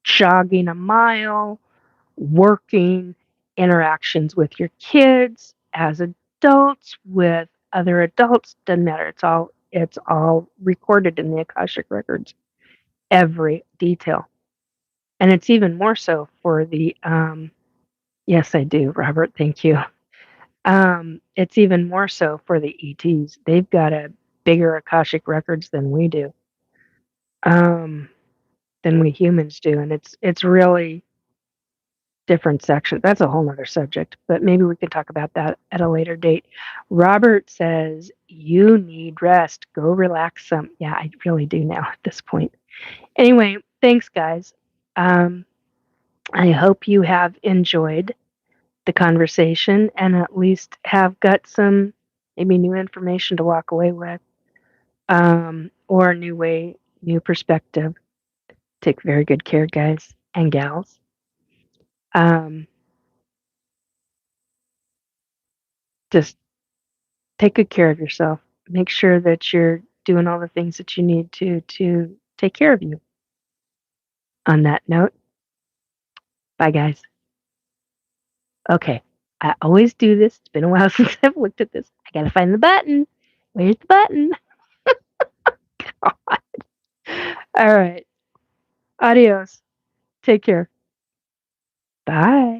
jogging a mile, working, interactions with your kids, as adults, with other adults, doesn't matter. It's all recorded in the Akashic records, every detail. And it's even more so for the yes, I do, Robert, thank you. It's even more so for the ETs. They've got a bigger Akashic records than we do. Um, than we humans do. And it's really different section. That's a whole nother subject, but maybe we can talk about that at a later date. Robert says, "You need rest. Go relax some." Yeah, I really do now at this point. Anyway, thanks, guys. Um, I hope you have enjoyed the conversation and at least have got some maybe new information to walk away with, or a new way, new perspective. Take very good care, guys and gals. Um, just take good care of yourself. Make sure that you're doing all the things that you need to take care of you. On that note, bye guys. Okay. I always do this. It's been a while since I've looked at this. I gotta find the button. Where's the button? All right. Adios. Take care. Bye.